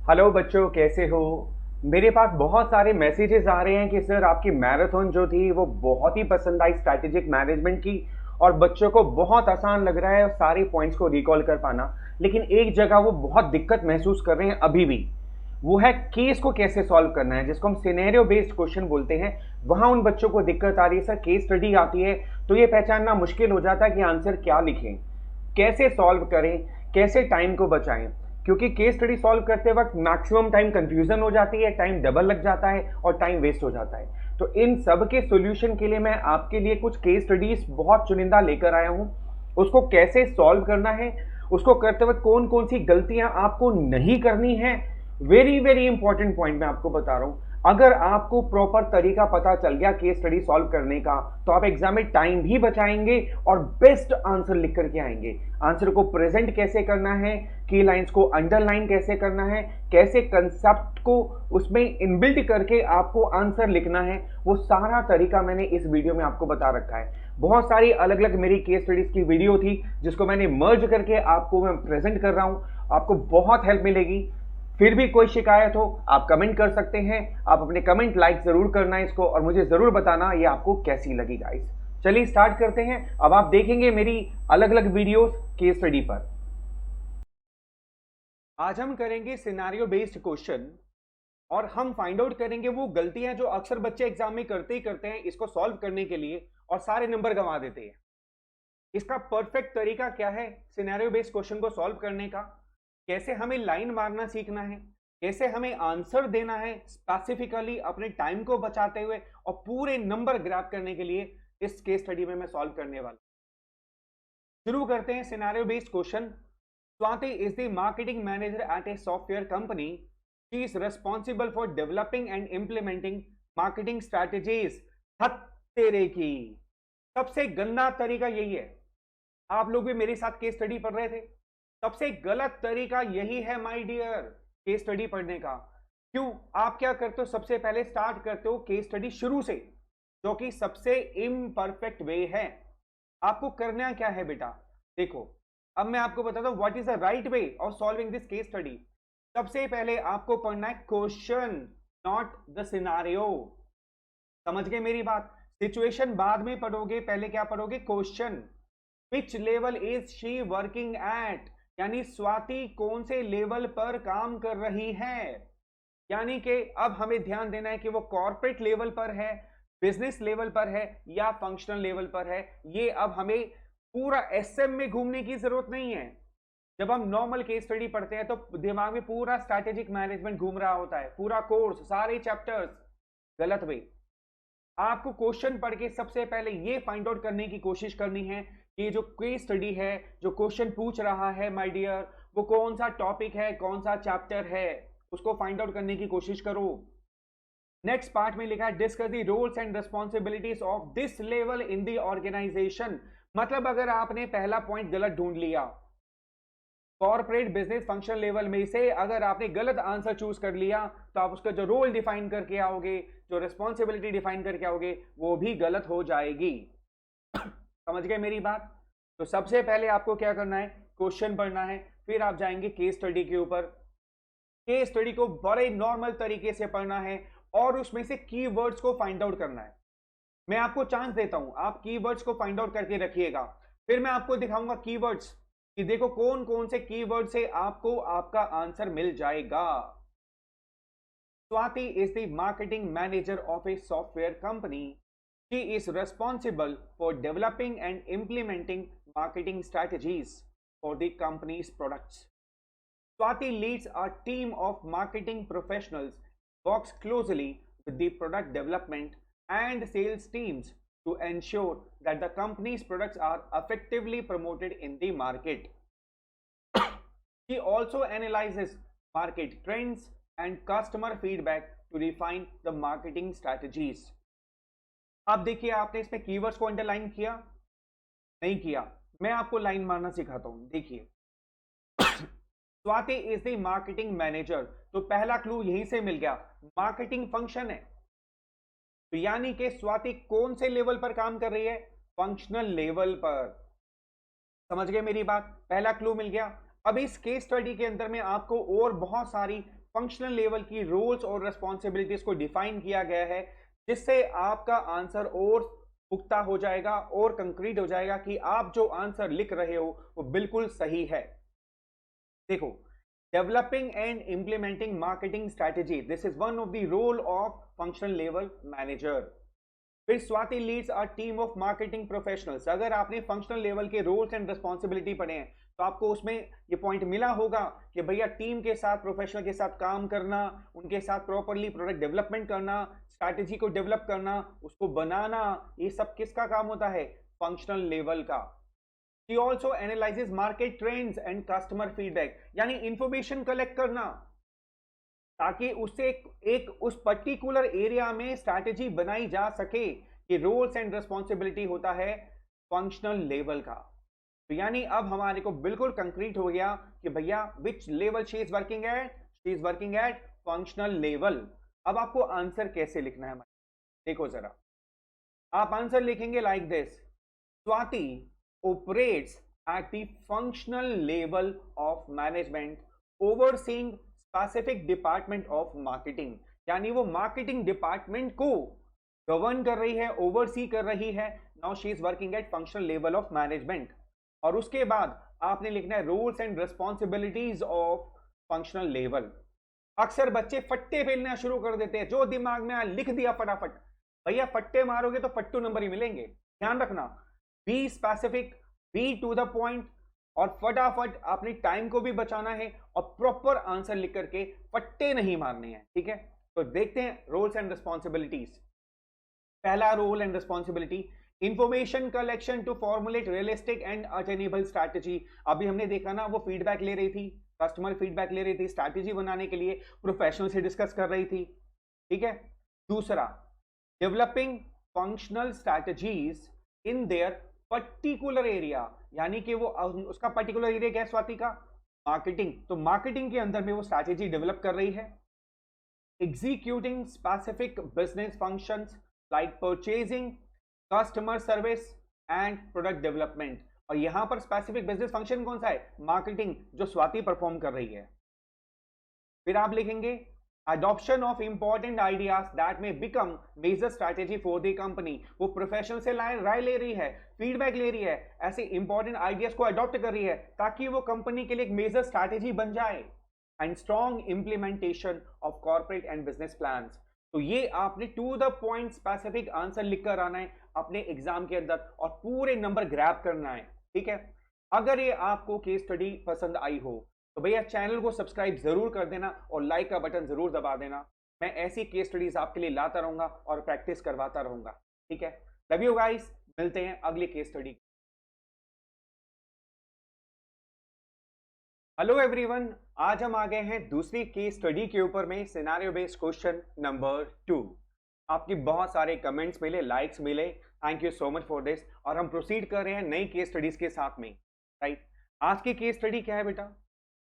Hello बच्चों, कैसे हो। मेरे पास बहुत सारे मैसेजेस आ रहे हैं कि सर आपकी मैराथन जो थी वो बहुत ही पसंद आई, स्ट्रैटेजिक मैनेजमेंट की, और बच्चों को बहुत आसान लग रहा है सारे पॉइंट्स को रिकॉल कर पाना। लेकिन एक जगह वो बहुत दिक्कत महसूस कर रहे हैं अभी भी, वो है केस को कैसे सॉल्व करना है, जिसको हम सिनेरियो बेस्ड क्वेश्चन बोलते हैं। वहां उन बच्चों को दिक्कत आ रही है, सर केस स्टडी आती है तो ये पहचानना मुश्किल हो जाता है कि आंसर क्या लिखें, कैसे सॉल्व करें, कैसे टाइम को बचाएं। क्योंकि केस स्टडी सॉल्व करते वक्त मैक्सिमम टाइम कंफ्यूजन हो जाती है, टाइम डबल लग जाता है और टाइम वेस्ट हो जाता है। तो इन सब के सॉल्यूशन के लिए मैं आपके लिए कुछ केस स्टडीज बहुत चुनिंदा लेकर आया हूं। उसको कैसे सॉल्व करना है, उसको करते वक्त कौन कौन सी गलतियां आपको नहीं करनी है, वेरी वेरी इंपॉर्टेंट पॉइंट मैं आपको बता रहा हूं। अगर आपको प्रॉपर तरीका पता चल गया केस स्टडी सॉल्व करने का, तो आप एग्जाम में टाइम भी बचाएंगे और बेस्ट आंसर लिख करके आएंगे। आंसर को प्रेजेंट कैसे करना है, की लाइंस को अंडरलाइन कैसे करना है, कैसे कंसेप्ट को उसमें इनबिल्ट करके आपको आंसर लिखना है, वो सारा तरीका मैंने इस वीडियो में आपको बता रखा है। बहुत सारी अलग अलग मेरी केस स्टडीज की वीडियो थी जिसको मैंने मर्ज करके आपको मैं प्रेजेंट कर रहा हूं। आपको बहुत हेल्प मिलेगी। फिर भी कोई शिकायत हो आप कमेंट कर सकते हैं। आप अपने कमेंट लाइक जरूर करना है इसको, और मुझे जरूर बताना ये आपको कैसी लगी गाइस। चलिए स्टार्ट करते हैं। अब आप देखेंगे मेरी अलग अलग वीडियोस केस स्टडी पर। आज हम करेंगे सिनारियो बेस्ड क्वेश्चन, और हम फाइंड आउट करेंगे वो गलतियां जो अक्सर बच्चे एग्जाम में करते ही करते हैं इसको सॉल्व करने के लिए, और सारे नंबर गंवा देते हैं। इसका परफेक्ट तरीका क्या है सिनेरियो बेस्ड क्वेश्चन को सॉल्व करने का, कैसे हमें लाइन मारना सीखना है, कैसे हमें आंसर देना है स्पेसिफिकली अपने टाइम को बचाते हुए, और पूरे नंबर ग्रैब करने के लिए इस केस स्टडी में मैं सॉल्व करने वाला। शुरू करते हैं scenario based question. Swati is the marketing manager eight a software company. She is responsible for developing and implementing marketing strategies. हद तेरे की, सबसे गंदा तरीका यही है। आप लोग भी मेरे साथ केस स्टडी पढ़ रहे थे, सबसे गलत तरीका यही है माय डियर केस स्टडी पढ़ने का। क्यों? आप क्या करते हो, सबसे पहले स्टार्ट करते हो केस स्टडी शुरू से, जो कि सबसे इम्परफेक्ट वे है। आपको करना क्या है बेटा, देखो अब मैं आपको बताता हूं what is the right way of solving this case study. सबसे पहले आपको पढ़ना है क्वेश्चन, नॉट द सिनारियो। समझ गए मेरी बात? सिचुएशन बाद में पढ़ोगे, पहले क्या पढ़ोगे, question. Which level is she working at, यानी स्वाति कौन से लेवल पर काम कर रही है। यानी कि अब हमें ध्यान देना है कि वो कॉर्पोरेट लेवल पर है, बिजनेस लेवल पर है, या फंक्शनल लेवल पर है। ये अब हमें पूरा एसएम में घूमने की जरूरत नहीं है। जब हम नॉर्मल केस स्टडी पढ़ते हैं तो दिमाग में पूरा स्ट्रैटेजिक मैनेजमेंट घूम रहा होता है, पूरा कोर्स, सारे चैप्टर्स। गलत वे। आपको क्वेश्चन पढ़ के सबसे पहले ये फाइंड आउट करने की कोशिश करनी है कि जो केस स्टडी है, जो क्वेश्चन पूछ रहा है माय डियर, वो कौन सा टॉपिक है, कौन सा चैप्टर है, उसको फाइंड आउट करने की कोशिश करो। नेक्स्ट पार्ट में लिखा है discuss the roles and responsibilities of this level in the organisation. मतलब अगर आपने पहला पॉइंट गलत ढूंढ लिया, कॉर्पोरेट बिजनेस फंक्शन लेवल में से अगर आपने गलत आंसर चूज कर लिया, तो आप उसका जो रोल डिफाइन करके आओगे, जो रिस्पॉन्सिबिलिटी डिफाइन करके आओगे, वो भी गलत हो जाएगी। समझ गए मेरी बात? तो सबसे पहले आपको क्या करना है, क्वेश्चन पढ़ना है, फिर आप जाएंगे केस स्टडी के ऊपर। केस स्टडी को बड़े नॉर्मल तरीके से पढ़ना है और उसमें से कीवर्ड्स को फाइंड आउट करना है। मैं आपको चांस देता हूं, आप कीवर्ड्स को फाइंड आउट करके रखिएगा, फिर मैं आपको दिखाऊंगा कीवर्ड्स कि देखो कौन कौन से कीवर्ड से आपको आपका आंसर मिल जाएगा। Swati is the marketing manager of a software company. She is responsible for developing and implementing marketing strategies for the company's products. Swati leads a team of marketing professionals, works closely with the product development and sales teams to ensure that the company's products are effectively promoted in the market. She also analyzes market trends and customer feedback to refine the marketing strategies. अब देखिए, आपने इसमें keywords को underline किया नहीं किया? मैं आपको लाइन मारना सिखाता हूं। देखिए Swati is the marketing manager, तो पहला क्लू यहीं से मिल गया, मार्केटिंग फंक्शन है। तो यानी कि स्वाति कौन से लेवल पर काम कर रही है, फंक्शनल लेवल पर। समझ गए मेरी बात? पहला क्लू मिल गया। अब इस केस स्टडी के अंदर में आपको और बहुत सारी फंक्शनल लेवल की रोल्स और रेस्पॉन्सिबिलिटीज को डिफाइन किया गया है, जिससे आपका आंसर और पुख्ता हो जाएगा और कंक्रीट हो जाएगा कि आप जो आंसर लिख रहे हो वो बिल्कुल सही है। देखो, developing and implementing marketing strategy, this is one of the role of functional level manager. फिर Swati leads a team of marketing professionals. अगर आपने फंक्शनल लेवल के रोल्स एंड रिस्पॉन्सिबिलिटी पढ़े हैं तो आपको उसमें ये पॉइंट मिला होगा कि भैया टीम के साथ, प्रोफेशनल के साथ काम करना, उनके साथ प्रॉपरली प्रोडक्ट डेवलपमेंट करना, स्ट्रैटेजी को डेवलप करना, उसको बनाना, ये सब किसका काम होता है? फंक्शनल लेवल का। He also analyzes market trends and customer feedback, यानी इंफॉर्मेशन कलेक्ट करना ताकि उससे एक उस पर्टिकुलर एरिया में स्ट्रैटेजी बनाई जा सके। कि रोल्स एंड रिस्पॉन्सिबिलिटी होता है फंक्शनल लेवल का। तो यानी अब हमारे को बिल्कुल कंक्रीट हो गया कि भैया which level she is working at, she is working at functional level. अब आपको आंसर कैसे लिखना है, देखो जरा, आप आंसर लिखेंगे like this, Swati operates at the functional level of management overseeing specific department of marketing, यानी वो मार्केटिंग डिपार्टमेंट को गवर्न कर रही है, ओवरसी कर रही है। Now she is working at functional level of management. और उसके बाद आपने लिखना है rules and responsibilities of functional level. अक्सर बच्चे फट्टे फेलना शुरू कर देते हैं, जो दिमाग में लिख दिया फटाफट। भैया फट्टे मारोगे तो फट्टू नंबर ही मिलेंगे, ध्यान रखना। Be specific, be to the point, और फटाफट अपनी टाइम को भी बचाना है और प्रॉपर आंसर लिख करके फट्टे नहीं मारने हैं, ठीक है। तो देखते हैं रोल्स एंड रिस्पॉन्सिबिलिटीज। पहला role and responsibility, information collection to formulate realistic and attainable strategy. अभी हमने देखा ना, वो फीडबैक ले रही थी, कस्टमर फीडबैक ले रही थी, स्ट्रैटेजी बनाने के लिए प्रोफेशनल से डिस्कस कर रही थी, ठीक है। दूसरा, developing functional strategies in their particular area, यानी कि वो उसका पर्टिकुलर एरिया क्या है स्वाति का? मार्केटिंग। तो मार्केटिंग के अंदर में वो स्ट्रैटेजी डेवलप कर रही है। Executing specific business functions like purchasing, customer service and product development. और यहां पर स्पेसिफिक बिजनेस फंक्शन कौन सा है? मार्केटिंग, जो स्वाति परफॉर्म कर रही है। फिर आप लिखेंगे adoption of important ideas that may become major strategy for the company। वो प्रोफेशनल से राय ले रही है, फीडबैक ले रही है, ऐसे इंपॉर्टेंट आइडियाज को अडॉप्ट कर रही है ताकि वो कंपनी के लिए एक मेजर स्ट्रैटेजी बन जाए। And strong implementation of corporate and business plans. तो ये आपने to the point specific answer लिखकर आना है अपने एग्जाम के अंदर और पूरे नंबर ग्रैब करना है, ठीक है। अगर ये आपको केस स्टडी पसंद आई हो तो भैया चैनल को सब्सक्राइब जरूर कर देना और लाइक का बटन जरूर दबा देना। मैं ऐसी केस स्टडीज आपके लिए लाता रहूंगा और प्रैक्टिस करवाता रहूंगा, ठीक है। लव यू गाइस, मिलते हैं अगली केस स्टडी। हेलो एवरीवन, आज हम आ गए हैं दूसरी केस स्टडी के ऊपर में, सिनेरियो बेस्ड क्वेश्चन नंबर 2। आपके बहुत सारे कमेंट्स मिले, लाइक्स मिले, thank you so much for this. और हम प्रोसीड कर रहे हैं नई केस स्टडीज के साथ में, राइट। आज की केस स्टडी क्या है बेटा?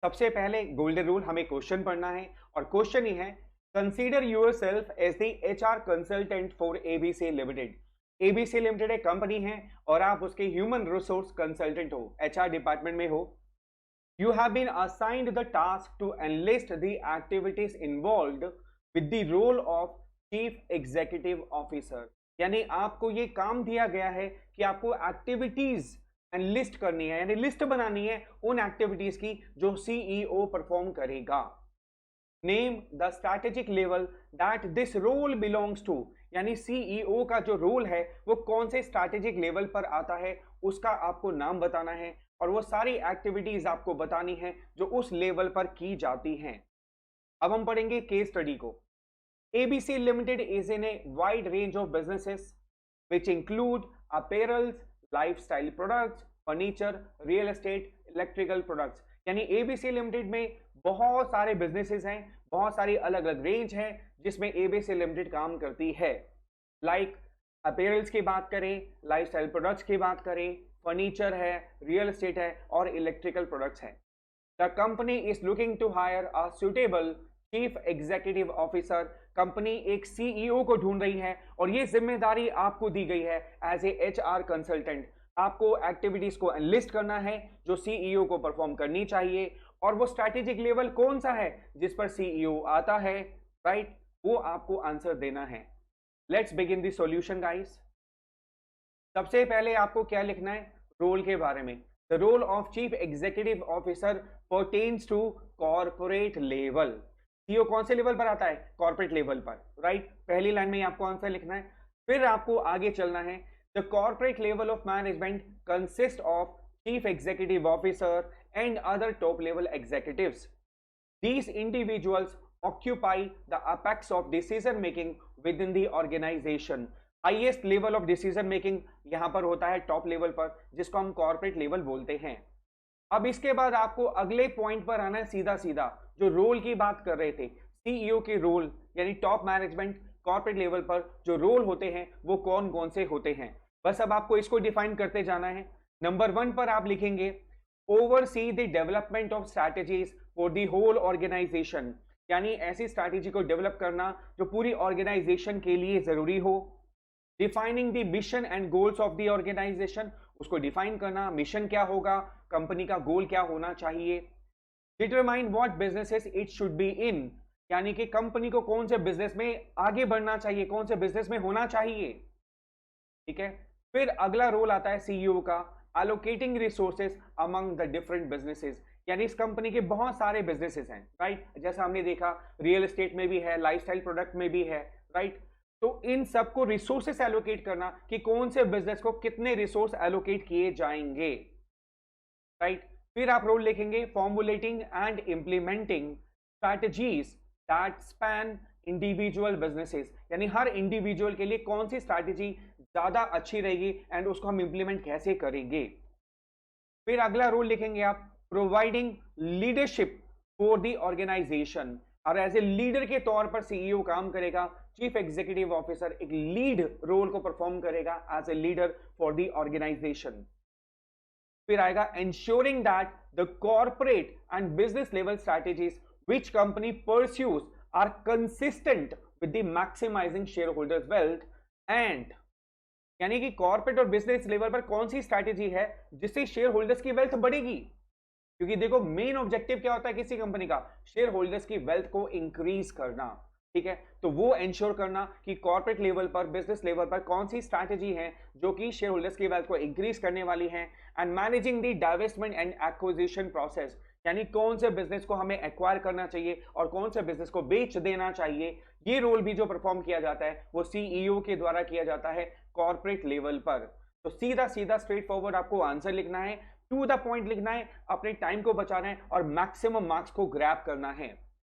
सबसे पहले गोल्डन रूल, हमें क्वेश्चन पढ़ना है और क्वेश्चन ही है, consider yourself as the HR consultant for ABC limited. ABC limited एक कंपनी है और आप उसके ह्यूमन रिसोर्स कंसल्टेंट हो, एचआर डिपार्टमेंट में हो। You have been assigned the task to enlist the activities involved with the role of chief executive officer, यानी आपको ये काम दिया गया है कि आपको एक्टिविटीज लिस्ट करनी है, यानी लिस्ट बनानी है उन एक्टिविटीज की जो सीईओ परफॉर्म करेगा। Name the strategic level that this role belongs to, यानी सीईओ का जो रोल है वो कौन से स्ट्रैटेजिक लेवल पर आता है, उसका आपको नाम बताना है और वो सारी एक्टिविटीज आपको बतानी है जो उस लेवल पर की जाती हैं। अब हम पढ़ेंगे केस स्टडी को। ABC limited is in a wide range of businesses which include apparels, lifestyle products, furniture, real estate, electrical products. यानी एबीसी लिमिटेड में बहुत सारे बिजनेसेस हैं, बहुत सारी अलग अलग रेंज है जिसमें एबीसी लिमिटेड काम करती है। लाइक अपैरल्स की बात करें, लाइफस्टाइल प्रोडक्ट्स की बात करें, फर्नीचर है, रियल एस्टेट है और इलेक्ट्रिकल प्रोडक्ट्स है। The company is looking to hire a suitable chief executive officer. Company एक सीईओ को ढूंढ रही है और ये जिम्मेदारी आपको दी गई है एज ए एचआर कंसल्टेंट। आपको एक्टिविटीज को एनलिस्ट करना है जो सीईओ को परफॉर्म करनी चाहिए और वो स्ट्रैटेजिक लेवल कौन सा है जिस पर सीईओ आता है, राइट, वो आपको आंसर देना है। Let's begin the solution guys. सबसे पहले आपको क्या लिखना है, रोल के बारे में। The role of chief executive officer pertains to corporate level. CEO कौन से लेवल पर आता है, कॉर्पोरेट लेवल पर, राइट। पहली लाइन में आपको आंसर लिखना है। फिर आपको आगे चलना है। The corporate level of management consist of chief executive officer and other top level executives. These individuals occupy the apex of decision making within the organization. Highest level of decision making यहां पर होता है top level पर, जिसको हम corporate level बोलते हैं। अब इसके बाद आपको अगले पॉइंट पर आना है सीधा सीधा, जो रोल की बात कर रहे थे। सीईओ के रोल यानी टॉप मैनेजमेंट कॉर्पोरेट लेवल पर जो रोल होते हैं वो कौन कौन से होते हैं, बस अब आपको इसको डिफाइन करते जाना है। नंबर 1 पर आप लिखेंगे oversee the development of strategies for the whole organization, यानी ऐसी स्ट्रैटेजी को डेवलप करना जो पूरी ऑर्गेनाइजेशन के लिए जरूरी हो। Defining the mission and goals of the organisation, उसको डिफाइन करना, मिशन क्या होगा, कंपनी का गोल क्या होना चाहिए। Determine what businesses it should be in, यानी कि कंपनी को कौन से बिजनेस में आगे बढ़ना चाहिए, कौन से बिजनेस में होना चाहिए, ठीक है। फिर अगला रोल आता है सीईओ का, allocating resources among the different businesses, यानी इस कंपनी के बहुत सारे बिजनेसेस हैं, राइट। जैसा हमने देखा रियल एस्टेट में भी है, लाइफस्टाइल प्रोडक्ट में भी है, राइट। तो इन सबको रिसोर्सेस एलोकेट करना कि कौन से बिजनेस को कितने रिसोर्स एलोकेट किए जाएंगे, राइट। फिर आप रोल लिखेंगे formulating and implementing strategies that span individual businesses, यानी हर इंडिविजुअल के लिए कौन सी स्ट्रैटेजी ज्यादा अच्छी रहेगी एंड उसको हम इंप्लीमेंट कैसे करेंगे। फिर अगला रोल लिखेंगे आप providing leadership for the organisation, और एज ए लीडर के तौर पर सीईओ काम करेगा। चीफ एग्जीक्यूटिव ऑफिसर एक लीड रोल को परफॉर्म करेगा as a leader for the organisation. फिर आएगा ensuring that the corporate and business level strategies which company pursues are consistent with the maximizing shareholders wealth and, यानी कि corporate और business level पर कौन सी strategy है जिससे शेयर होल्डर्स की वेल्थ बढ़ेगी, क्योंकि देखो मेन ऑब्जेक्टिव क्या होता है किसी कंपनी का, शेयर होल्डर्स की वेल्थ को इंक्रीज करना, ठीक है। तो वो एंश्योर करना कि कॉर्पोरेट लेवल पर, बिजनेस लेवल पर कौन सी स्ट्रैटेजी है जो कि शेयर होल्डर्स की वेल्थ को इंक्रीज करने वाली है। And managing the divestment and acquisition process, यानी कौन से बिजनेस को हमें एक्वायर करना चाहिए और कौन से बिजनेस को बेच देना चाहिए। ये रोल भी जो परफॉर्म किया जाता है वो सीईओ के द्वारा किया जाता है कॉर्पोरेट लेवल पर। तो सीधा सीधा स्ट्रेट फॉरवर्ड आपको आंसर लिखना है, टू द पॉइंट लिखना है, अपने टाइम को बचाना है और मैक्सिमम मार्क्स को ग्रैब करना है।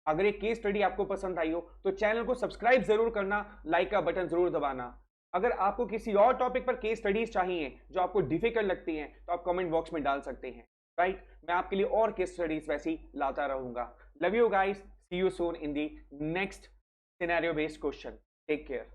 अगर ये केस स्टडी आपको पसंद आई हो तो चैनल को सब्सक्राइब जरूर करना, लाइक का बटन जरूर दबाना। अगर आपको किसी और टॉपिक पर केस स्टडीज चाहिए जो आपको डिफिकल्ट लगती हैं तो आप कमेंट बॉक्स में डाल सकते हैं, राइट। मैं आपके लिए और केस स्टडीज वैसी लाता रहूंगा। Love you guys, see you soon in the next scenario based question, take care.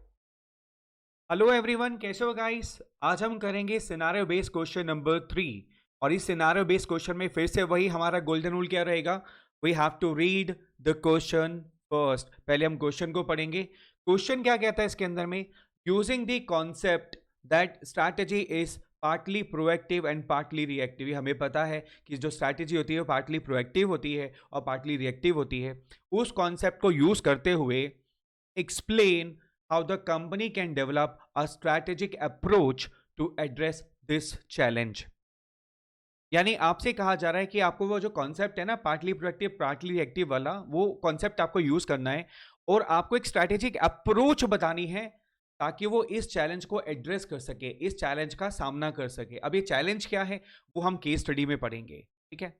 Hello everyone, कैसे हो गाइस। आज हम करेंगे सिनेरियो बेस्ड क्वेश्चन नंबर 3, और इस सिनेरियो बेस्ड क्वेश्चन में फिर से वही हमारा गोल्डन रूल क्या रहेगा, we have to read the question first. पहले हम क्वेश्चन को पढ़ेंगे। क्वेश्चन क्या कहता है इसके अंदर में, using the concept that strategy is partly proactive and partly reactive. ये हमें पता है कि जो स्ट्रैटेजी होती है वो पार्टली प्रोएक्टिव होती है और पार्टली रिएक्टिव होती है। उस कॉन्सेप्ट को यूज करते हुए explain how the company can develop a strategic approach to address this challenge. यानी आपसे कहा जा रहा है कि आपको वो जो कॉन्सेप्ट है ना, पार्टली प्रोएक्टिव पार्टली रिएक्टिव वाला, वो कॉन्सेप्ट आपको यूज करना है और आपको एक स्ट्रैटेजिक अप्रोच बतानी है ताकि वो इस चैलेंज को एड्रेस कर सके, इस चैलेंज का सामना कर सके। अब ये चैलेंज क्या है वो हम केस स्टडी में पढ़ेंगे, ठीक है।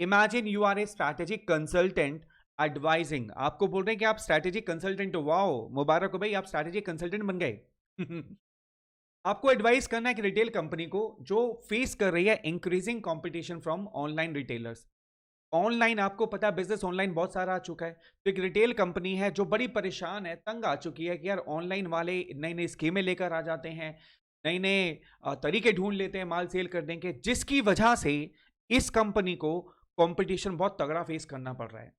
Imagine you are a strategic consultant advising. आपको बोल रहे हैं कि आप स्ट्रैटेजिक कंसल्टेंट हो, वाओ मुबारक हो भाई, आप स्ट्रैटेजिक कंसल्टेंट बन गए। आपको एडवाइस करना है कि रिटेल कंपनी को जो फेस कर रही है increasing competition from online retailers. Online आपको पता है बिजनेस ऑनलाइन बहुत सारा आ चुका है, तो एक रिटेल कंपनी है जो बड़ी परेशान है, तंग आ चुकी है कि यार ऑनलाइन वाले नई नई स्कीमें लेकर आ जाते हैं, नए नए तरीके ढूंढ लेते हैं माल सेल करने के, जिसकी वजह से इस कंपनी को कंपटीशन बहुत तगड़ा फेस करना पड़ रहा है।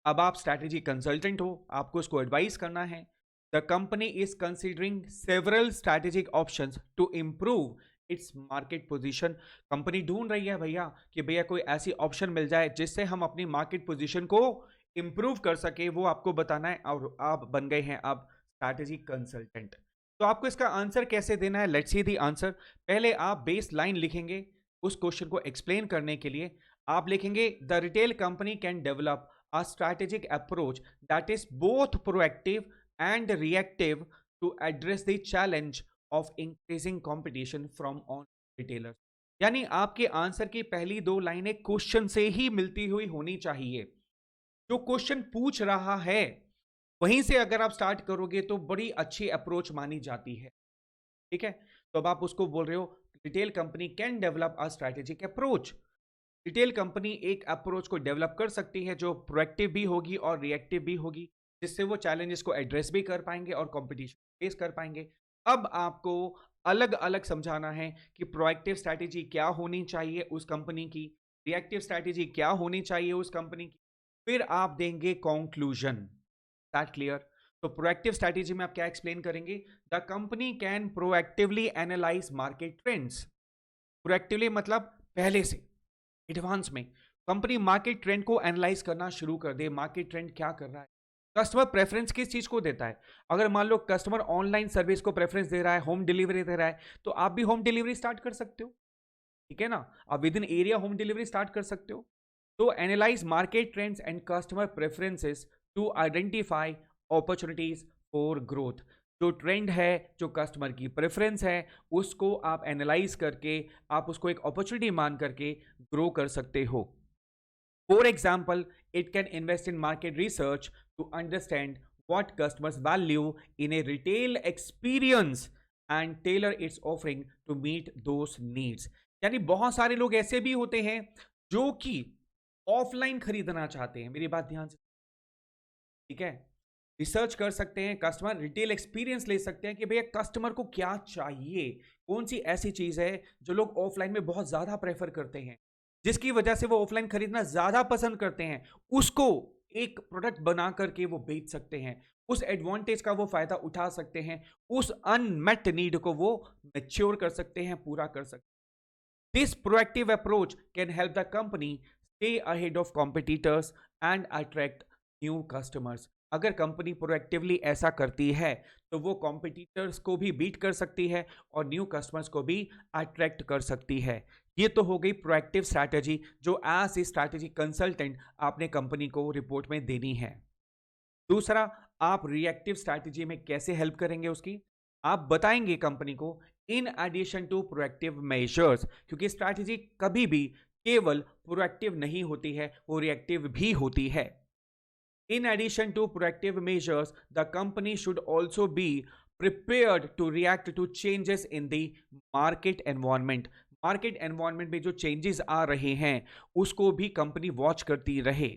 अब आप स्ट्रैटेजी कंसल्टेंट हो, आपको इसको एडवाइस करना है। The company is considering several strategic options to improve its market position. Company ढूंढ रही है भैया कि भैया कोई ऐसी ऑप्शन मिल जाए जिससे हम अपनी मार्केट पोजीशन को इंप्रूव कर सके, वो आपको बताना है। और आप बन गए हैं अब स्ट्रैटेजी कंसल्टेंट। तो आपको इसका आंसर कैसे देना है, लेट्स सी दी आंसर। पहले आप बेस लाइन लिखेंगे उस क्वेश्चन को एक्सप्लेन करने के लिए। आप लिखेंगे the retail company can develop a strategic approach that is both proactive and reactive to address the challenge of increasing competition from on retailers. यानी आपके आंसर की पहली दो लाइनें क्वेश्चन से ही मिलती हुई होनी चाहिए। जो क्वेश्चन पूछ रहा है वहीं से अगर आप स्टार्ट करोगे तो बड़ी अच्छी अप्रोच मानी जाती है। ठीक है, तो अब आप उसको बोल रहे हो retail company can develop a strategic approach. Retail company एक अप्रोच को डेवलप कर सकती है जो प्रोएक्टिव भी होगी और रिएक्टिव भी होगी, जिससे वो चैलेंजेस को एड्रेस भी कर पाएंगे और कंपटीशन फेस कर पाएंगे। अब आपको अलग अलग समझाना है कि प्रोएक्टिव स्ट्रैटेजी क्या होनी चाहिए उस कंपनी की, रिएक्टिव स्ट्रैटेजी क्या होनी चाहिए उस कंपनी की, फिर आप देंगे कंक्लूजन। That clear? तो प्रोएक्टिव स्ट्रैटेजी में आप क्या एक्सप्लेन करेंगे? The company can proactively analyse market trends. Proactively मतलब पहले से, एडवांस में कंपनी मार्केट ट्रेंड को एनालाइज करना शुरू कर दे। मार्केट ट्रेंड क्या कर रहा है, कस्टमर प्रेफरेंस किस चीज को देता है। अगर मान लो कस्टमर ऑनलाइन सर्विस को प्रेफरेंस दे रहा है, होम डिलीवरी दे रहा है, तो आप भी होम डिलीवरी स्टार्ट कर सकते हो। ठीक है ना, आप within area home delivery start कर सकते हो। तो analyse market trends and customer preferences to identify opportunities for growth. जो ट्रेंड है, जो कस्टमर की प्रेफरेंस है, उसको आप एनालाइज करके आप उसको एक अपॉर्चुनिटी मान करके ग्रो कर सकते हो। For example, it can invest in market research to understand what customers value in a retail experience and tailor its offering to meet those needs। यानी बहुत सारे लोग ऐसे भी होते हैं जो कि ऑफलाइन खरीदना चाहते हैं। मेरी बात ध्यान से, ठीक है, रिसर्च कर सकते हैं, कस्टमर रिटेल एक्सपीरियंस ले सकते हैं कि भैया कस्टमर को क्या चाहिए, कौन सी ऐसी चीज है जो लोग ऑफलाइन में बहुत ज्यादा प्रेफर करते हैं, जिसकी वजह से वो ऑफलाइन खरीदना ज्यादा पसंद करते हैं। उसको एक प्रोडक्ट बना करके वो बेच सकते हैं, उस एडवांटेज का वो फायदा उठा सकते हैं, उस अनमेट नीड को वो मैच्योर कर सकते हैं, पूरा कर सकते हैं। This proactive approach can help the company stay ahead of competitors and attract new customers. अगर कंपनी प्रोएक्टिवली ऐसा करती है तो वो कॉम्पिटिटर्स को भी बीट कर सकती है और न्यू कस्टमर्स को भी अट्रैक्ट कर सकती है। ये तो हो गई प्रोएक्टिव स्ट्रैटेजी जो एज ए स्ट्रैटेजी कंसल्टेंट आपने कंपनी को रिपोर्ट में देनी है। दूसरा, आप रिएक्टिव स्ट्रैटेजी में कैसे हेल्प करेंगे उसकी? आप बताएंगे कंपनी को in addition to proactive measures, क्योंकि स्ट्रैटेजी कभी भी केवल प्रोएक्टिव नहीं होती है, वो रिएक्टिव भी होती है। In addition to proactive measures, the company should also be prepared to react to changes in the market environment। Market environment में जो चेंजेस आ रहे हैं उसको भी कंपनी वॉच करती रहे,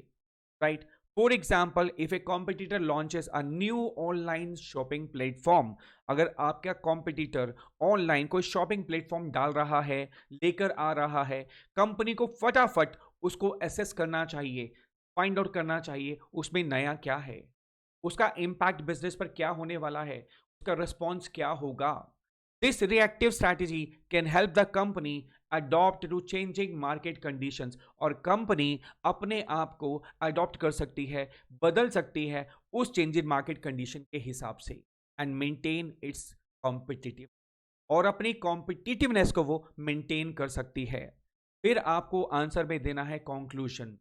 right? For example, if A competitor launches a new online shopping platform, अगर आपका कॉम्पिटिटर ऑनलाइन कोई शॉपिंग प्लेटफॉर्म डाल रहा है, लेकर आ रहा है, कंपनी को फटाफट उसको एसेस करना चाहिए, फाइंड आउट करना चाहिए उसमें नया क्या है, उसका इंपैक्ट बिजनेस पर क्या होने वाला है, उसका रिस्पॉन्स क्या होगा। This reactive strategy can help the company adopt to changing market conditions. और कंपनी अपने आप को अडॉप्ट कर सकती है, बदल सकती है उस चेंजिंग मार्केट कंडीशन के हिसाब से, एंड मेंटेन इट्स कॉम्पिटिटिव, और अपनी कॉम्पिटिटिवनेस को वो मेंटेन कर सकती है। फिर आपको आंसर में देना है कंक्लूजन।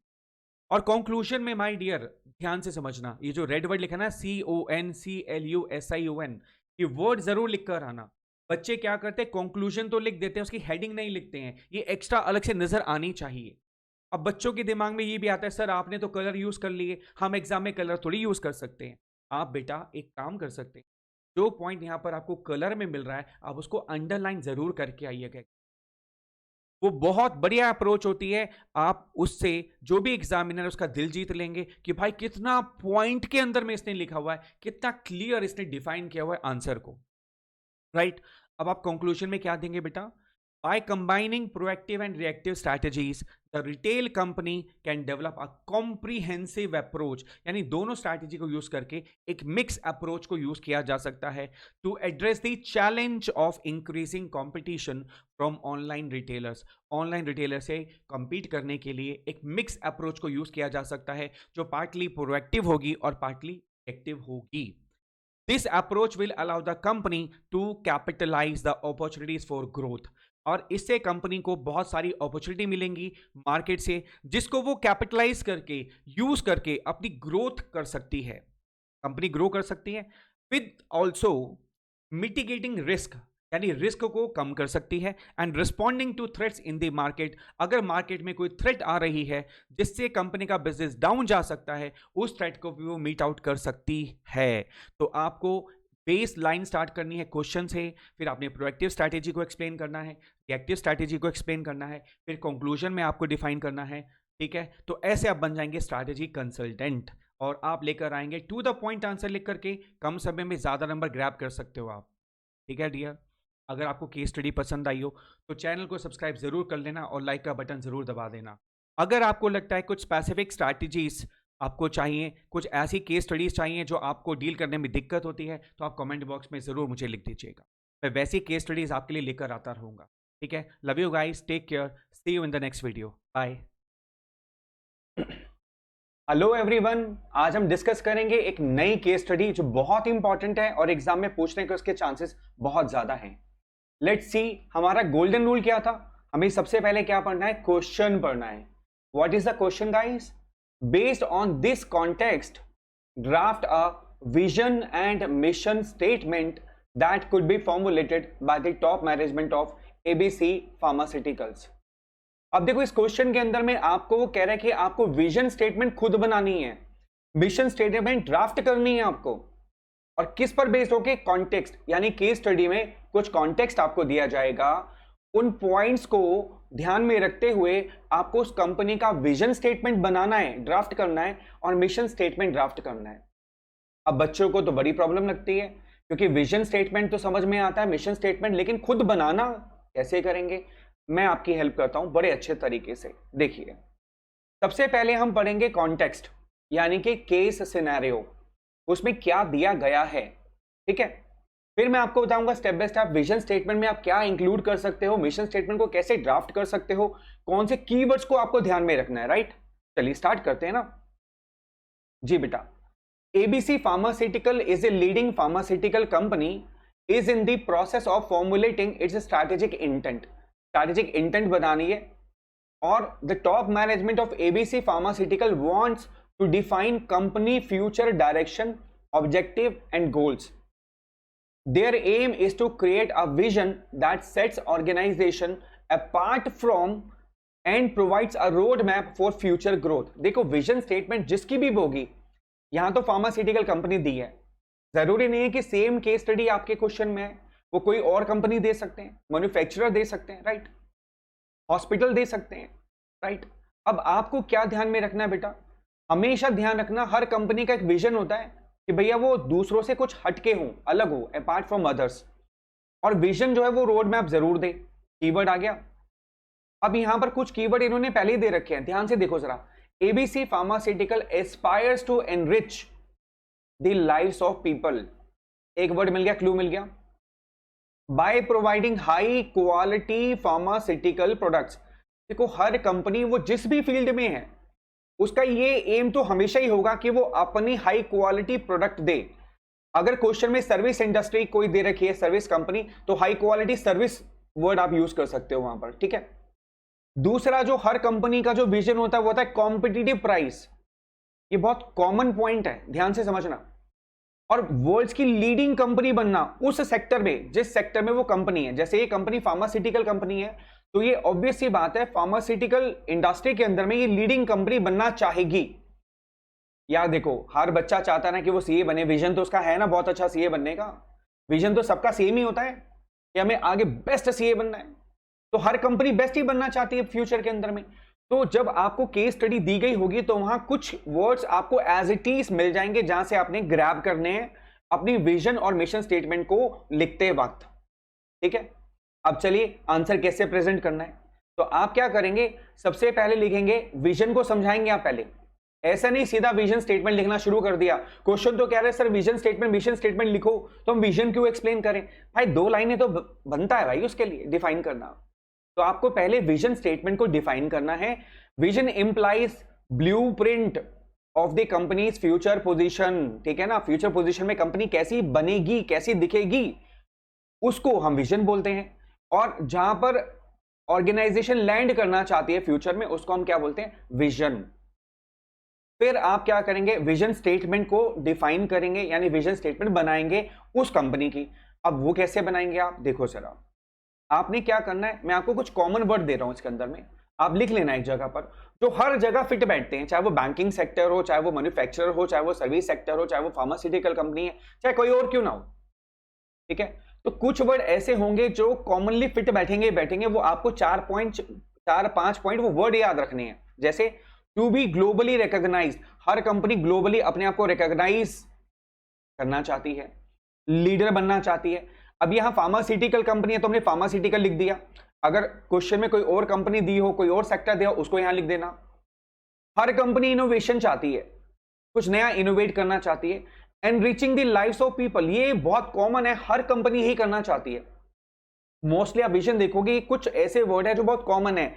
और कंक्लूजन में माय डियर ध्यान से समझना, ये जो रेड वर्ड लिखा ना CONCLUSION, ये वर्ड जरूर लिख कर आना। बच्चे क्या करते हैं, कंक्लूजन तो लिख देते हैं, उसकी हेडिंग नहीं लिखते हैं, ये एक्स्ट्रा अलग से नजर आनी चाहिए। अब बच्चों के दिमाग में ये भी आता है, सर आपने तो कलर यूज कर लिए, हम एग्जाम में कलर थोड़ी यूज कर सकते हैं। आप बेटा एक काम कर सकते हैं, जो पॉइंट यहां पर आपको कलर में मिल रहा है आप उसको अंडरलाइन जरूर करके आइएगा। वो बहुत बढ़िया अप्रोच होती है, आप उससे जो भी एग्जामिनर उसका दिल जीत लेंगे कि भाई कितना पॉइंट के अंदर में इसने लिखा हुआ है, कितना क्लियर इसने डिफाइन किया हुआ है आंसर को, राइट? अब आप कंक्लूजन में क्या देंगे बेटा? By combining proactive and reactive strategies, the retail company can develop a comprehensive approach. यानी दोनों स्ट्रैटेजी को यूज करके एक मिक्स अप्रोच को यूज किया जा सकता है to address the challenge of increasing competition from online retailers. Online retailer से compete करने के लिए एक मिक्स अप्रोच को यूज किया जा सकता है जो पार्टली प्रोएक्टिव होगी और पार्टली एक्टिव होगी. This approach will allow the company to capitalize the opportunities for growth. और इससे कंपनी को बहुत सारी अपॉर्चुनिटी मिलेंगी मार्केट से, जिसको वो कैपिटलाइज करके यूज करके अपनी ग्रोथ कर सकती है. कंपनी ग्रो कर सकती है विद ऑल्सो मिटिगेटिंग रिस्क, यानी रिस्क को कम कर सकती है, and responding to threats in the market. अगर मार्केट में कोई थ्रेट आ रही है जिससे कंपनी का बिजनेस डाउन जा सकता है, उस थ्रेट को भी वो मीट आउट कर सकती है. तो आपको बेस लाइन स्टार्ट करनी है क्वेश्चन से, फिर आपने प्रोएक्टिव स्ट्रैटेजी को एक्सप्लेन करना है, रिएक्टिव स्ट्रैटेजी को एक्सप्लेन करना है, फिर कंक्लूजन में आपको डिफाइन करना है. ठीक है, तो ऐसे आप बन जाएंगे स्ट्रैटेजी कंसल्टेंट और आप लेकर आएंगे टू द पॉइंट आंसर लिख करके. कम समय में ज्यादा नंबर ग्रैब कर सकते हो आप. ठीक है डियर, अगर आपको केस स्टडी पसंद आई हो तो चैनल को सब्सक्राइब जरूर कर लेना और लाइक का बटन जरूर दबा देना. अगर आपको लगता है कुछ स्पेसिफिक स्ट्रैटेजीज आपको चाहिए, कुछ ऐसी केस स्टडीज चाहिए जो आपको डील करने में दिक्कत होती है, तो आप कमेंट बॉक्स में जरूर मुझे लिख दीजिएगा. मैं वैसी केस स्टडीज आपके लिए लेकर आता रहूंगा. ठीक है, love you guys, take care, see you in the next video, bye. Hello everyone, आज हम डिस्कस करेंगे एक नई केस स्टडी जो बहुत इंपॉर्टेंट है और एग्जाम में पूछने के उसके चांसेस बहुत ज्यादा हैं. लेट्स सी, हमारा गोल्डन रूल क्या था. हमें सबसे पहले क्या पढ़ना है, क्वेश्चन पढ़ना है. What is the question guys? Based on this context, draft a vision and mission statement that could be formulated by the top management of ABC Pharmaceuticals. अब देखो, इस क्वेश्चन के अंदर में आपको वो कह रहा है कि आपको विजन स्टेटमेंट खुद बनानी है, मिशन स्टेटमेंट ड्राफ्ट करनी है आपको. और किस पर बेस्ड होके? कॉन्टेक्स्ट, यानी केस स्टडी में कुछ कॉन्टेक्स्ट आपको दिया जाएगा. उन पॉइंट्स को ध्यान में रखते हुए आपको उस कंपनी का विजन स्टेटमेंट बनाना है, ड्राफ्ट करना है, और मिशन स्टेटमेंट ड्राफ्ट करना है. अब बच्चों को तो बड़ी प्रॉब्लम लगती है क्योंकि विजन स्टेटमेंट तो समझ में आता है, मिशन स्टेटमेंट लेकिन खुद बनाना कैसे करेंगे? मैं आपकी हेल्प करता हूं बड़े अच्छे तरीके से. देखिए, सबसे पहले हम पढ़ेंगे कॉन्टेक्स्ट, यानी कि केस सिनेरियो, उसमें क्या दिया गया है. ठीक है, फिर मैं आपको बताऊंगा step by step vision statement में आप क्या इंक्लूड कर सकते हो, मिशन स्टेटमेंट को कैसे ड्राफ्ट कर सकते हो, कौन से कीवर्ड्स को आपको ध्यान में रखना है. राइट, चलिए स्टार्ट करते हैं ना. जी बेटा, ABC Pharmaceutical is a leading pharmaceutical company is in the process of formulating its strategic intent. Strategic intent बनानी है और the top management of ABC Pharmaceutical wants to define company future direction, objective and goals. Their aim is to create a vision that sets organization apart from and provides a roadmap for future growth. देखो, vision statement जिसकी भी होगी, यहां तो pharmaceutical company दी है, जरूरी नहीं है कि सेम केस स्टडी आपके क्वेश्चन में है. वो कोई और कंपनी दे सकते हैं, मैन्युफैक्चरर दे सकते हैं, राइट, हॉस्पिटल दे सकते हैं, राइट. अब आपको क्या ध्यान में रखना है बेटा? हमेशा ध्यान रखना, हर कंपनी का एक विजन होता है कि भैया वो दूसरों से कुछ हटके हो, अलग हो, अपार्ट फ्रॉम अदर्स. और विजन जो है वो रोड मैप जरूर दे. कीवर्ड आ गया. अब यहां पर कुछ कीवर्ड इन्होंने पहले ही दे रखे हैं, ध्यान से देखो जरा. ABC Pharmaceutical aspires to enrich the lives of people. एक वर्ड मिल गया, क्लू मिल गया. By providing high quality pharmaceutical products. देखो, हर कंपनी वो जिस भी फील्ड में है उसका ये एम तो हमेशा ही होगा कि वो अपनी हाई क्वालिटी प्रोडक्ट दे. अगर क्वेश्चन में सर्विस इंडस्ट्री कोई दे रखी है, सर्विस कंपनी, तो हाई क्वालिटी सर्विस वर्ड आप यूज कर सकते हो वहां पर. ठीक है. दूसरा, जो हर कंपनी का जो विजन होता है वो होता है कॉम्पिटिटिव प्राइस. ये बहुत कॉमन पॉइंट है, ध्यान से समझना. और वर्ल्ड की लीडिंग कंपनी बनना उस सेक्टर में, जिस सेक्टर में वो कंपनी है. जैसे ये कंपनी फार्मास्यूटिकल कंपनी है, तो ये ऑब्वियस सी बात है फार्मास्यूटिकल इंडस्ट्री के अंदर में ये लीडिंग कंपनी बनना चाहेगी. यार देखो, हर बच्चा चाहता है ना कि वो सीए बने. विजन तो उसका है ना बहुत अच्छा सीए बनने का. विजन तो सबका सेम ही होता है कि हमें आगे बेस्ट सीए बनना है. तो हर कंपनी बेस्ट ही बनना चाहती है फ्यूचर के अंदर में. तो जब आपको केस स्टडी दी गई होगी तो वहां कुछ वर्ड्स आपको एज इट इज मिल जाएंगे जहां से आपने ग्रैब करने हैं अपनी विजन और मिशन स्टेटमेंट को लिखते वक्त. ठीक है. अब चलिए आंसर कैसे प्रेजेंट करना है। तो आप क्या करेंगे, सबसे पहले लिखेंगे, विजन को समझाएंगे आप पहले। ऐसा नहीं सीधा विजन स्टेटमेंट लिखना शुरू कर दिया। क्वेश्चन तो कह रहे हैं सर विजन स्टेटमेंट लिखो, तो हम विजन क्यों एक्सप्लेन करें भाई, 2 लाइनें तो बनता है भाई उसके लिए डिफाइन करना। तो आपको पहले विजन स्टेटमेंट को डिफाइन करना है। Vision implies blueprint of the companies future position, ठीक है ना, फ्यूचर पोजीशन में कंपनी कैसी बनेगी, कैसी दिखेगी, उसको हम विजन बोलते हैं। और जहां पर ऑर्गेनाइजेशन लैंड करना चाहती है फ्यूचर में, उसको हम क्या बोलते हैं, विजन। फिर आप क्या करेंगे, विजन स्टेटमेंट को डिफाइन करेंगे, यानी विजन स्टेटमेंट बनाएंगे उस कंपनी की। अब वो कैसे बनाएंगे आप देखो जरा, आपने क्या करना है, मैं आपको कुछ कॉमन वर्ड दे रहा हूं इसके अंदर में, आप लिख लेना एक जगह पर, जो हर जगह फिट बैठते हैं, चाहे वो बैंकिंग सेक्टर हो, चाहे वो मैन्युफैक्चरर हो, चाहे वो सर्विस सेक्टर हो, चाहे वो फार्मास्यूटिकल कंपनी है, चाहे कोई और क्यों ना हो, ठीक है। तो कुछ वर्ड ऐसे होंगे जो कॉमनली फिट बैठेंगे, वो आपको 4-5 पॉइंट वो वर्ड याद रखने हैं। जैसे टू बी ग्लोबली रिकॉग्नाइज्ड, हर कंपनी ग्लोबली अपने आप को रिकॉग्नाइज करना चाहती है, लीडर बनना चाहती है। अब यहां फार्मास्यूटिकल कंपनी है तो हमने फार्मास्यूटिकल लिख दिया। अगर क्वेश्चन में कोई और कंपनी दी हो, कोई और सेक्टर दिया हो, उसको यहां लिख देना। हर कंपनी इनोवेशन चाहती है, कुछ नया इनोवेट करना चाहती है। Enriching the lives of people, ये बहुत कॉमन है, हर कंपनी ही करना चाहती है। मोस्टली आप विजन देखोगे कुछ ऐसे वर्ड है जो बहुत कॉमन है,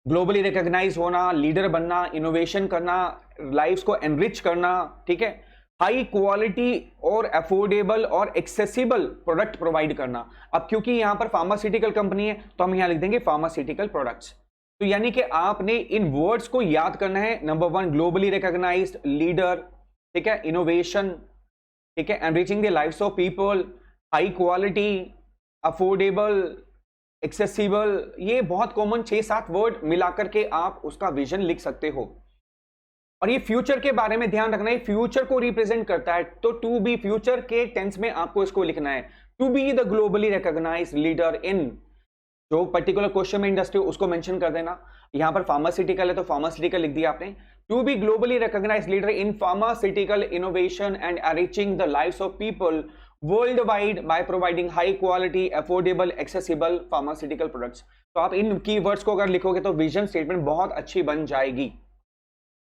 ग्लोबली रिकॉग्नाइज होना, लीडर बनना, इनोवेशन करना, लाइव्स को एनरिच करना, ठीक है, हाई क्वालिटी और अफोर्डेबल और एक्सेसिबल प्रोडक्ट प्रोवाइड करना। अब क्योंकि यहां पर फार्मास्यूटिकल कंपनी है तो हम यहां लिख देंगे फार्मास्यूटिकल प्रोडक्ट्स। तो यानी कि आपने इन वर्ड्स को याद करना है। नंबर 1 ग्लोबली रिकॉग्नाइज्ड, लीडर, ठीक है, इनोवेशन, ठीक है, enriching the lives of people, high quality, affordable, accessible, ये बहुत कॉमन 6-7 वर्ड मिलाकर के आप उसका विजन लिख सकते हो। और ये फ्यूचर के बारे में ध्यान रखना है, फ्यूचर को रिप्रेजेंट करता है, तो टू बी फ्यूचर के टेंस में आपको इसको लिखना है, to be the globally recognised leader in, जो पर्टिकुलर क्वेश्चन में इंडस्ट्री उसको मेंशन कर देना। यहां पर फार्मास्यूटिकल है तो फार्मास्यूटिकल लिख दिया आपने। To be globally recognised leader in pharmaceutical innovation and enriching the lives of people worldwide by providing high quality, affordable, accessible pharmaceutical products. तो आप इन कीवर्ड्स को अगर लिखोगे तो विजन स्टेटमेंट बहुत अच्छी बन जाएगी।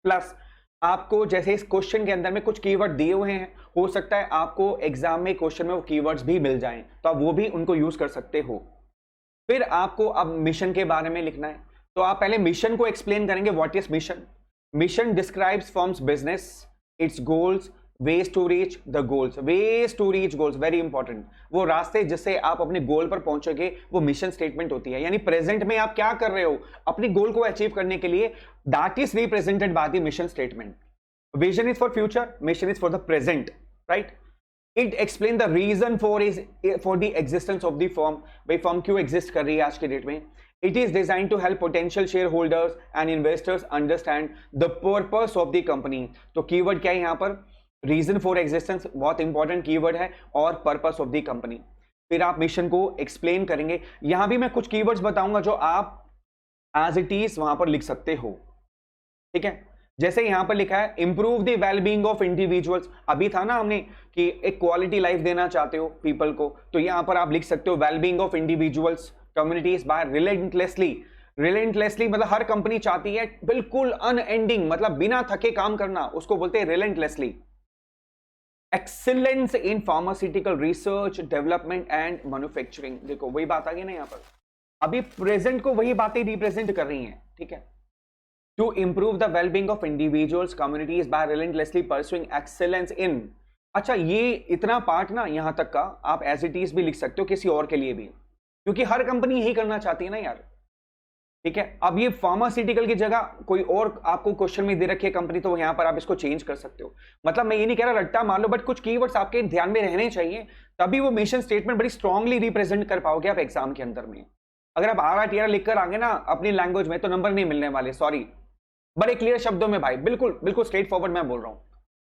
प्लस आपको जैसे इस क्वेश्चन के अंदर में कुछ कीवर्ड दिए हुए हैं, हो सकता है आपको एग्जाम में क्वेश्चन में वो कीवर्ड्स भी मिल जाएं, तो आप वो भी उनको यूज कर सकते हो। फिर आपको अब मिशन के बारे में लिखना है, तो आप पहले मिशन को एक्सप्लेन करेंगे, what is mission. Mission describes firm's business, its goals, ways to reach the goals, ways to reach goals, very important, वो रास्ते जिससे आप अपने गोल पर पहुंचोगे, वो मिशन स्टेटमेंट होती है। यानी प्रेजेंट में आप क्या कर रहे हो अपनी गोल को अचीव करने के लिए, that is represented by the mission statement. Vision is for future, mission is for the present, right. It explain the reason for the existence of the firm, भाई फर्म क्यों एग्जिस्ट कर रही है आज के डेट में। It is design to help potential shareholders and investors understand the purpose of the company. तो keyword क्या है यहां पर, रीजन फॉर एग्जिस्टेंस बहुत इंपॉर्टेंट कीवर्ड है, और पर्पस ऑफ द कंपनी। फिर आप मिशन को एक्सप्लेन करेंगे। यहां भी मैं कुछ कीवर्ड्स बताऊंगा जो आप एज इट इज वहां पर लिख सकते हो, ठीक है। जैसे यहां पर लिखा है improve the wellbeing of individuals, अभी था ना हमने कि एक क्वालिटी लाइफ देना चाहते हो पीपल को, तो यहां पर आप लिख सकते हो wellbeing of individuals communities by relentlessly. Relentlessly मतलब हर कंपनी चाहती है बिल्कुल अनएंडिंग, मतलब बिना थके काम करना, उसको बोलते हैं relentlessly. Excellence in pharmaceutical research, development and manufacturing, देखो वही बात आ गई ना यहां पर, अभी प्रेजेंट को वही बातें रिप्रेजेंट कर रही हैं, ठीक है। To improve the wellbeing of individuals communities by relentlessly pursuing excellence in. अच्छा, ये इतना पार्ट ना यहां तक का आप एज इट इज भी लिख सकते हो किसी और के लिए भी, क्योंकि हर कंपनी यही करना चाहती है ना यार, ठीक है। अब ये फार्मास्यूटिकल की जगह कोई और आपको क्वेश्चन में दे रखी है कंपनी, तो यहां पर आप इसको चेंज कर सकते हो। मतलब मैं ये नहीं कह रहा रट्टा मार लो, बट कुछ कीवर्ड्स आपके ध्यान में रहने चाहिए, तभी वो मिशन स्टेटमेंट बड़ी स्ट्रांगली रिप्रेजेंट कर पाओगे आप एग्जाम के अंदर में। अगर आप RRTR लिखकर आगे ना अपनी लैंग्वेज में, तो नंबर नहीं मिलने वाले, सॉरी। बड़े क्लियर शब्दों में भाई, बिल्कुल बिल्कुल स्ट्रेट फॉरवर्ड मैं बोल रहा हूं।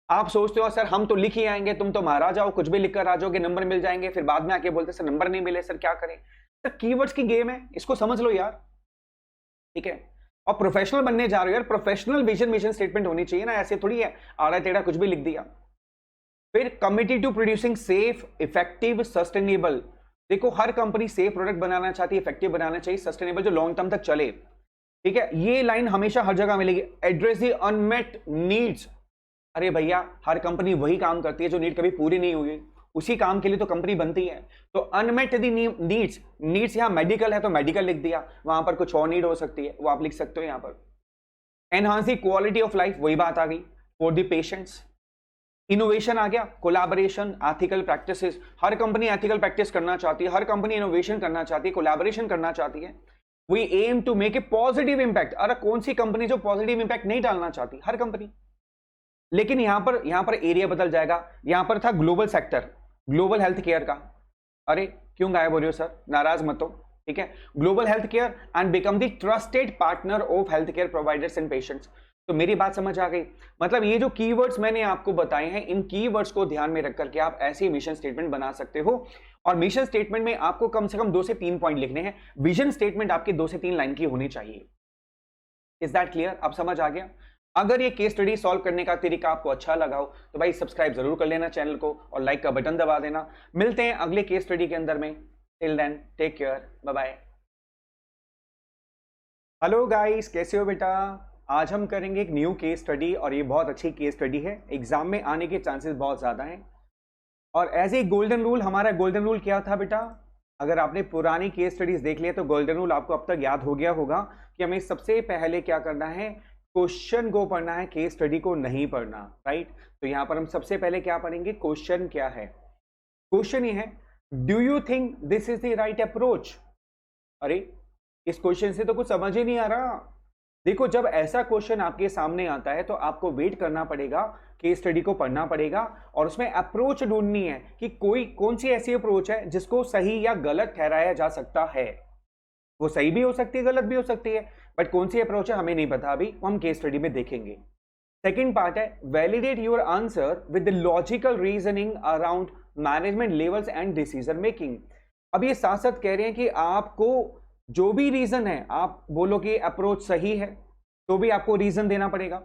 आप सोचते हो सर हम तो लिख ही आएंगे, तुम तो महाराजा हो, कुछ भी लिखकर आ जाओगे, नंबर मिल जाएंगे, फिर बाद में आके बोलते सर नंबर नहीं मिले, सर क्या करें। सर कीवर्ड्स की गेम है, इसको समझ लो यार, ठीक है। और प्रोफेशनल बनने जा रहे हो यार, प्रोफेशनल विजन मिशन स्टेटमेंट होनी चाहिए ना, ऐसे थोड़ी है आड़ा टेढ़ा कुछ भी लिख दिया। फिर committed to producing safe, effective, sustainable देखो हर कंपनी सेफ प्रोडक्ट बनाना चाहती है, इफेक्टिव बनाना चाहिए, सस्टेनेबल, जो लॉन्ग टर्म तक चले, ठीक है। ये लाइन हमेशा हर जगह मिलेगी, एड्रेस द अनमेट नीड्स। अरे भैया हर कंपनी वही काम करती है जो नीड कभी पूरी नहीं हुई, उसी काम के लिए तो कंपनी बनती है। तो अनमेट दी नीड्स, नीड्स यहां मेडिकल है तो मेडिकल लिख दिया, वहां पर कुछ और नीड हो सकती है वो आप लिख सकते हो यहां पर। Enhance the quality of life, वही बात आ गई, फॉर द पेशेंट्स। इनोवेशन आ गया, कोलैबोरेशन, एथिकल प्रैक्टिसेस, हर कंपनी एथिकल प्रैक्टिस करना चाहती है, हर कंपनी इनोवेशन करना चाहती है, कोलैबोरेशन करना चाहती है। We aim to make a positive impact. अरे कौन सी कंपनी जो पॉजिटिव इंपैक्ट नहीं डालना चाहती, हर कंपनी। लेकिन यहां पर एरिया बदल जाएगा, यहां पर था global sector, global health care का। अरे क्यों गायब हो रहे हो सर, नाराज मत हो, ठीक है। Global health care and become the trusted partner of health care providers and patients. तो मेरी बात समझ आ गई। मतलब ये जो कीवर्ड्स मैंने आपको बताए हैं, इन कीवर्ड्स को ध्यान में रख करके आप ऐसी मिशन स्टेटमेंट बना सकते हो। और मिशन स्टेटमेंट में आपको कम से कम 2 से 3 पॉइंट लिखने हैं। विजन स्टेटमेंट आपकी 2 से 3 लाइन की होनी चाहिए। Is that clear? अब समझ आ गया? अगर ये केस स्टडी सॉल्व करने का तरीका आपको अच्छा लगा हो तो भाई सब्सक्राइब जरूर कर लेना चैनल को और लाइक का बटन दबा देना। मिलते हैं अगले केस स्टडी के अंदर में। Till then take care, bye bye. Hello guys, कैसे हो बेटा? आज हम करेंगे एक न्यू केस स्टडी और ये बहुत अच्छी केस स्टडी है, एग्जाम में आने के चांसेस बहुत ज्यादा हैं। और एज ए गोल्डन रूल, हमारा गोल्डन रूल क्या था बेटा? अगर आपने पुरानी केस स्टडीज देख लिया तो गोल्डन रूल आपको अब तक याद हो गया होगा कि हमें सबसे पहले क्या करना है, क्वेश्चन को पढ़ना है, केस स्टडी को नहीं पढ़ना, राइट। तो यहां पर हम सबसे पहले क्या पढ़ेंगे, क्वेश्चन क्या है। क्वेश्चन ये है, do you think this is the right approach? अरे इस क्वेश्चन से तो कुछ समझ ही नहीं आ रहा। देखो जब ऐसा क्वेश्चन आपके सामने आता है तो आपको वेट करना पड़ेगा, केस स्टडी को पढ़ना पड़ेगा और उसमें अप्रोच ढूंढनी है कि कौन सी ऐसी अप्रोच है जिसको सही या गलत ठहराया जा सकता है। वो सही भी हो सकती है, गलत भी हो सकती है, बट कौन सी अप्रोच है हमें नहीं पता, अभी वो हम केस स्टडी में देखेंगे। सेकेंड पार्ट है, validate your answer with the logical reasoning around management levels and decision making. अब ये साथ साथ कह रहे हैं कि आपको जो भी रीजन है, आप बोलो कि अप्रोच सही है तो भी आपको रीजन देना पड़ेगा,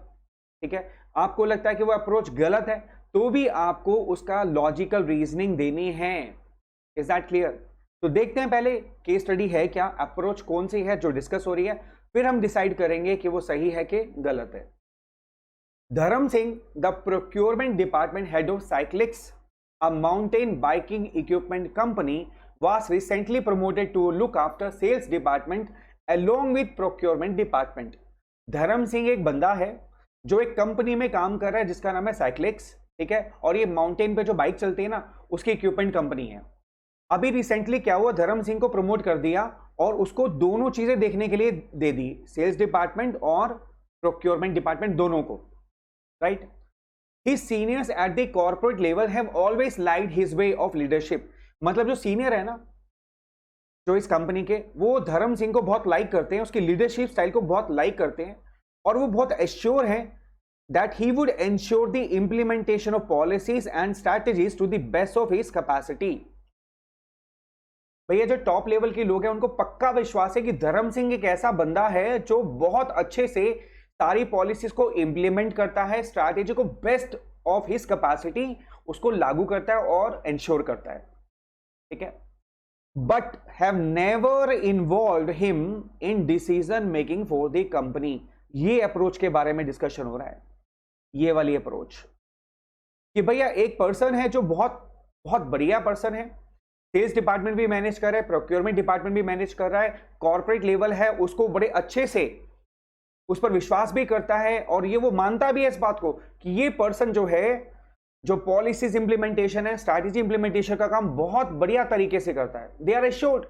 ठीक है। आपको लगता है कि वो अप्रोच गलत है तो भी आपको उसका लॉजिकल रीजनिंग देनी है। Is that clear? तो देखते हैं पहले केस स्टडी है क्या, अप्रोच कौन सी है जो डिस्कस हो रही है, फिर हम डिसाइड करेंगे कि वो सही है कि गलत है। Dharam Singh, the procurement department head of Cyclix, a mountain biking equipment company, was recently promoted to look after sales department along with procurement department। धर्म सिंह एक बंदा है जो एक कंपनी में काम कर रहा है जिसका नाम है साइक्लिक्स, ठीक है। और ये माउंटेन पे जो बाइक चलती है ना, उसकी इक्विपमेंट कंपनी है। अभी रिसेंटली क्या हुआ, धर्म सिंह को प्रमोट कर दिया और उसको दोनों चीजें देखने के लिए दे दी, सेल्स डिपार्टमेंट और प्रोक्योरमेंट डिपार्टमेंट दोनों को, right. His seniors at the corporate level have always liked his way of leadership। मतलब जो सीनियर है ना, जो इस कंपनी के, वो धर्म सिंह को बहुत लाइक करते हैं, उसकी लीडरशिप स्टाइल को बहुत लाइक करते हैं और वो बहुत एश्योर है that he would ensure the implementation of policies and strategies to the best of his capacity. भैया जो टॉप लेवल के लोग हैं उनको पक्का विश्वास है कि धर्म सिंह एक ऐसा बंदा है जो बहुत अच्छे से सारी पॉलिसीज को इंप्लीमेंट करता है, स्ट्रैटेजी को बेस्ट ऑफ हिज कैपेसिटी उसको लागू करता है और एंश्योर करता है, ठीक है। But have never involved him in decision making for the company. ये अप्रोच के बारे में डिस्कशन हो रहा है, ये वाली अप्रोच कि भैया एक पर्सन है जो बहुत बहुत बढ़िया पर्सन है, सेल्स डिपार्टमेंट भी मैनेज कर रहा है, प्रोक्योरमेंट डिपार्टमेंट भी मैनेज कर रहा है, कॉर्पोरेट लेवल है, उसको बड़े अच्छे से उस पर विश्वास भी करता है और ये वो मानता भी है इस बात को कि ये पर्सन जो है, जो पॉलिसीज इंप्लीमेंटेशन है, स्ट्रैटेजी इंप्लीमेंटेशन का काम बहुत बढ़िया तरीके से करता है, दे आर एश्योर्ड।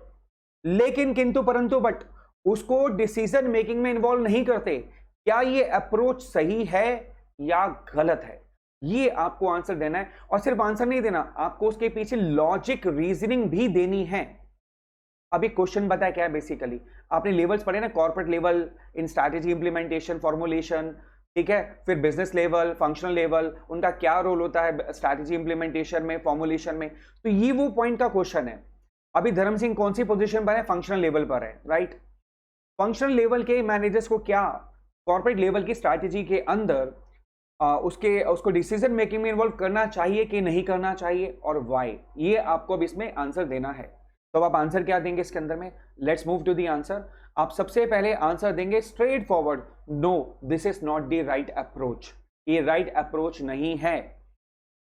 लेकिन किंतु परंतु बट उसको डिसीजन मेकिंग में इन्वॉल्व नहीं करते। क्या ये अप्रोच सही है या गलत है, ये आपको आंसर देना है। और सिर्फ आंसर नहीं देना, आपको उसके पीछे लॉजिक रीजनिंग भी देनी है। अभी क्वेश्चन बताया क्या है, बेसिकली आपने लेवल्स पढ़े ना, corporate level in strategy implementation formulation, ठीक है, फिर बिजनेस लेवल, फंक्शनल लेवल, उनका क्या रोल होता है स्ट्रैटेजी इंप्लीमेंटेशन में, फॉर्मुलेशन में। तो ये वो पॉइंट का क्वेश्चन है। अभी धर्म सिंह कौन सी पोजीशन पर है, फंक्शनल लेवल पर है, राइट। फंक्शनल लेवल के मैनेजर्स को क्या कॉर्पोरेट लेवल की स्ट्रैटेजी के अंदर उसको डिसीजन मेकिंग में इन्वॉल्व करना चाहिए कि नहीं करना चाहिए और व्हाई, ये आपको अब इसमें आंसर देना है। तो आप आंसर क्या देंगे इसके अंदर में? Let's move to the answer. आप सबसे पहले आंसर देंगे straightforward, no this is not the right approach, ये राइट अप्रोच नहीं है।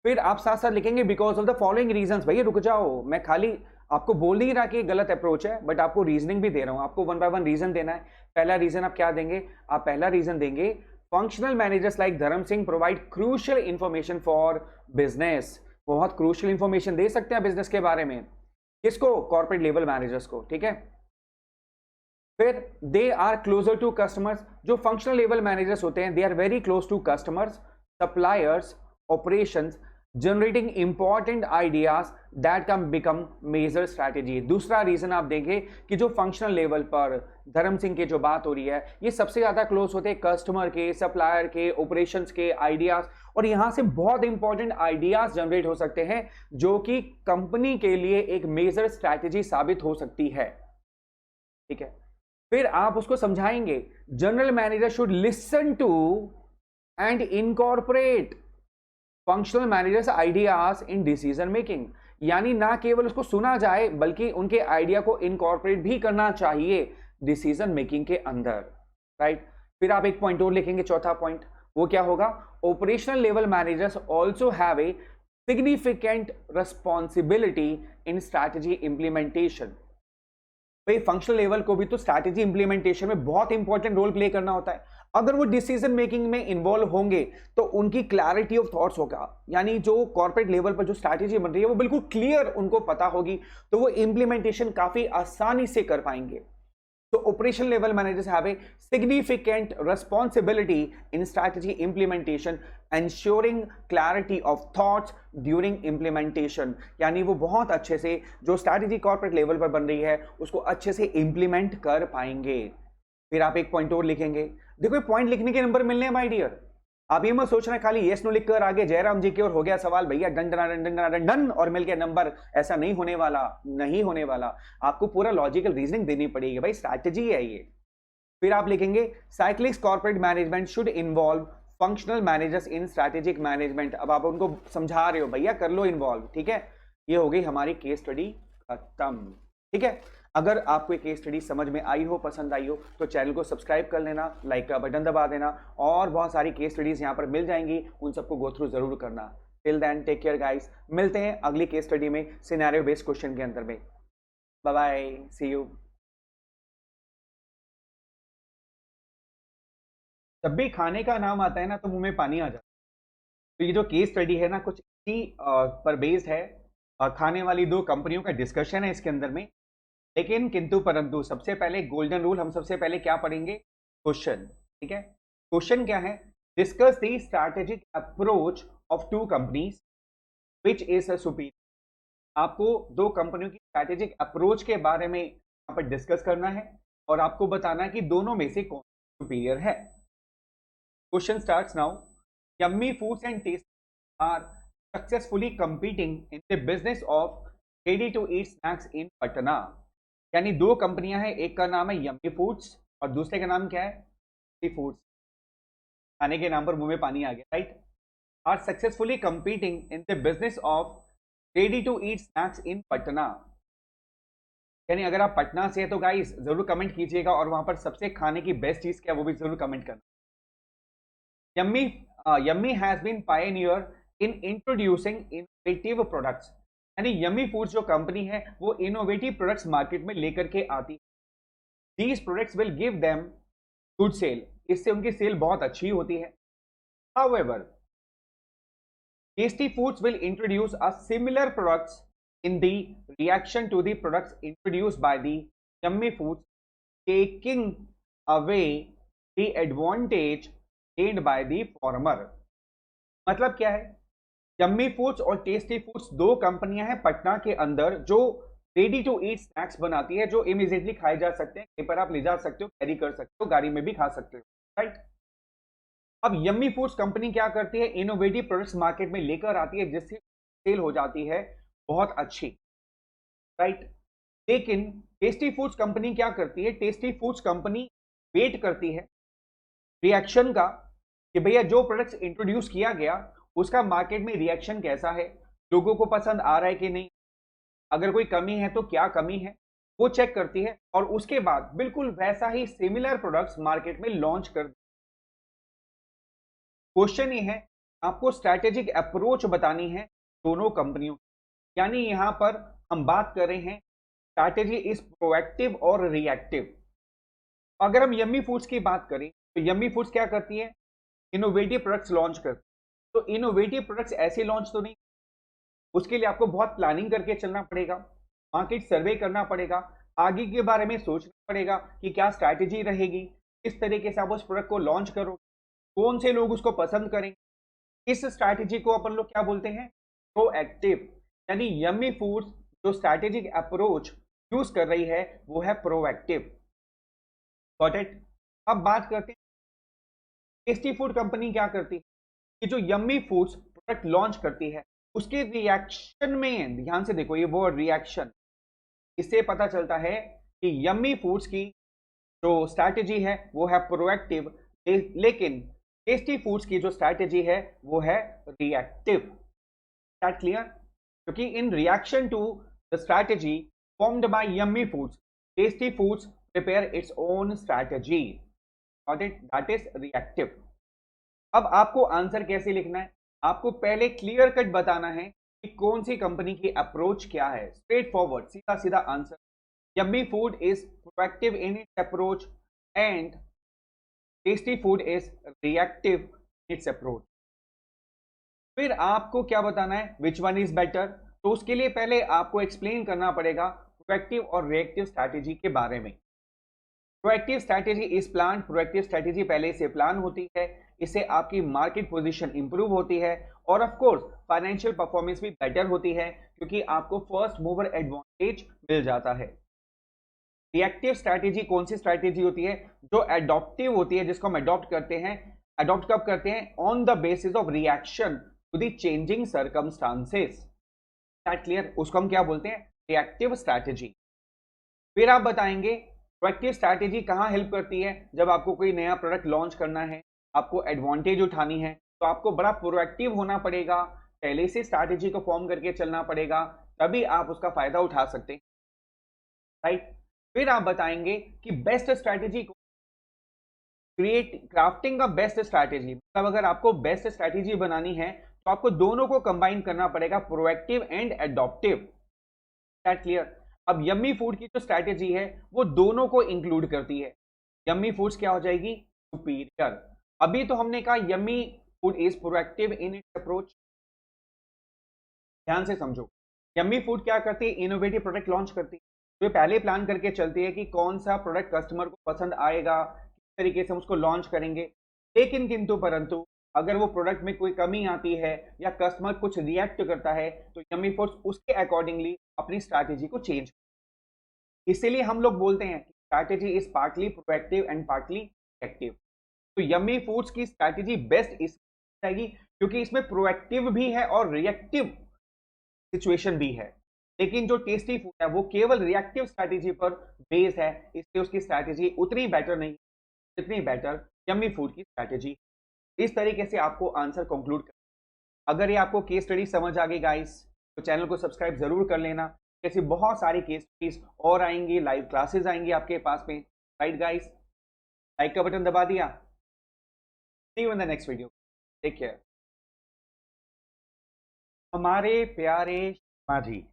फिर आप साथ साथ लिखेंगे because of the following reasons. भैया रुक जाओ, मैं खाली आपको बोल नहीं रहा कि गलत अप्रोच है, बट आपको रीजनिंग भी दे रहा हूं, आपको वन बाय वन रीजन देना है। पहला रीजन आप क्या देंगे? आप पहला रीजन देंगे फंक्शनल मैनेजर्स लाइक धर्म Singh provide crucial information for business. बहुत क्रूशियल इंफॉर्मेशन दे सकते हैं बिजनेस के बारे में। किसको? कॉर्पोरेट लेवल मैनेजर्स को, ठीक है। फिर they are closer to customers, जो फंक्शनल लेवल मैनेजर्स होते हैं they are very close to customers, suppliers, operations, generating important ideas that can become major strategy. दूसरा रीजन आप देंगे कि जो फंक्शनल लेवल पर धर्म सिंह की जो बात हो रही है, ये सबसे ज्यादा क्लोज होते हैं कस्टमर के, सप्लायर के, ऑपरेशंस के आइडियाज, और यहां से बहुत इंपॉर्टेंट आइडियाज जनरेट हो सकते हैं जो कि कंपनी के लिए एक मेजर स्ट्रैटेजी साबित हो सकती है, ठीक है। फिर आप उसको समझाएंगे general manager should listen to and incorporate functional managers ideas in decision making, यानी ना केवल उसको सुना जाए बल्कि उनके आइडिया को इनकॉर्पोरेट भी करना चाहिए डिसीजन मेकिंग के अंदर, राइट। फिर आप एक पॉइंट और लिखेंगे, चौथा पॉइंट, वो क्या होगा? Operational level managers also have a significant responsibility in strategy implementation. भाई फंक्शनल लेवल को भी तो स्ट्रैटेजी इंप्लीमेंटेशन में बहुत इंपॉर्टेंट रोल प्ले करना होता है। अगर वो डिसीजन मेकिंग में इन्वॉल्व होंगे तो उनकी क्लैरिटी ऑफ थॉट्स होगा, यानी जो कॉर्पोरेट लेवल पर जो स्ट्रैटेजी बन रही है वो बिल्कुल क्लियर उनको पता होगी, तो वो इंप्लीमेंटेशन काफी आसानी से कर पाएंगे। तो operation level managers have a significant responsibility in strategy implementation ensuring clarity of thoughts during implementation, यानी वो बहुत अच्छे से जो स्ट्रैटेजी कॉर्पोरेट लेवल पर बन रही है उसको अच्छे से इंप्लीमेंट कर पाएंगे। फिर आप एक पॉइंट और लिखेंगे। देखो पॉइंट लिखने के नंबर मिलने हैं माय डियर, आप ये मत सोच रहे खाली यस नो लिखकर आगे जयराम जी की और हो गया सवाल भैया done done done done done और मिल गया नंबर। ऐसा नहीं होने वाला, नहीं होने वाला। आपको पूरा लॉजिकल रीजनिंग देनी पड़ेगी, भाई स्ट्रैटेजी है ये। फिर आप लिखेंगे Cyclix corporate management should involve functional managers in strategic management. अब आप उनको समझा रहे हो भैया कर लो इन्वॉल्व, ठीक है। ये हो गई हमारी केस स्टडी खत्म, ठीक है। अगर आपको केस स्टडी समझ में आई हो, पसंद आई हो, तो चैनल को सब्सक्राइब कर लेना, लाइक का बटन दबा देना, और बहुत सारी केस स्टडीज यहां पर मिल जाएंगी, उन सबको गो थ्रू जरूर करना। Till then take care guys, मिलते हैं अगली केस स्टडी में सिनेरियो बेस्ड क्वेश्चन के अंदर में। Bye bye, see you. जब भी खाने का नाम आता है ना तो मुंह में पानी आ जाता है। तो ये जो केस स्टडी है ना कुछ इसी पर बेस्ड है, खाने वाली दो कंपनियों का डिस्कशन है इसके अंदर में। लेकिन किंतु परंतु सबसे पहले गोल्डन रूल, हम सबसे पहले क्या पढ़ेंगे? क्वेश्चन, ठीक है। क्वेश्चन क्या है? Discuss the strategic approach of two companies which is superior. आपको दो कंपनियों की स्ट्रैटेजिक अप्रोच के बारे में यहाँ पर डिस्कस करना है और आपको बताना है कि दोनों में से कौन सुपीरियर है। Question starts now. Yummy Foods and Taste are successfully competing in the business of ready to eat snacks in Patna. यानी दो कंपनियां हैं, एक का नाम है यम्मी फूड्स और दूसरे का नाम क्या है? Tasty Foods. खाने के नाम पर मुंह में पानी आ गया, right. Are successfully competing in the business of ready to eat snacks in Patna. यानी अगर आप पटना से है तो गाइस जरूर कमेंट कीजिएगा और वहां पर सबसे खाने की बेस्ट चीज क्या वो भी जरूर कमेंट करना। Yummy has been pioneer in introducing innovative products. यानी यम्मी फूड्स जो कंपनी है वो इनोवेटिव प्रोडक्ट्स मार्केट में लेकर के आती है। These products will give them good sale, इससे उनकी सेल बहुत अच्छी होती है। However, Tasty Foods will introduce a similar products in the reaction to the products introduced by the Yummy Foods, taking away the advantage gained by the former। मतलब क्या है? Yummy foods और टेस्टी फूड्स दो कंपनियां हैं पटना के अंदर जो रेडी टू ईट स्नैक्स बनाती है, जो इमीडिएटली खाए जा सकते हैं, कहीं पर आप ले जा सकते हो, कैरी कर सकते हो, गाड़ी में भी खा सकते हो, राइट। अब यम्मी फूड्स कंपनी क्या करती है? इनोवेटिव प्रोडक्ट्स मार्केट में लेकर आती है जिससे सेल हो जाती है बहुत अच्छी, राइट। लेकिन टेस्टी फूड्स कंपनी क्या करती है? टेस्टी फूड्स कंपनी वेट करती है रिएक्शन का कि भैया जो प्रोडक्ट्स इंट्रोड्यूस किया गया उसका मार्केट में रिएक्शन कैसा है, लोगों को पसंद आ रहा है कि नहीं, अगर कोई कमी है तो क्या कमी है वो चेक करती है, और उसके बाद बिल्कुल वैसा ही सिमिलर प्रोडक्ट्स मार्केट में लॉन्च कर। क्वेश्चन ये है, आपको स्ट्रैटेजिक अप्रोच बतानी है दोनों कंपनियों की। यानी यहां पर हम बात कर रहे हैं स्ट्रैटेजी इज प्रोएक्टिव और रिएक्टिव। अगर हम यम्मी फूड्स की बात करें तो यम्मी फूड्स क्या करती है, इनोवेटिव प्रोडक्ट्स लॉन्च करती है। तो इनोवेटिव प्रोडक्ट्स ऐसे लॉन्च तो नहीं, उसके लिए आपको बहुत प्लानिंग करके चलना पड़ेगा, मार्केट सर्वे करना पड़ेगा, आगे के बारे में सोचना पड़ेगा कि क्या स्ट्रैटेजी रहेगी, किस तरीके से आप उस प्रोडक्ट को लॉन्च करो, कौन से लोग उसको पसंद करेंगे। इस स्ट्रैटेजी को अपन लोग क्या बोलते हैं, प्रोएक्टिव। यानी यम्मी फूड्स जो स्ट्रैटेजिक अप्रोच यूज कर रही है वो है प्रोएक्टिव। Got it. अब बात करते हैं टेस्टी फूड कंपनी क्या करती है कि जो यम्मी फूड्स प्रोडक्ट लॉन्च करती है उसके रिएक्शन में, ध्यान से देखो ये वर्ड रिएक्शन, इससे पता चलता है कि यम्मी फूड्स की जो स्ट्रैटेजी है वो है प्रोएक्टिव, लेकिन टेस्टी फूड्स की जो स्ट्रैटेजी है वो है रिएक्टिव। That clear? क्योंकि in reaction to the strategy formed by Yummy Foods, Tasty Foods prepare its own strategy, that is reactive. अब आपको आंसर कैसे लिखना है, आपको पहले क्लियर कट बताना है कि कौन सी कंपनी की अप्रोच क्या है। स्ट्रेट फॉरवर्ड, सीधा सीधा answer, yummy food is proactive in its approach and tasty food is reactive in its approach. फिर आपको क्या बताना है, विच वन इज बेटर। तो उसके लिए पहले आपको एक्सप्लेन करना पड़ेगा प्रोएक्टिव और रिएक्टिव स्ट्रैटेजी के बारे में। Proactive strategy is plan, proactive strategy पहले से प्लान होती है, इससे आपकी मार्केट पोजीशन इंप्रूव होती है और ऑफ कोर्स फाइनेंशियल परफॉर्मेंस भी बेटर होती है क्योंकि आपको फर्स्ट मूवर एडवांटेज मिल जाता है। रिएक्टिव स्ट्रैटेजी कौन सी स्ट्रैटेजी होती है, जो एडॉप्टिव होती है, जिसको हम एडॉप्ट करते हैं। एडॉप्ट कब करते हैं, on the basis of reaction to the changing circumstances. That clear? उसको हम क्या बोलते हैं, रिएक्टिव स्ट्रैटेजी। फिर आप बताएंगे प्रोएक्टिव स्ट्रैटेजी कहां हेल्प करती है, जब आपको कोई नया प्रोडक्ट लॉन्च करना है, आपको एडवांटेज उठानी है, तो आपको बड़ा प्रोएक्टिव होना पड़ेगा, पहले से स्ट्रैटेजी को फॉर्म करके चलना पड़ेगा, तभी आप उसका फायदा उठा सकते हैं, राइट। फिर आप बताएंगे कि बेस्ट स्ट्रैटेजी को क्राफ्टिंग का बेस्ट स्ट्रैटेजी, मतलब अगर आपको बेस्ट स्ट्रैटेजी बनानी है तो आपको दोनों को कंबाइन करना पड़ेगा, proactive and adaptive. That clear? अब यम्मी फूड की जो स्ट्रैटेजी है वो दोनों को इंक्लूड करती है। यम्मी फूड्स क्या हो जाएगी, सुपीरियर। अभी तो हमने कहा yummy food is proactive in its approach, ध्यान से समझो। यम्मी फूड क्या करती है, इनोवेटिव प्रोडक्ट लॉन्च करती है, तो ये पहले प्लान करके चलती है कि कौन सा प्रोडक्ट कस्टमर को पसंद आएगा, किस तरीके से हम उसको लॉन्च करेंगे। लेकिन किंतु परंतु अगर वो प्रोडक्ट में कोई कमी आती है या कस्टमर कुछ रिएक्ट करता है तो यम्मी फूड्स उसके अकॉर्डिंगली अपनी स्ट्रैटेजी को चेंज। इसीलिए हम लोग बोलते हैं कि strategy is partly proactive and partly active. तो यम्मी फूड्स की स्ट्रैटेजी बेस्ट इस जाएगी क्योंकि इसमें प्रोएक्टिव भी है और रिएक्टिव सिचुएशन भी है। लेकिन जो टेस्टी फूड है वो केवल रिएक्टिव स्ट्रैटेजी पर बेस है, इसलिए उसकी स्ट्रैटेजी उतनी बेटर नहीं जितनी बेटर यम्मी फूड की स्ट्रैटेजी। इस तरीके से आपको आंसर कंक्लूड कर। अगर ये आपको केस स्टडी समझ आ गई गाइस तो चैनल को सब्सक्राइब जरूर कर लेना, ऐसी बहुत सारी केस स्टडीज और आएंगी, लाइव क्लासेस आएंगी आपके पास में, राइट गाइस। लाइक का बटन दबा दिया। See you in the next video, take care. हमारे प्यारे शर्मा जी,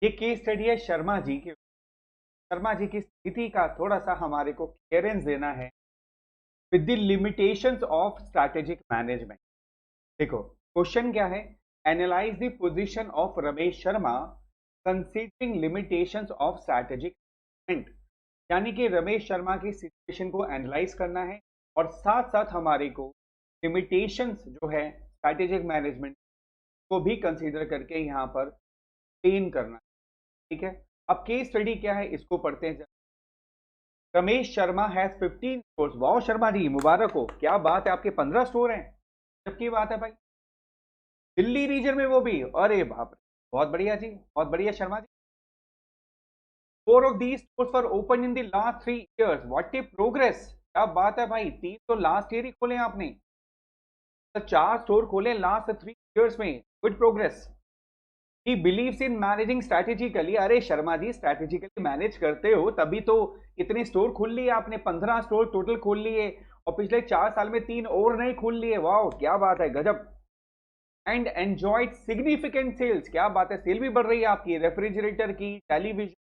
ये केस स्टडी है शर्मा जी की। शर्मा जी की स्थिति का थोड़ा सा हमारे को क्लियरेंस देना है with the limitations of strategic management. देखो क्वेश्चन क्या है, analyse the position of Ramesh Sharma considering limitations of strategic management. यानी कि रमेश शर्मा की सिचुएशन को एनालाइज करना है और साथ साथ हमारे को लिमिटेशंस जो है स्ट्रैटेजिक मैनेजमेंट को भी कंसीडर करके यहाँ पर एक्सप्लेन करना है, ठीक है। अब केस स्टडी क्या है इसको पढ़ते हैं। Ramesh Sharma has 15 stores. Wow Sharma ji, मुबारक हो, क्या बात है, आपके 15 स्टोर हैं, जबकि बात है भाई दिल्ली रीजन में वो भी, अरे बाप रे, बहुत बढ़िया जी, बहुत बढ़िया Sharma ji. 4 of these stores were opened in the last 3 years. What a progress! क्या बात है भाई, 3 तो लास्ट ईयर ही खोले आपने, तो 4 स्टोर खोले लास्ट 3 इयर्स में, good progress. He believes in managing strategically. अरे शर्मा जी, स्ट्रैटेजिकली मैनेज करते हो तभी तो इतने स्टोर खोल लिए आपने, 15 स्टोर टोटल खोल लिए और पिछले 4 साल में 3 और नए खोल लिए। वाह क्या बात है, गजब। एंड एंजॉयड सिग्निफिकेंट सेल्स, क्या बात है, सेल भी बढ़ रही है आपकी, रेफ्रिजरेटर की, television,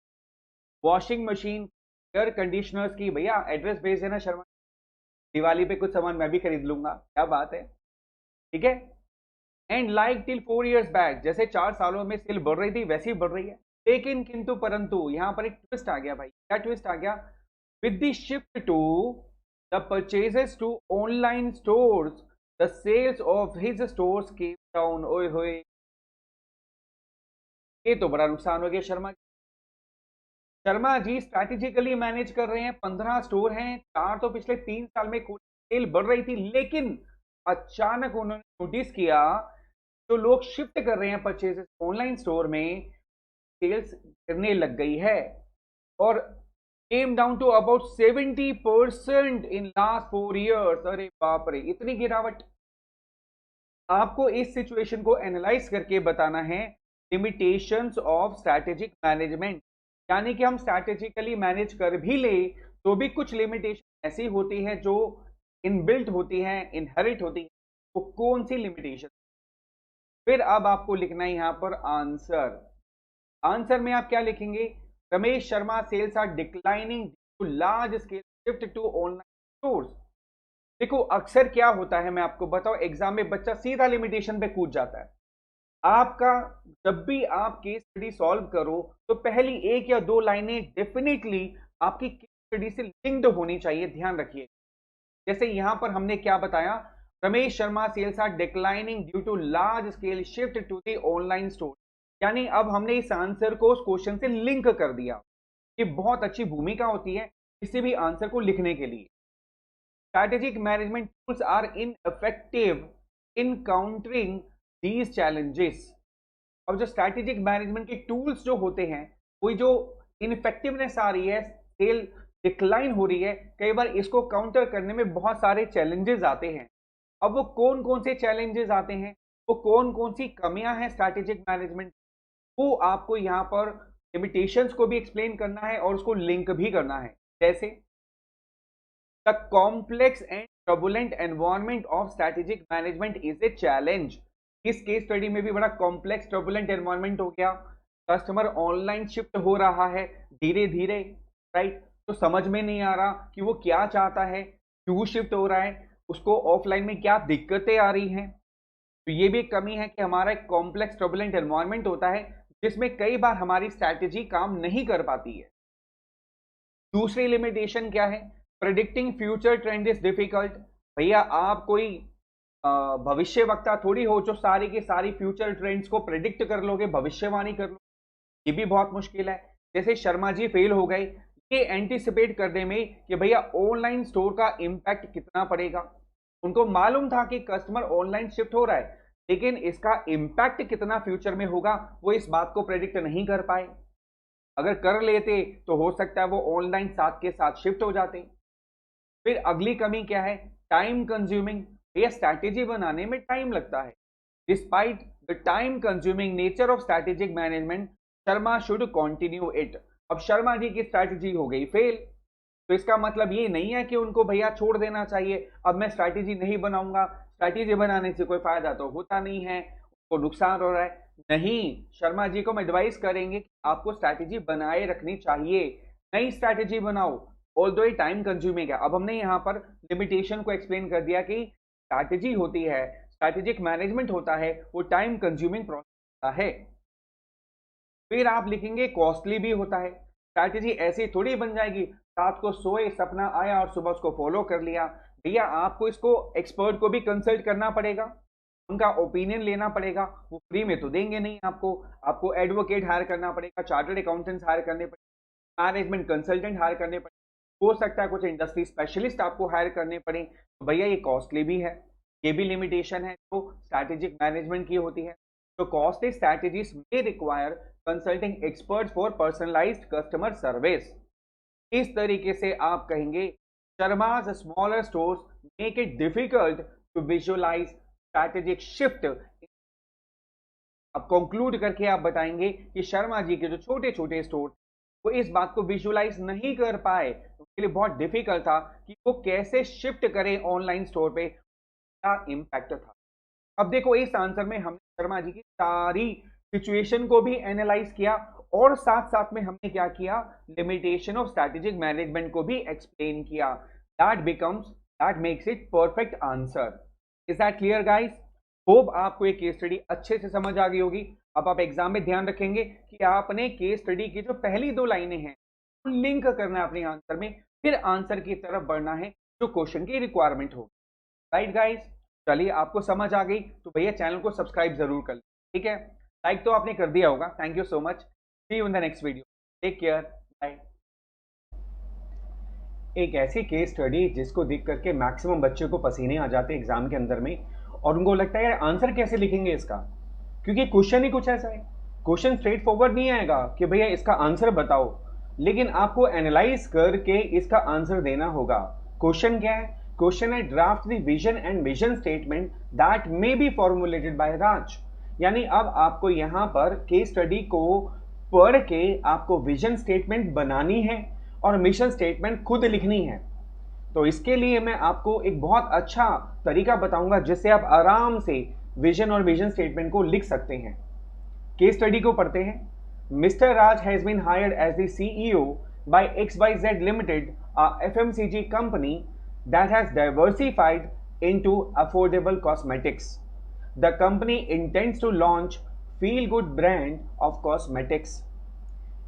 washing machine, air conditioners की। भैया एड्रेस भेज देना शर्मा, दिवाली पे कुछ सामान मैं भी खरीद लूंगा, क्या बात है, ठीक है। And like till 4 years back, जैसे 4 सालों में सेल बढ़ रही थी वैसी बढ़ रही है। लेकिन किंतु परंतु यहां पर एक ट्विस्ट आ गया भाई। क्या ट्विस्ट आ गया? With the shift to the purchases to online stores, the sales of his stores came down. ओए होए, ये तो बड़ा नुकसान हो गया शर्मा। शर्मा जी स्ट्रैटेजिकली मैनेज कर रहे हैं, 15 स्टोर हैं, 4 तो पिछले 3 साल में सेल बढ़ रही थी, लेकिन अचानक उन्होंने नोटिस किया जो लोग शिफ्ट कर रहे हैं परचेजेस ऑनलाइन स्टोर में, सेल्स गिरने लग गई है और came down to about 70% in last 4 years। अरे बाप रे, इतनी गिरावट। आपको इस सिचुएशन को एनालाइज करके बताना है लिमिटेशंस ऑफ स्ट्रैटेजिक मैनेजमेंट। यानी कि हम स्ट्रैटेजिकली मैनेज कर भी ले तो भी कुछ लिमिटेशन ऐसी होती है जो इनबिल्ट होती है, इनहेरिट होती है। वो कौन सी लिमिटेशन? फिर अब आपको लिखना है यहां पर आंसर। आंसर में आप क्या लिखेंगे? Ramesh Sharma sales are declining to large scale shift to online stores. देखो अक्सर क्या होता है, मैं आपको बताऊं, एग्जाम में बच्चा सीधा लिमिटेशन पे कूद जाता है। आपका जब भी आप केस स्टडी सॉल्व करो तो पहली 1 या 2 लाइनें डेफिनेटली आपकी केस स्टडी से लिंक्ड होनी चाहिए, ध्यान रखिए। जैसे यहां पर हमने क्या बताया, Ramesh Sharma sales are declining due to large scale shift to the online store. यानी अब हमने इस आंसर को उस क्वेश्चन से लिंक कर दिया। ये बहुत अच्छी भूमिका होती है किसी भी आंसर को लिखने के लिए। Strategic management tools are ineffective in countering these challenges. अब जो स्ट्रैटेजिक मैनेजमेंट के टूल्स जो होते हैं, कोई जो इनफेक्टिवनेस आ रही है, सेल डिक्लाइन हो रही है, कई बार इसको काउंटर करने में बहुत सारे चैलेंजेस आते हैं। अब वो कौन कौन से चैलेंजेस आते हैं, वो कौन कौन सी कमियां हैं स्ट्रैटेजिक मैनेजमेंट, वो आपको यहां पर लिमिटेशंस को भी एक्सप्लेन करना है और उसको लिंक भी करना है। जैसे the complex and turbulent environment of strategic management is a challenge. इस केस स्टडी में भी बड़ा कॉम्प्लेक्स टर्बुलेंट एनवायरनमेंट हो गया। कस्टमर ऑनलाइन शिफ्ट हो रहा है धीरे धीरे, राइट, तो समझ में नहीं आ रहा कि वो क्या चाहता है, क्यों शिफ्ट हो रहा है, उसको ऑफलाइन में क्या दिक्कतें आ रही हैं। तो ये भी एक कमी है कि हमारा एक कॉम्प्लेक्स टर्बुलेंट एनवायरनमेंट होता है जिसमें कई बार हमारी स्ट्रैटेजी काम नहीं कर पाती है। दूसरी लिमिटेशन क्या है? Predicting future trend is difficult. भैया आप कोई भविष्य वक्ता थोड़ी हो जो सारी की सारी फ्यूचर ट्रेंड्स को प्रिडिक्ट कर लोगे, भविष्यवाणी कर लो, ये भी बहुत मुश्किल है। जैसे शर्मा जी फेल हो गए ये एंटीसिपेट करने में कि भैया ऑनलाइन स्टोर का इंपैक्ट कितना पड़ेगा। उनको मालूम था कि कस्टमर ऑनलाइन शिफ्ट हो रहा है, लेकिन इसका इंपैक्ट कितना फ्यूचर में होगा वो इस बात को प्रेडिक्ट नहीं कर पाए। अगर कर लेते तो हो सकता है वो ऑनलाइन साथ के साथ शिफ्ट हो जाते। फिर अगली कमी क्या है? Time consuming. ये स्ट्रैटेजी बनाने में टाइम लगता है। Despite the time consuming nature of strategic management, Sharma should continue it. अब शर्मा जी की स्ट्रैटेजी हो गई फेल, तो इसका मतलब ये नहीं है कि उनको भैया छोड़ देना चाहिए, अब मैं स्ट्रैटेजी नहीं बनाऊंगा, स्ट्रैटेजी बनाने से कोई फायदा तो होता नहीं है, उनको नुकसान हो रहा है। नहीं, शर्मा जी को हम एडवाइस करेंगे कि आपको स्ट्रैटेजी बनाए रखनी चाहिए, नई स्ट्रैटेजी बनाओ, ऑल्दो ये टाइम कंज्यूमिंग है। अब हमने यहाँ पर लिमिटेशन को एक्सप्लेन कर दिया कि स्ट्रैटेजी होती है, स्ट्रैटेजिक मैनेजमेंट होता है, वो टाइम कंज्यूमिंग प्रोसेस होता है। फिर आप लिखेंगे कॉस्टली भी होता है। स्ट्रैटेजी ऐसी थोड़ी बन जाएगी रात को सोए सपना आया और सुबह उसको फॉलो कर लिया। भैया आपको इसको एक्सपर्ट को भी कंसल्ट करना पड़ेगा, उनका ओपिनियन लेना पड़ेगा, वो फ्री में तो देंगे नहीं आपको। आपको एडवोकेट हायर करना पड़ेगा, चार्टर्ड अकाउंटेंट्स हायर करने पड़ेंगे, मैनेजमेंट कंसल्टेंट हायर करने पड़ेंगे, हो सकता है कुछ इंडस्ट्री स्पेशलिस्ट आपको हायर करने पड़े। तो भैया ये कॉस्टली भी है, ये भी लिमिटेशन है जो स्ट्रैटेजिक मैनेजमेंट की होती है। तो costly strategies may require consulting experts for personalized customer service। इस तरीके से आप कहेंगे शर्मा's smaller stores make it difficult to visualize strategic shift अब कंक्लूड करके आप बताएंगे कि शर्मा जी के जो छोटे छोटे स्टोर वो इस बात को विजुअलाइज नहीं कर पाए, उनके लिए बहुत डिफिकल्ट था कि वो कैसे शिफ्ट करें ऑनलाइन स्टोर पे, क्या इंपैक्ट था। अब देखो इस आंसर में हमने शर्मा जी की सारी सिचुएशन को भी एनालाइज किया और साथ साथ में हमने क्या किया, लिमिटेशन ऑफ स्ट्रेटेजिक मैनेजमेंट को भी एक्सप्लेन किया। That makes it perfect answer. Is that clear guys? Hope आपको ये केस स्टडी अच्छे से समझ आ गई होगी। अब आप एग्जाम में ध्यान रखेंगे कि आपने केस स्टडी की जो पहली 2 लाइनें हैं लिंक करना है अपने आंसर में, फिर आंसर की तरफ बढ़ना है जो क्वेश्चन की रिक्वायरमेंट हो। Right guys? चलिए आपको समझ आ गई तो भैया चैनल को सब्सक्राइब जरूर कर लें, ठीक है? लाइक तो आपने कर दिया होगा। Thank you so much. See you in the next video. Take care. Bye. एक ऐसी केस स्टडी जिसको देख करके मैक्सिमम बच्चों को पसीने आ जाते हैं एग्जाम के अंदर में, और उनको लगता है यार आंसर कैसे लिखेंगे इसका, क्योंकि क्वेश्चन ही कुछ ऐसा है। क्वेश्चन स्ट्रेट फॉरवर्ड नहीं आएगा कि भैया इसका आंसर बताओ, लेकिन आपको एनालाइज करके इसका आंसर देना होगा। क्वेश्चन क्या है? क्वेश्चन है draft the vision and mission statement that may be formulated by Raj. यानी अब आपको यहां पर केस स्टडी को पढ़ के आपको विजन स्टेटमेंट बनानी है और मिशन स्टेटमेंट खुद लिखनी है। तो इसके लिए मैं आपको एक बहुत अच्छा तरीका बताऊंगा जिससे आप आराम से विजन और विजन स्टेटमेंट को लिख सकते हैं। केस स्टडी को पढ़ते हैं। Mister Raj has been hired as the CEO by XYZ Limited, a FMCG company that has diversified into affordable cosmetics. The company intends to launch feel good brand of cosmetics.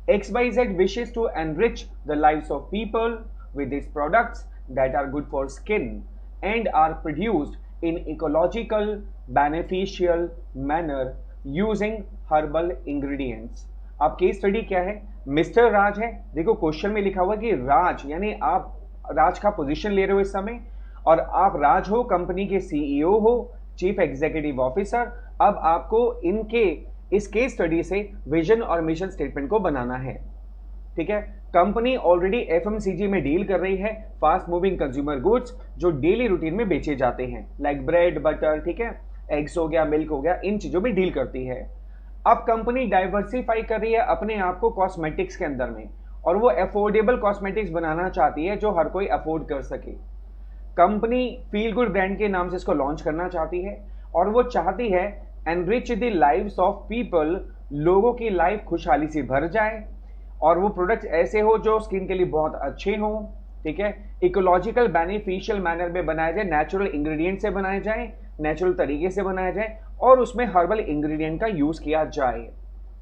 XYZ wishes to enrich the lives of people with its products that are good for skin and are produced in ecological beneficial manner using herbal ingredients. अब case study क्या है? Mister राज है। देखो question में लिखा हुआ कि राज, यानी आप राज का पोजीशन ले रहे हो इस समय, और आप राज हो, कंपनी के सीईओ हो, चीफ एग्जीक्यूटिव ऑफिसर। अब आपको इनके इस केस स्टडी से विजन और मिशन स्टेटमेंट को बनाना है, ठीक है? कंपनी ऑलरेडी एफएमसीजी में डील कर रही है, फास्ट मूविंग कंज्यूमर गुड्स जो डेली रूटीन में बेचे जाते हैं, लाइक ब्रेड, बटर, ठीक है, एग्स हो गया, मिल्क हो गया, इन चीजों में डील करती है। अब कंपनी डाइवर्सिफाई कर रही है अपने आप को कॉस्मेटिक्स के अंदर में, और वो अफोर्डेबल कॉस्मेटिक्स बनाना चाहती है जो हर कोई अफोर्ड कर सके। कंपनी फील गुड ब्रांड के नाम से इसको लॉन्च करना चाहती है, और वो चाहती है enrich the lives of people, लोगों की लाइफ खुशहाली से भर जाए, और वो प्रोडक्ट्स ऐसे हो जो स्किन के लिए बहुत अच्छे हों, ठीक है, इकोलॉजिकल बेनिफिशियल मैनर में बनाए जाए, नेचुरल इंग्रेडिएंट से बनाए जाए, नेचुरल तरीके से बनाया जाए, और उसमें हर्बल इंग्रेडिएंट का यूज किया जाए,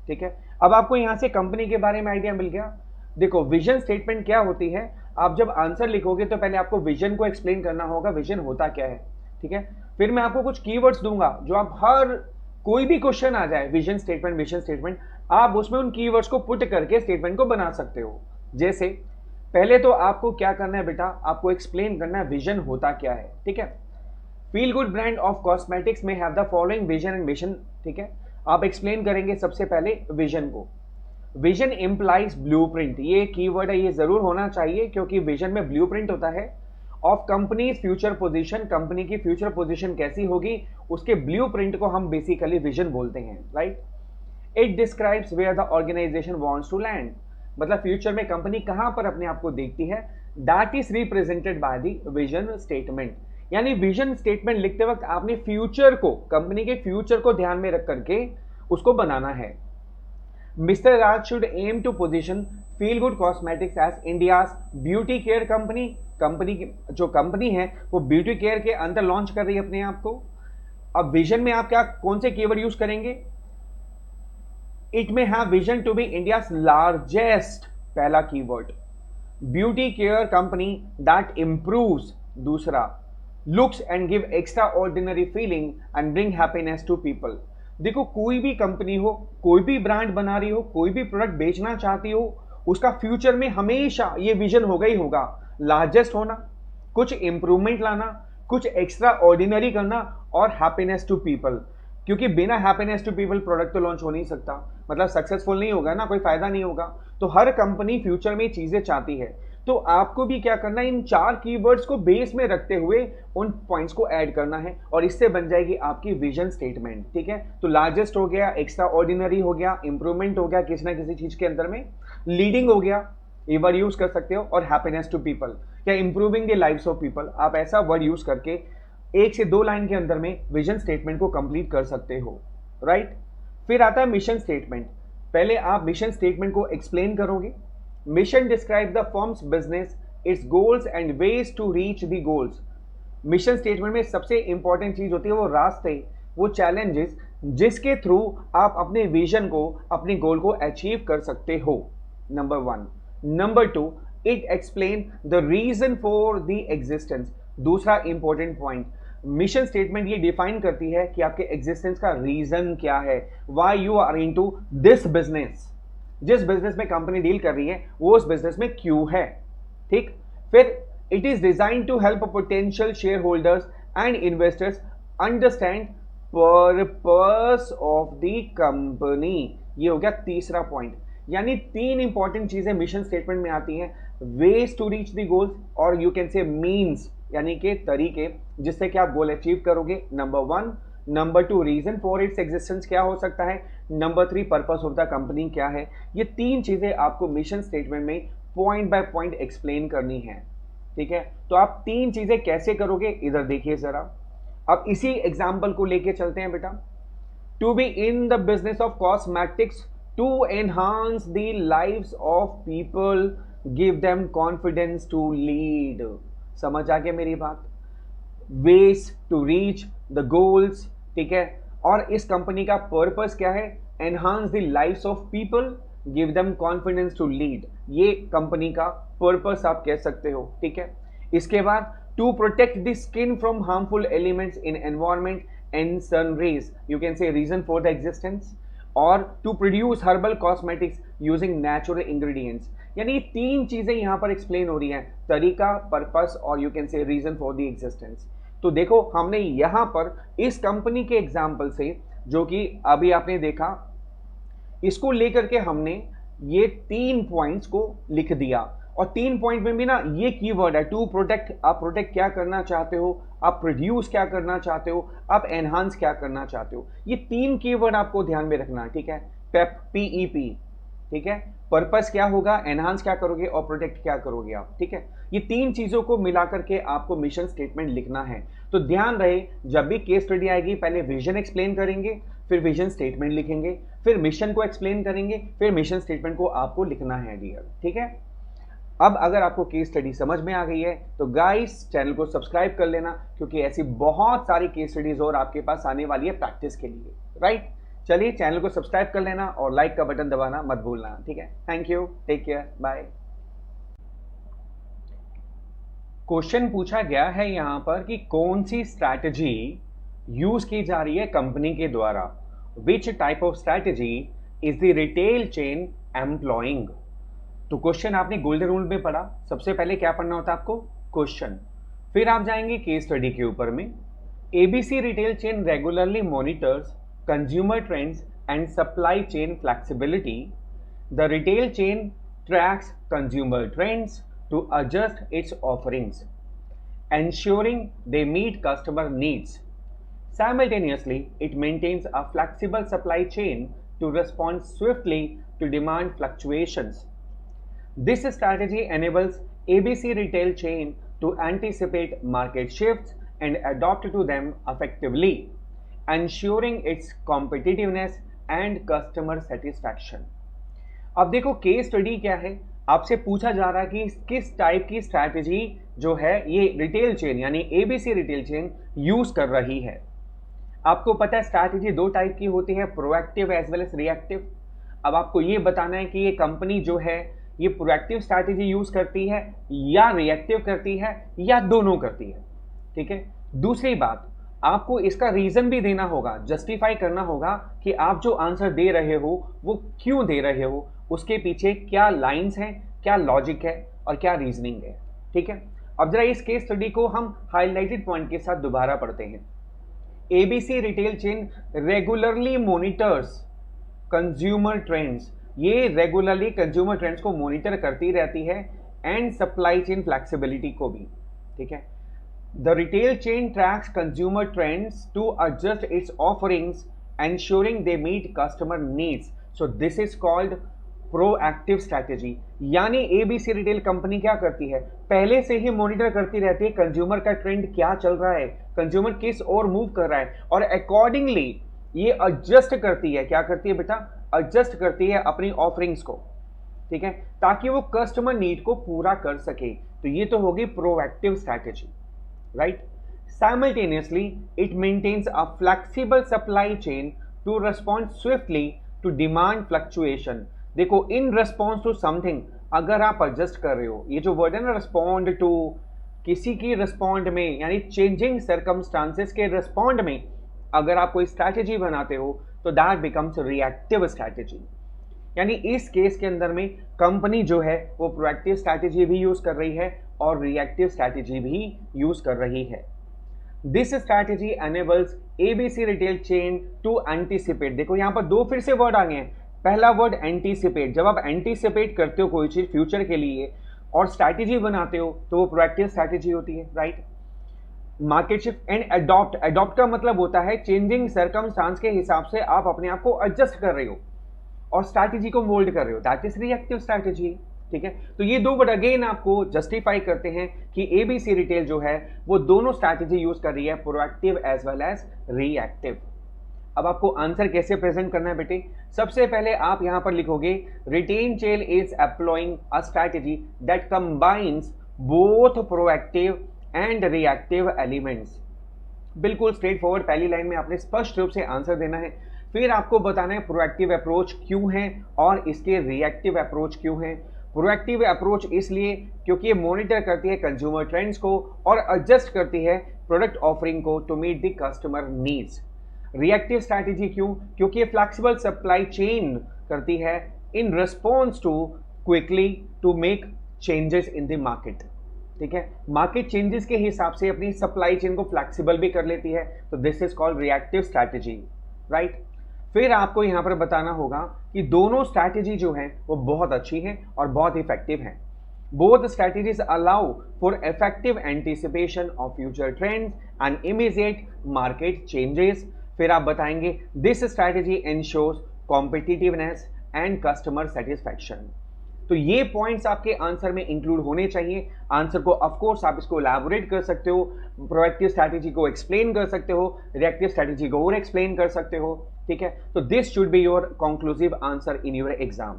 ठीक है? अब आपको यहां से कंपनी के बारे में आइडिया मिल गया। देखो विजन स्टेटमेंट क्या होती है, आप जब आंसर लिखोगे तो पहले आपको विजन को एक्सप्लेन करना होगा, विजन होता क्या है, ठीक है? फिर मैं आपको कुछ कीवर्ड्स दूंगा जो आप हर कोई भी क्वेश्चन आ जाए विजन स्टेटमेंट, मिशन स्टेटमेंट, आप उसमें उन कीवर्ड्स को पुट करके स्टेटमेंट को बना सकते हो। जैसे पहले तो आपको क्या करना है बेटा, आपको एक्सप्लेन करना है विजन होता क्या है, ठीक है? Feel Good brand of cosmetics में have the following vision and mission, ठीक है? आप एक्सप्लेन करेंगे सबसे पहले विजन को। विजन इंप्लाइज ब्लूप्रिंट, ये कीवर्ड है, ये जरूर होना चाहिए क्योंकि विजन में ब्लूप्रिंट होता है of company future position, company की फ्यूचर पोजीशन कैसी होगी उसके ब्लूप्रिंट को हम बेसिकली विजन बोलते हैं, right? It describes where the organisation wants to land, मतलब फ्यूचर में कंपनी कहां पर अपने आप को देखती है, that is represented by the vision statement. यानी विजन स्टेटमेंट लिखते वक्त आपने फ्यूचर को, कंपनी के फ्यूचर को ध्यान में रख करके उसको बनाना है। Mister Raj should aim to position feel good cosmetics as India's beauty care company, company की जो कंपनी है वो ब्यूटी केयर के अंदर लॉन्च कर रही है अपने आप को। अब विजन में आप क्या, कौन से कीवर्ड यूज करेंगे? इट में have vision to be India's largest, पहला कीवर्ड। Beauty care company that improves, दूसरा। Looks and give extraordinary feeling and bring happiness to people. देखो कोई भी कंपनी हो, कोई भी ब्रांड बना रही हो, कोई भी प्रोडक्ट बेचना चाहती हो, उसका फ्यूचर में हमेशा ये विजन होगा ही होगा, लार्जेस्ट होना, कुछ इंप्रूवमेंट लाना, कुछ एक्स्ट्रा ऑर्डिनरी करना, और हैप्पीनेस टू पीपल। क्योंकि बिना हैप्पीनेस टू पीपल प्रोडक्ट तो लॉन्च हो नहीं सकता, मतलब सक्सेसफुल नहीं होगा ना, कोई फायदा नहीं होगा। तो हर कंपनी फ्यूचर में चीजें चाहती है, तो आपको भी क्या करना है, इन 4 कीवर्ड्स को बेस में रखते हुए उन पॉइंट्स को ऐड करना है और इससे बन जाएगी आपकी विजन स्टेटमेंट। ठीक है, तो लार्जेस्ट हो गया, एक्स्ट्रा ऑर्डिनरी हो गया, इंप्रूवमेंट हो गया किसी ना किसी चीज के अंदर में, लीडिंग हो गया, ये वर्ड यूज कर सकते हो, और हैप्पीनेस टू पीपल या improving the lives of people, आप ऐसा वर्ड यूज करके 1 से 2 लाइन के अंदर में विजन स्टेटमेंट को कंप्लीट कर सकते हो। राइट, फिर आता है मिशन स्टेटमेंट। पहले आप मिशन स्टेटमेंट को एक्सप्लेन करोगे। Mission describe the firm's business, its goals and ways to reach the goals. Mission statement में सबसे इंपॉर्टेंट चीज होती है वो रास्ते, वो चैलेंजेस जिसके थ्रू आप अपने विजन को, अपने गोल को अचीव कर सकते हो, number 1। Number 2, it explain the reason for the existence. दूसरा इंपॉर्टेंट पॉइंट, मिशन स्टेटमेंट ये डिफाइन करती है कि आपके एग्जिस्टेंस का रीजन क्या है, why you are into this business. जिस बिजनेस में कंपनी डील कर रही है वो उस बिजनेस में क्यों है। ठीक, फिर it is design to help potential shareholders and investors understand purpose of the company. ये हो गया तीसरा पॉइंट। यानी 3 इंपॉर्टेंट चीजें मिशन स्टेटमेंट में आती हैं, ways to reach the goals, और यू कैन से मीन्स यानी कि तरीके जिससे कि आप गोल अचीव करोगे, number 1। Number 2, reason for its existence क्या हो सकता है, number 3, purpose of the company क्या है। ये 3 चीजें आपको मिशन स्टेटमेंट में पॉइंट बाय पॉइंट एक्सप्लेन करनी है। ठीक है, तो आप 3 चीजें कैसे करोगे, इधर देखिए जरा। अब इसी एग्जाम्पल को लेके चलते हैं बेटा। To be in the business of cosmetics to enhance the lives of people, give them confidence to lead. समझ आ गया मेरी बात, ways to reach the goals. ठीक है, और इस कंपनी का पर्पस क्या है, enhance the lives of people, give them confidence to lead. ये कंपनी का पर्पस आप कह सकते हो। ठीक है, इसके बाद to protect the skin from harmful elements in environment and sun rays, you can say reason for the existence. और to produce herbal cosmetics using natural ingredients. यानी 3 चीजें यहां पर एक्सप्लेन हो रही हैं, तरीका, पर्पस और you can say reason for the existence. तो देखो हमने यहां पर इस कंपनी के एग्जाम्पल से, जो कि अभी आपने देखा, इसको लेकर के हमने ये 3 पॉइंट्स को लिख दिया। और 3 पॉइंट में भी ना ये कीवर्ड है, टू प्रोटेक्ट। आप प्रोटेक्ट क्या करना चाहते हो, आप प्रोड्यूस क्या करना चाहते हो, आप एनहांस क्या करना चाहते हो। ये 3 कीवर्ड आपको ध्यान में रखना। ठीक है, पेप, PEP। ठीक है, पर्पस क्या होगा, एनहांस क्या करोगे, और प्रोटेक्ट क्या करोगे आप। ठीक है, ये 3 चीजों को मिलाकर के आपको मिशन स्टेटमेंट लिखना है। तो ध्यान रहे, जब भी केस स्टडी आएगी पहले विजन एक्सप्लेन करेंगे, फिर विजन स्टेटमेंट लिखेंगे, फिर मिशन को एक्सप्लेन करेंगे, फिर मिशन स्टेटमेंट को आपको लिखना है डियर। ठीक है, अब अगर आपको केस स्टडी समझ में आ गई है तो गाइस चैनल को सब्सक्राइब कर लेना, क्योंकि ऐसी बहुत सारी केस स्टडीज और आपके पास आने वाली है प्रैक्टिस के लिए। राइट, चलिए चैनल को सब्सक्राइब कर लेना और लाइक का बटन दबाना मत भूलना। ठीक है, thank you, take care, bye. Question पूछा गया है यहां पर कि कौन सी स्ट्रैटेजी यूज की जा रही है कंपनी के द्वारा, which type of strategy is the retail chain employing. तो क्वेश्चन आपने गोल्डन रूल में पढ़ा, सबसे पहले क्या पढ़ना होता है आपको, क्वेश्चन, फिर आप जाएंगे केस स्टडी के ऊपर में। ABC retail chain regularly monitors consumer trends and supply chain flexibility. The retail chain tracks consumer trends to adjust its offerings, ensuring they meet customer needs. Simultaneously, it maintains a flexible supply chain to respond swiftly to demand fluctuations. This strategy enables ABC retail chain to anticipate market shifts and adapt to them effectively, ensuring its competitiveness and customer satisfaction. अब देखो case study क्या है, आपसे पूछा जा रहा है कि किस टाइप की स्ट्रैटेजी जो है ये रिटेल चेन यानी ABC रिटेल चेन यूज कर रही है। आपको पता है स्ट्रैटेजी 2 टाइप की होती है, proactive as well as reactive. अब आपको ये बताना है कि ये कंपनी जो है ये प्रोएक्टिव स्ट्रैटेजी यूज करती है या रिएक्टिव करती है या दोनों करती है। ठीक है, दूसरी बात, आपको इसका रीजन भी देना होगा, जस्टिफाई करना होगा कि आप जो आंसर दे रहे हो वो क्यों दे रहे हो, उसके पीछे क्या लाइंस हैं, क्या लॉजिक है और क्या रीजनिंग है। ठीक है, अब जरा इस केस स्टडी को हम हाईलाइटेड पॉइंट के साथ दोबारा पढ़ते हैं। ABC retail chain regularly monitors consumer trends, ये रेगुलरली कंज्यूमर ट्रेंड्स को मॉनिटर करती रहती है, एंड सप्लाई चेन फ्लेक्सिबिलिटी को भी, ठीक है। The retail chain tracks consumer trends to adjust its offerings ensuring they meet customer needs. So this is called proactive strategy. यानी ABC रिटेल कंपनी क्या करती है, पहले से ही मॉनिटर करती रहती है कंज्यूमर का ट्रेंड क्या चल रहा है, कंज्यूमर किस ओर मूव कर रहा है, और अकॉर्डिंगली ये एडजस्ट करती है। क्या करती है बेटा, एडजस्ट करती है अपनी ऑफरिंग्स को, ठीक है, ताकि वो कस्टमर नीड को पूरा कर सके। तो ये तो होगी proactive strategy, right. Simultaneously, it maintains a flexible supply chain to respond swiftly to demand fluctuation. देखो, in response to something, अगर आप adjust कर रहे हो, ये जो वर्ड है ना respond to, किसी की respond में यानी changing circumstances के respond में अगर आप कोई strategy बनाते हो तो that becomes reactive strategy. यानी इस केस के अंदर में कंपनी जो है वो proactive strategy भी यूज कर रही है और reactive strategy भी यूज कर रही है। This strategy enables ABC retail chain to anticipate. देखो यहाँ पर दो फिर से वर्ड आ गए हैं। पहला वर्ड एंटीसिपेट, जब आप एंटीसिपेट करते हो कोई चीज फ्यूचर के लिए और स्ट्रैटेजी बनाते हो तो वो प्रोएक्टिव स्ट्रैटेजी होती है, right. Market shift and adopt, adopt का मतलब होता है चेंजिंग सर्कमस्टांस के हिसाब से आप अपने आप को एडजस्ट कर रहे हो और स्ट्रैटेजी को मोल्ड कर रहे हो, दैट इज रिएक्टिव स्ट्रैटेजी, ठीक है। तो ये दो वर्ड अगेन आपको जस्टिफाई करते हैं कि ABC रिटेल जो है वो दोनों स्ट्रैटेजी यूज कर रही है, proactive as well as reactive. अब आपको आंसर कैसे प्रेजेंट करना है बेटे, सबसे पहले आप यहां पर लिखोगे retail chain is employing a strategy that combines both proactive and reactive elements. बिल्कुल स्ट्रेट फॉरवर्ड, पहली लाइन में आपने स्पष्ट रूप से आंसर देना है, फिर आपको बताना है प्रोएक्टिव अप्रोच क्यों है और इसके रिएक्टिव अप्रोच क्यों है। प्रोएक्टिव अप्रोच इसलिए क्योंकि ये मॉनिटर करती है कंज्यूमर ट्रेंड्स को और एडजस्ट करती है प्रोडक्ट ऑफरिंग को to meet the customer needs. Reactive strategy क्यों, क्योंकि ये फ्लेक्सिबल सप्लाई चेन करती है in response to quickly to make changes in the market, ठीक है। मार्केट चेंजेस के हिसाब से अपनी सप्लाई चेन को फ्लेक्सिबल भी कर लेती है, तो this is called reactive strategy, right. फिर आपको यहां पर बताना होगा कि दोनों स्ट्रैटेजी जो है वो बहुत अच्छी है और बहुत इफेक्टिव है। Both strategies allow for effective anticipation of future trends and immediate market changes. फिर आप बताएंगे this strategy ensures competitiveness and customer satisfaction. तो ये पॉइंट्स आपके आंसर में इंक्लूड होने चाहिए। आंसर को ऑफ कोर्स आप इसको एलैबोरेट कर सकते हो, प्रोएक्टिव स्ट्रैटेजी को एक्सप्लेन कर सकते हो, रिएक्टिव स्ट्रैटेजी को और एक्सप्लेन कर सकते हो, ठीक है। तो this should be your conclusive answer in your exam.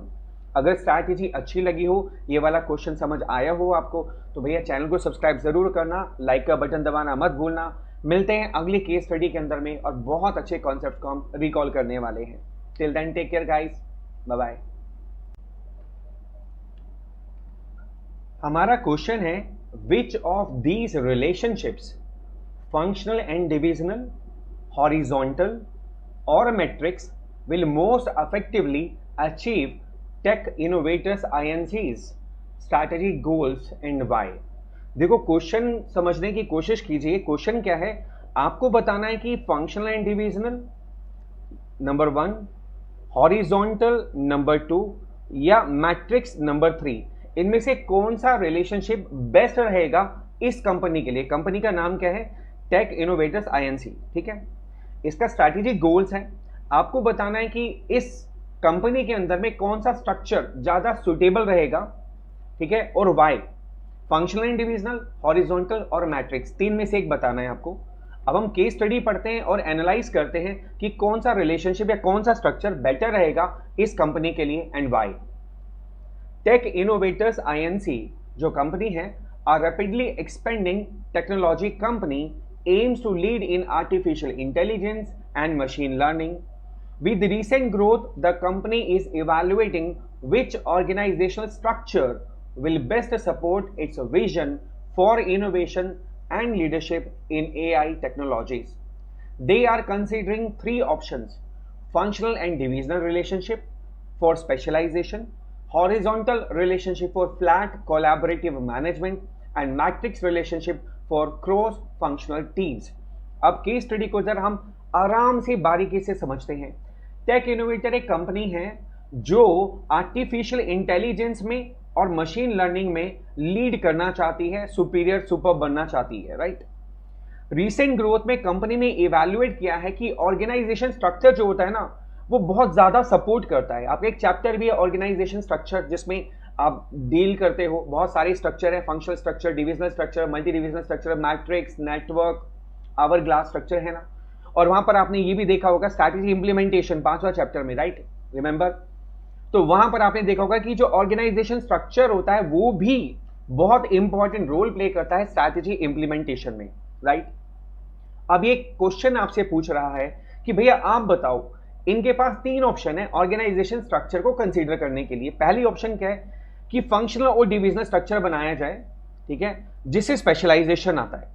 अगर स्ट्रैटेजी अच्छी लगी हो, ये वाला क्वेश्चन समझ आया हो आपको, तो भैया चैनल को सब्सक्राइब जरूर करना, लाइक का बटन दबाना मत भूलना। मिलते हैं अगली केस स्टडी के अंदर में और बहुत अच्छे कॉन्सेप्ट को हम रिकॉल करने वाले हैं। Till then take care guys, bye bye. हमारा क्वेश्चन है which of these relationships functional and divisional, horizontal और matrix will most effectively achieve Tech Innovators INCs strategy goals and why. देखो क्वेश्चन समझने की कोशिश कीजिए। क्वेश्चन क्या है, आपको बताना है कि functional and divisional number 1, horizontal number 2 या मैट्रिक्स नंबर 3, इनमें से कौन सा रिलेशनशिप बेस्ट रहेगा इस कंपनी के लिए। कंपनी का नाम क्या है, टेक इनोवेटर्स INC, ठीक है। इसका स्ट्रैटेजी गोल्स है, आपको बताना है कि इस कंपनी के अंदर में कौन सा स्ट्रक्चर ज्यादा सुटेबल रहेगा, ठीक है, और why. Functional and divisional, horizontal और मैट्रिक्स, तीन में से एक बताना है आपको। अब हम केस स्टडी पढ़ते हैं और एनालाइज करते हैं कि कौन सा रिलेशनशिप या कौन सा स्ट्रक्चर बेटर रहेगा इस कंपनी के लिए and why. Tech innovators INC जो कंपनी है, are rapidly expanding technology company aims to lead in artificial intelligence and machine learning. With recent growth, the company is evaluating which organizational structure will best support its vision for innovation and leadership in AI technologies. They are considering 3 options: functional and divisional relationship for specialization, horizontal relationship for flat collaborative management, and matrix relationship for cross functional teams. अब case study को जरा हम आराम से बारीकी से समझते हैं। टेक इनोवेटर एक कंपनी है जो आर्टिफिशियल इंटेलिजेंस में और मशीन लर्निंग में लीड करना चाहती है, सुपीरियर सुपर बनना चाहती है, राइट। रीसेंट ग्रोथ में कंपनी ने इवैल्यूएट किया है कि ऑर्गेनाइजेशन स्ट्रक्चर जो होता है ना, वो बहुत ज्यादा सपोर्ट करता है। आपका एक चैप्टर भी है ऑर्गेनाइजेशन स्ट्रक्चर, जिसमें आप डील करते हो, बहुत सारे स्ट्रक्चर है, functional structure, divisional structure, multi divisional structure, matrix, network, hourglass structure है ना। और वहां पर आपने ये भी देखा होगा स्ट्रैटेजी इंप्लीमेंटेशन 5वां चैप्टर में, राइट, रिमेंबर। तो वहां पर आपने देखा होगा कि जो ऑर्गेनाइजेशन स्ट्रक्चर होता है वो भी बहुत इंपॉर्टेंट रोल प्ले करता है स्ट्रैटेजी इंप्लीमेंटेशन में, राइट। अब ये क्वेश्चन आपसे पूछ रहा है कि भैया आप बताओ, इनके पास 3 ऑप्शन है ऑर्गेनाइजेशन स्ट्रक्चर को कंसीडर करने के लिए। पहली ऑप्शन क्या है कि फंक्शनल और डिविजनल स्ट्रक्चर बनाया जाए, ठीक है, जिससे स्पेशलाइजेशन आता है,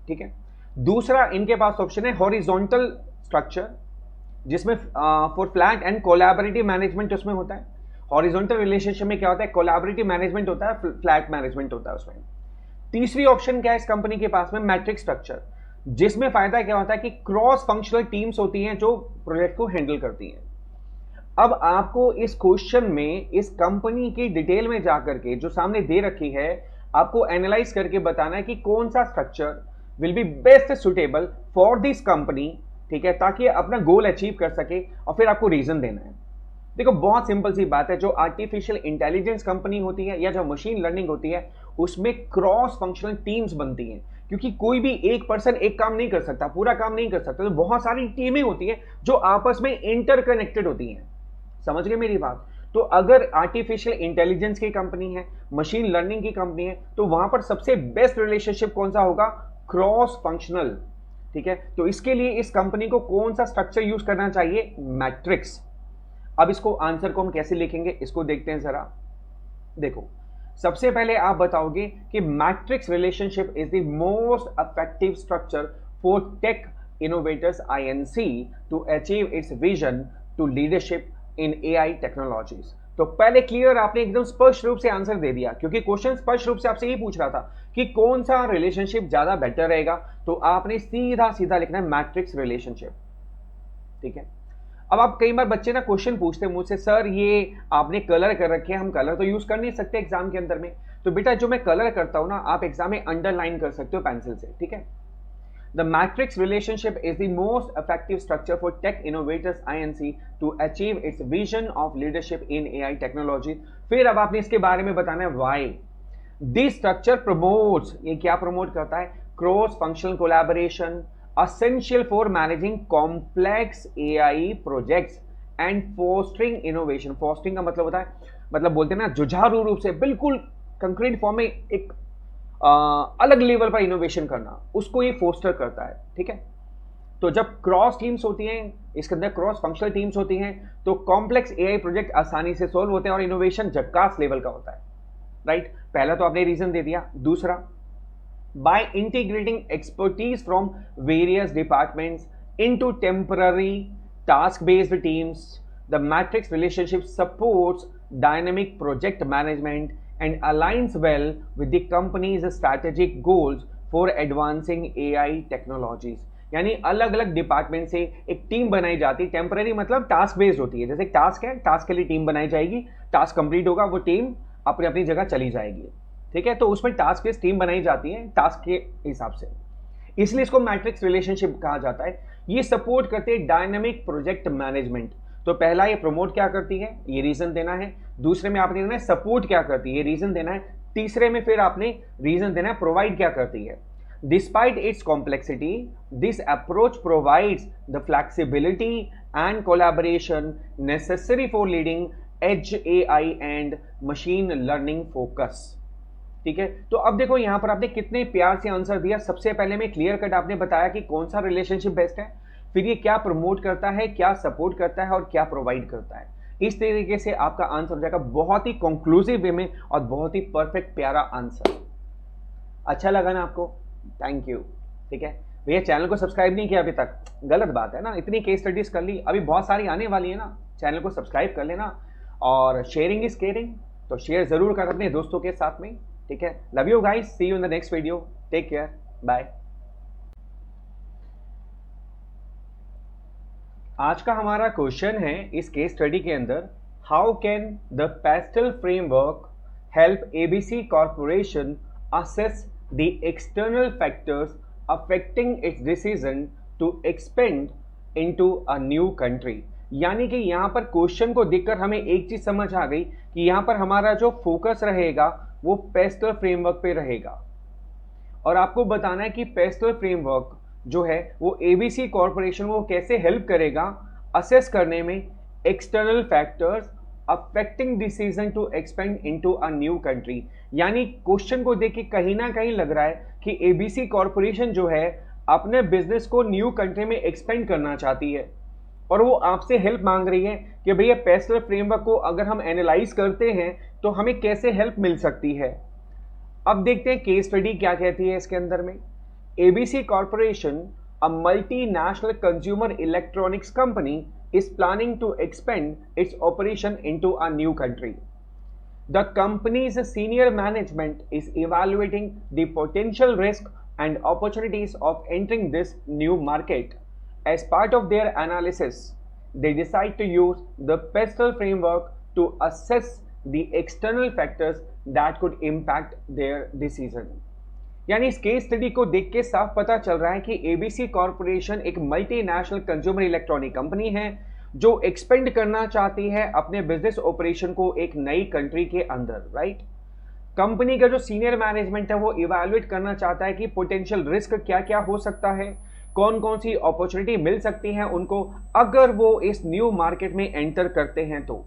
ठीक है। दूसरा इनके पास ऑप्शन है हॉरिजॉन्टल स्ट्रक्चर, जिसमें for flat and collaborative management उसमें होता है। हॉरिजॉन्टल रिलेशनशिप में क्या होता है, कोलैबोरेटिव मैनेजमेंट होता है, फ्लैट मैनेजमेंट होता है उसमें। तीसरी ऑप्शन क्या है इस कंपनी के पास में, मैट्रिक्स स्ट्रक्चर, जिसमें फायदा क्या होता है कि क्रॉस फंक्शनल टीम्स होती हैं जो प्रोजेक्ट को हैंडल करती हैं। अब आपको इस क्वेश्चन में इस कंपनी की डिटेल में जाकर के जो सामने दे रखी है, आपको एनालाइज करके बताना है कि कौन सा structure will be best suitable for this company, ठीक है, ताकि अपना गोल अचीव कर सके, और फिर आपको रीजन देना है। देखो बहुत सिंपल सी बात है, जो आर्टिफिशियल इंटेलिजेंस कंपनी होती है या जो मशीन लर्निंग होती है, उसमें क्रॉस फंक्शनल टीम्स बनती हैं, क्योंकि कोई भी एक पर्सन एक काम नहीं कर सकता, पूरा काम नहीं कर सकता, तो बहुत सारी टीमें होती हैं जो आपस में इंटरकनेक्टेड होती हैं। समझ गए मेरी बात। तो अगर आर्टिफिशियल इंटेलिजेंस की कंपनी है, मशीन लर्निंग की कंपनी है, तो वहां पर सबसे बेस्ट रिलेशनशिप कौन सा होगा, क्रॉस फंक्शनल, ठीक है। तो इसके लिए इस कंपनी को कौन सा स्ट्रक्चर यूज करना चाहिए, मैट्रिक्स। अब इसको आंसर को हम कैसे लिखेंगे, इसको देखते हैं जरा। देखो सबसे पहले आप बताओगे कि matrix relationship is the most effective structure for tech innovators INC to achieve its vision to leadership in AI technologies. तो पहले क्लियर आपने एकदम स्पष्ट रूप से आंसर दे दिया, क्योंकि क्वेश्चन स्पष्ट रूप से आपसे ये पूछ रहा था कि कौन सा रिलेशनशिप ज्यादा बेटर रहेगा, तो आपने सीधा सीधा लिखना है मैट्रिक्स रिलेशनशिप, ठीक है। अब आप कई बार बच्चे ना क्वेश्चन पूछते हैं मुझसे, सर ये आपने कलर कर रखे हैं, हम कलर तो यूज कर नहीं सकते एग्जाम के अंदर में। तो बेटा जो मैं कलर करता हूं ना, आप एग्जाम में अंडरलाइन कर सकते हो पेंसिल से, ठीक है। The matrix relationship is the most effective structure for tech innovators INC to achieve its vision of leadership in AI technology। फिर अब आपने इसके बारे में बताना है why। This structure promotes, ये क्या प्रमोट करता है, cross functional collaboration, essential for managing complex AI projects and fostering innovation। fostering का मतलब होता है, मतलब बोलते हैं ना जुझारू रूप से, बिल्कुल कंक्रीट फॉर्म में एक अलग लेवल पर इनोवेशन करना, उसको ये फोस्टर करता है, ठीक है। तो जब क्रॉस टीम्स होती हैं, इसके अंदर क्रॉस फंक्शनल टीम्स होती हैं, तो कॉम्प्लेक्स एआई प्रोजेक्ट आसानी से सॉल्व होते हैं और इनोवेशन झक्कास लेवल का होता है, राइट। पहला तो आपने रीजन दे दिया। दूसरा, by integrating expertise from various departments into temporary task based teams, the matrix relationship supports dynamic project management and aligns well with the company's strategic goals for advancing AI technologies। यानी अलग अलग department से एक team बनाई जाती, temporary मतलब task based होती है, जैसे टास्क है, टास्क के लिए टीम बनाई जाएगी, टास्क कंप्लीट होगा, वो टीम अपनी अपनी जगह चली जाएगी, ठीक है। तो उसमें टास्क बेस्ड टीम बनाई जाती है टास्क के हिसाब से, इसलिए इसको मैट्रिक्स रिलेशनशिप कहा जाता है। ये सपोर्ट करते हैं डायनामिक प्रोजेक्ट मैनेजमेंट। तो पहला ये प्रमोट क्या करती है, ये रीजन देना है। दूसरे में आपने देना है सपोर्ट क्या करती है, ये रीजन देना है। तीसरे में फिर आपने रीजन देना है प्रोवाइड क्या करती है। Despite it's complexity, this approach provides the flexibility and collaboration necessary for leading edge AI and machine learning focus, ठीक है। तो अब देखो यहां पर आपने कितने प्यार से आंसर दिया। सबसे पहले में क्लियर कट आपने बताया कि कौन सा रिलेशनशिप बेस्ट है, फिर ये क्या प्रमोट करता है, क्या सपोर्ट करता है और क्या प्रोवाइड करता है। इस तरीके से आपका आंसर हो जाएगा बहुत ही कंक्लूसिव वे में और बहुत ही परफेक्ट प्यारा आंसर। अच्छा लगा ना आपको, थैंक यू, ठीक है। भैया चैनल को सब्सक्राइब नहीं किया अभी तक, गलत बात है ना, इतनी केस स्टडीज कर ली, अभी बहुत सारी आने वाली है ना, चैनल को सब्सक्राइब कर लेना। और शेयरिंग इज केयरिंग, तो शेयर जरूर कर अपने दोस्तों के साथ में, ठीक है। Love you guys, see you in the next video, take care, bye. आज का हमारा क्वेश्चन है इस केस स्टडी के अंदर, how can the pastel framework help ABC Corporation assess the external factors affecting its decision to expand into a new country। यानी कि यहाँ पर क्वेश्चन को देखकर हमें एक चीज समझ आ गई कि यहाँ पर हमारा जो फोकस रहेगा वो पेस्टल फ्रेमवर्क पे रहेगा, और आपको बताना है कि पेस्टल फ्रेमवर्क जो है वो एबीसी कॉर्पोरेशन को कैसे हेल्प करेगा असेस करने में external factors affecting decision to expand into a new country. यानी क्वेश्चन को देख के कहीं ना कहीं लग रहा है कि एबीसी कॉर्पोरेशन जो है अपने बिजनेस को न्यू कंट्री में एक्सपेंड करना चाहती है, और वो आपसे हेल्प मांग रही है कि भैया पेस्टल फ्रेमवर्क को अगर हम एनालाइज करते हैं तो हमें कैसे हेल्प मिल सकती है। अब देखते हैं केस स्टडी क्या कहती है इसके अंदर में। ABC corporation, a multinational consumer electronics company, is planning to expand its operation into a new country. The company's senior management is evaluating the potential risk and opportunities of entering this new market. As part of their analysis, they decide to use the PESTEL framework to assess the external factors that could impact their decision. यानी इस case study को देख के साफ पता चल रहा है कि एबीसी कॉर्पोरेशन एक मल्टीनेशनल कंज्यूमर इलेक्ट्रॉनिक कंपनी है जो एक्सपेंड करना चाहती है अपने बिजनेस ऑपरेशन को एक नई कंट्री के अंदर, राइट। कंपनी का जो सीनियर मैनेजमेंट है वो इवैल्यूएट करना चाहता है कि पोटेंशियल रिस्क क्या क्या हो सकता है, कौन कौन सी अपॉर्चुनिटी मिल सकती है उनको अगर वो इस न्यू मार्केट में एंटर करते हैं तो,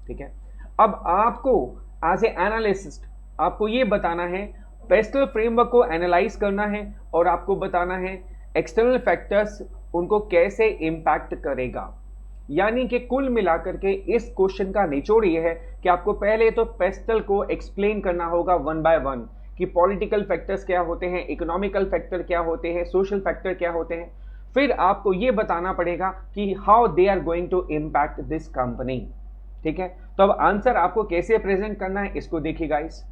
ठीक है। अब आपको एज ए एनालिस्ट आपको ये बताना है, पेस्टल फ्रेमवर्क को एनालाइज करना है और आपको बताना है एक्सटर्नल फैक्टर्स उनको कैसे इंपैक्ट करेगा। यानी कि कुल मिलाकर के इस क्वेश्चन का निचोड़ ये है कि आपको पहले तो पेस्टल को एक्सप्लेन करना होगा वन बाय वन कि पॉलिटिकल फैक्टर्स क्या होते हैं, इकोनॉमिकल फैक्टर क्या होते हैं, सोशल फैक्टर क्या होते हैं। फिर आपको ये बताना पड़ेगा कि how they are going to impact this company, ठीक है। तो अब आंसर आपको कैसे प्रेजेंट करना है इसको देखिए गाइस।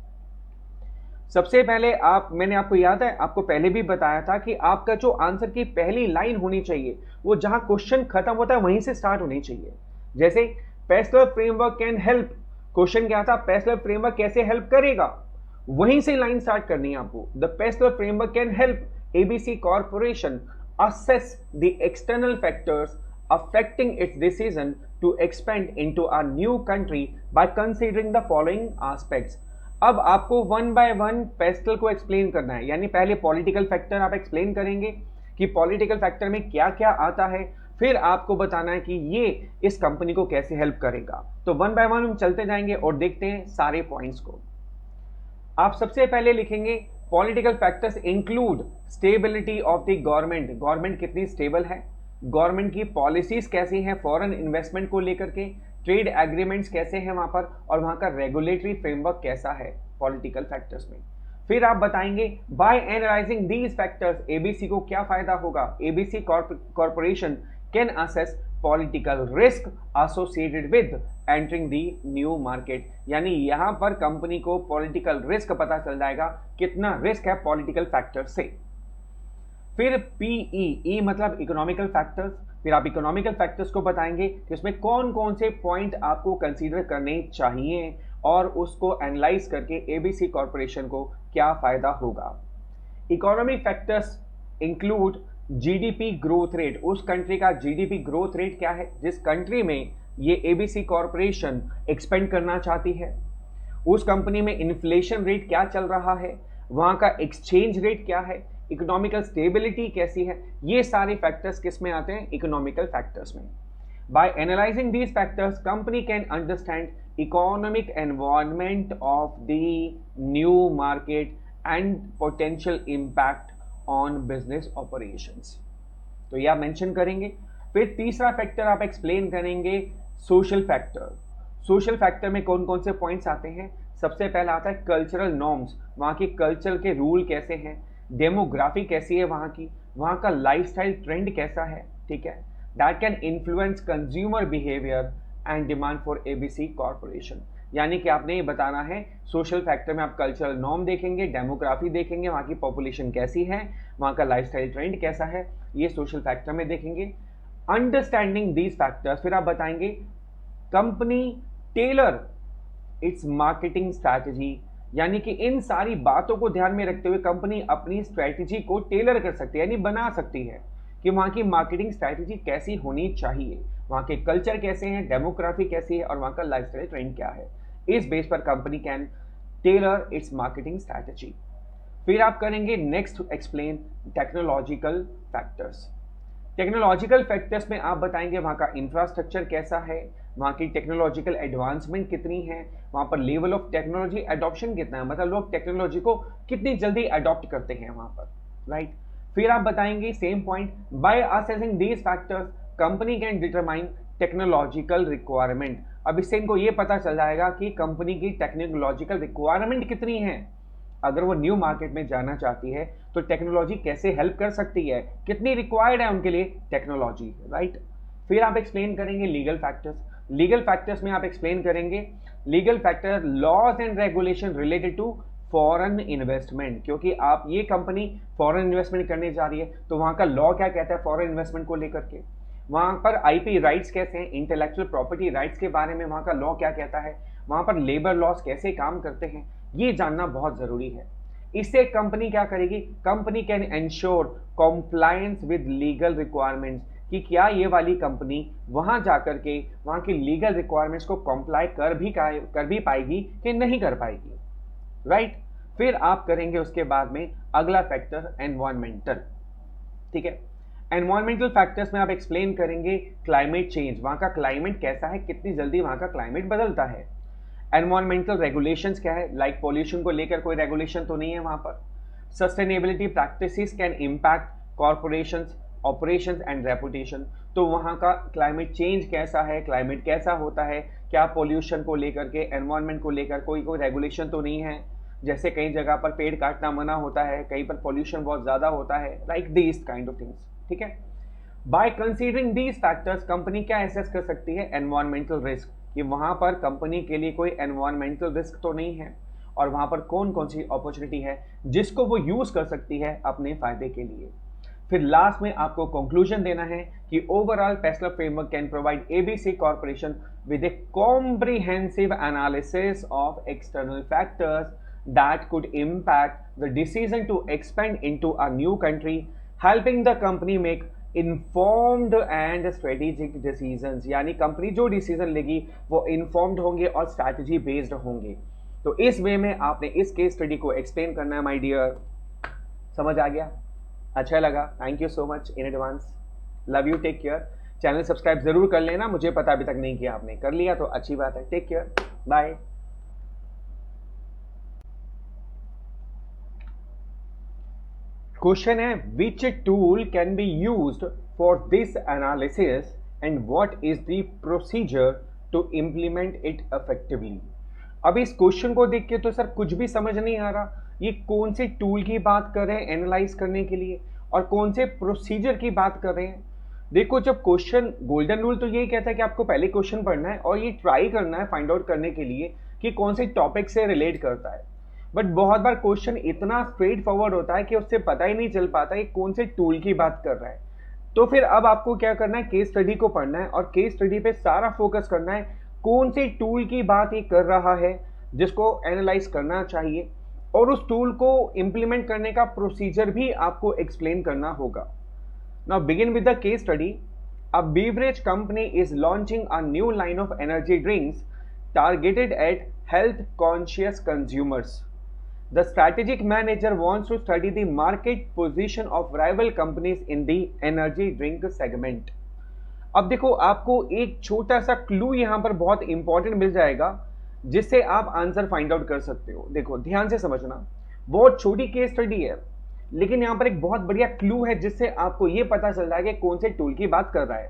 सबसे पहले मैंने आपको याद है, आपको पहले भी बताया था कि आपका जो आंसर की पहली लाइन होनी चाहिए वो जहां क्वेश्चन खत्म होता है वहीं से स्टार्ट होनी चाहिए। जैसे pastel framework can help, question क्या था, पेस्टल फ्रेमवर्क कैसे हेल्प करेगा, वहीं से लाइन स्टार्ट करनी है आपको। The pastel framework can help ABC corporation assess the external factors affecting its decision to expand into a new country by considering the following aspects। अब आपको वन बाय वन पेस्टल को explain करना है, यानी पहले पॉलिटिकल फैक्टर आप explain करेंगे कि पॉलिटिकल फैक्टर में क्या क्या आता है, फिर आपको बताना है कि ये इस कंपनी को कैसे हेल्प करेगा। तो वन बाय वन हम चलते जाएंगे और देखते हैं सारे पॉइंट्स को। आप सबसे पहले लिखेंगे political factors include stability of the government, government कितनी स्टेबल है, गवर्नमेंट की पॉलिसीज कैसी हैं फॉरेन इन्वेस्टमेंट को लेकर के, ट्रेड एग्रीमेंट्स कैसे हैं वहां पर, और वहां का रेगुलेटरी फ्रेमवर्क कैसा है पॉलिटिकल फैक्टर्स में। फिर आप बताएंगे by analysing these factors ABC को क्या फायदा होगा, ABC corporation can assess political risk associated with entering the new market. यानी यहां पर कंपनी को पॉलिटिकल रिस्क पता चल जाएगा, कितना रिस्क है पॉलिटिकल फैक्टर से। फिर पीई मतलब इकोनॉमिकल फैक्टर्स, फिर आप इकोनॉमिकल फैक्टर्स को बताएंगे कि उसमें कौन कौन से पॉइंट आपको कंसीडर करने चाहिए और उसको एनालाइज करके एबीसी कॉर्पोरेशन को क्या फायदा होगा। Economic factors include GDP growth rate, उस कंट्री का जीडीपी ग्रोथ रेट क्या है जिस कंट्री में ये एबीसी कॉर्पोरेशन एक्सपेंड करना चाहती है, उस कंपनी में इन्फ्लेशन रेट क्या चल रहा है, वहां का एक्सचेंज रेट क्या है, इकोनॉमिकल स्टेबिलिटी कैसी है, ये सारे फैक्टर्स किस में आते हैं, इकोनॉमिकल फैक्टर्स में। By analysing these factors company can understand economic environment of the new market and potential impact on business operations. तो यह मेंशन करेंगे। फिर तीसरा फैक्टर आप एक्सप्लेन करेंगे सोशल फैक्टर। सोशल फैक्टर में कौन कौन से पॉइंट्स आते हैं, सबसे पहला आता है कल्चरल नॉर्म्स, वहाँ के कल्चर के रूल कैसे हैं, डेमोग्राफी कैसी है वहाँ का लाइफस्टाइल ट्रेंड कैसा है, ठीक है, that can influence consumer behaviour and demand for ABC corporation. यानी कि आपने ये बताना है सोशल फैक्टर में आप कल्चरल नॉर्म देखेंगे, डेमोग्राफी देखेंगे, वहाँ की पॉपुलेशन कैसी है, वहाँ का लाइफस्टाइल ट्रेंड कैसा है, ये सोशल फैक्टर में देखेंगे। अंडरस्टैंडिंग दीज फैक्टर्स, फिर आप बताएंगे company tailor its marketing strategy, यानी कि इन सारी बातों को ध्यान में रखते हुए कंपनी अपनी स्ट्रैटेजी को टेलर कर सकती है, यानी बना सकती है कि वहाँ की मार्केटिंग स्ट्रैटेजी कैसी होनी चाहिए, वहाँ के कल्चर कैसे हैं, डेमोग्राफी कैसी है और वहाँ का लाइफस्टाइल ट्रेंड क्या है। इस बेस पर company can tailor its marketing strategy. फिर आप करेंगे next explain technological factors. Technological factors में आप बताएंगे वहाँ का इंफ्रास्ट्रक्चर कैसा है, वहाँ की टेक्नोलॉजिकल एडवांसमेंट कितनी है, वहाँ पर लेवल ऑफ टेक्नोलॉजी एडॉप्शन कितना है, मतलब लोग टेक्नोलॉजी को कितनी जल्दी अडॉप्ट करते हैं वहाँ पर, राइट। फिर आप बताएंगे same point, by assessing these factors company can determine technological requirement. अब इससे इनको ये पता चल जाएगा कि कंपनी की टेक्नोलॉजिकल रिक्वायरमेंट कितनी है, अगर वो न्यू मार्केट में जाना चाहती है तो टेक्नोलॉजी कैसे हेल्प कर सकती है, कितनी रिक्वायर्ड है उनके लिए टेक्नोलॉजी, राइट। फिर आप एक्सप्लेन करेंगे लीगल फैक्टर्स। लीगल फैक्टर्स में आप एक्सप्लेन करेंगे legal factor laws and regulation related to foreign investment, क्योंकि आप ये कंपनी फॉरेन इन्वेस्टमेंट करने जा रही है तो वहां का लॉ क्या कहता है फॉरेन इन्वेस्टमेंट को लेकर के, वहां पर आईपी राइट्स कैसे हैं, इंटेलेक्चुअल प्रॉपर्टी राइट्स के बारे में वहां का लॉ क्या कहता है, वहां पर लेबर लॉस कैसे काम करते हैं, ये जानना बहुत जरूरी है। इससे कंपनी क्या करेगी, company can ensure compliance with legal requirements, कि क्या ये वाली कंपनी वहां जाकर के वहां की लीगल रिक्वायरमेंट्स को कॉम्प्लाई कर भी पाएगी कि नहीं कर पाएगी, राइट। फिर आप करेंगे उसके बाद में अगला फैक्टर एनवायरमेंटल, ठीक है। एनवायरमेंटल फैक्टर्स में आप एक्सप्लेन करेंगे क्लाइमेट चेंज, वहां का क्लाइमेट कैसा है, कितनी जल्दी वहां का क्लाइमेट बदलता है। एनवायरमेंटल रेगुलेशंस क्या है, लाइक पॉल्यूशन को लेकर कोई रेगुलेशन तो नहीं है वहां पर। Sustainability practices can impact corporations operations and reputation, तो वहां का क्लाइमेट चेंज कैसा है, क्लाइमेट कैसा होता है, क्या पॉल्यूशन को लेकर के एनवायरमेंट को लेकर कोई रेगुलेशन तो नहीं है, जैसे कई जगह पर पेड़ काटना मना होता है, कहीं पर पॉल्यूशन बहुत ज्यादा होता है, like these kind of things, ठीक है। By considering these factors company क्या एसेस कर सकती है, एनवायरमेंटल रिस्क, कि वहां पर कंपनी के लिए कोई एनवायरमेंटल रिस्क तो नहीं है और वहां पर कौन कौन सी अपॉर्चुनिटी है जिसको वो यूज कर सकती है अपने फायदे के लिए। फिर लास्ट में आपको कंक्लूजन देना है कि overall PESTLE framework can provide ABC corporation with a comprehensive analysis of external factors that could impact the decision to expand into a new country, helping the company make informed and strategic decisions, यानी company जो decision लेगी वो informed होंगे और strategy based होंगे। तो इस वे में आपने इस केस स्टडी को एक्सप्लेन करना है माय डियर। समझ आ गया, अच्छा लगा, thank you so much in advance, love you, take care. Channel subscribe जरूर कर लेना, मुझे पता अभी तक नहीं किया आपने, कर लिया तो अच्छी बात है, टेक केयर, बाय। क्वेश्चन है which tool can be used for this analysis and what is the procedure to implement it effectively. अब इस क्वेश्चन को देख के तो सर कुछ भी समझ नहीं आ रहा, ये कौन से टूल की बात कर रहे हैं एनालाइज करने के लिए और कौन से प्रोसीजर की बात कर रहे हैं। देखो जब क्वेश्चन, गोल्डन रूल तो यही कहता है कि आपको पहले क्वेश्चन पढ़ना है और ये ट्राई करना है फाइंड आउट करने के लिए कि कौन से टॉपिक से रिलेट करता है, बट बहुत बार क्वेश्चन इतना स्ट्रेट फॉरवर्ड होता है कि उससे पता ही नहीं चल पाता कि कौन से टूल की बात कर रहा है। तो फिर अब आपको क्या करना है, केस स्टडी को पढ़ना है और केस स्टडी पे सारा फोकस करना है, कौन से टूल की बात ये कर रहा है जिसको एनालाइज करना चाहिए, और उस टूल को इंप्लीमेंट करने का प्रोसीजर भी आपको एक्सप्लेन करना होगा। Now begin with the case study. A beverage company is launching a new line of energy drinks targeted at health conscious consumers. The strategic manager wants to study the market position of rival companies in the energy drink segment. अब देखो आपको एक छोटा सा clue यहां पर बहुत important मिल जाएगा जिससे आप आंसर फाइंड आउट कर सकते हो। देखो ध्यान से समझना, बहुत छोटी केस स्टडी है लेकिन यहां पर एक बहुत बढ़िया क्लू है जिससे आपको यह पता चल रहा है कि कौन से टूल की बात कर रहा है।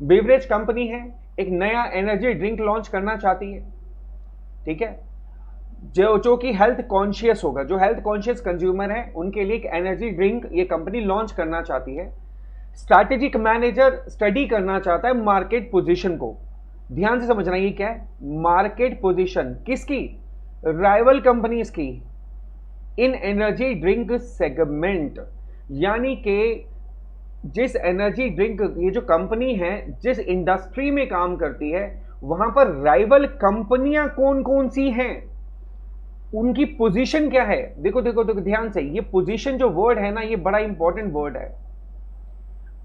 बेवरेज कंपनी है, एक नया एनर्जी ड्रिंक लॉन्च करना चाहती है, ठीक है, जो कि हेल्थ कॉन्शियस होगा, जो हेल्थ कॉन्शियस कंज्यूमर है उनके लिए एक एनर्जी ड्रिंक ये कंपनी लॉन्च करना चाहती है। स्ट्रैटेजिक मैनेजर स्टडी करना चाहता है मार्केट पोजीशन को। ध्यान से समझना ये क्या है, मार्केट पोजीशन किसकी, राइवल कंपनीज की इन एनर्जी ड्रिंक सेगमेंट, यानी कि जिस एनर्जी ड्रिंक, ये जो कंपनी है जिस इंडस्ट्री में काम करती है वहां पर राइवल कंपनियां कौन कौन सी हैं, उनकी पोजीशन क्या है। देखो देखो देखो ध्यान से, ये पोजीशन जो वर्ड है ना, ये बड़ा इंपॉर्टेंट वर्ड है।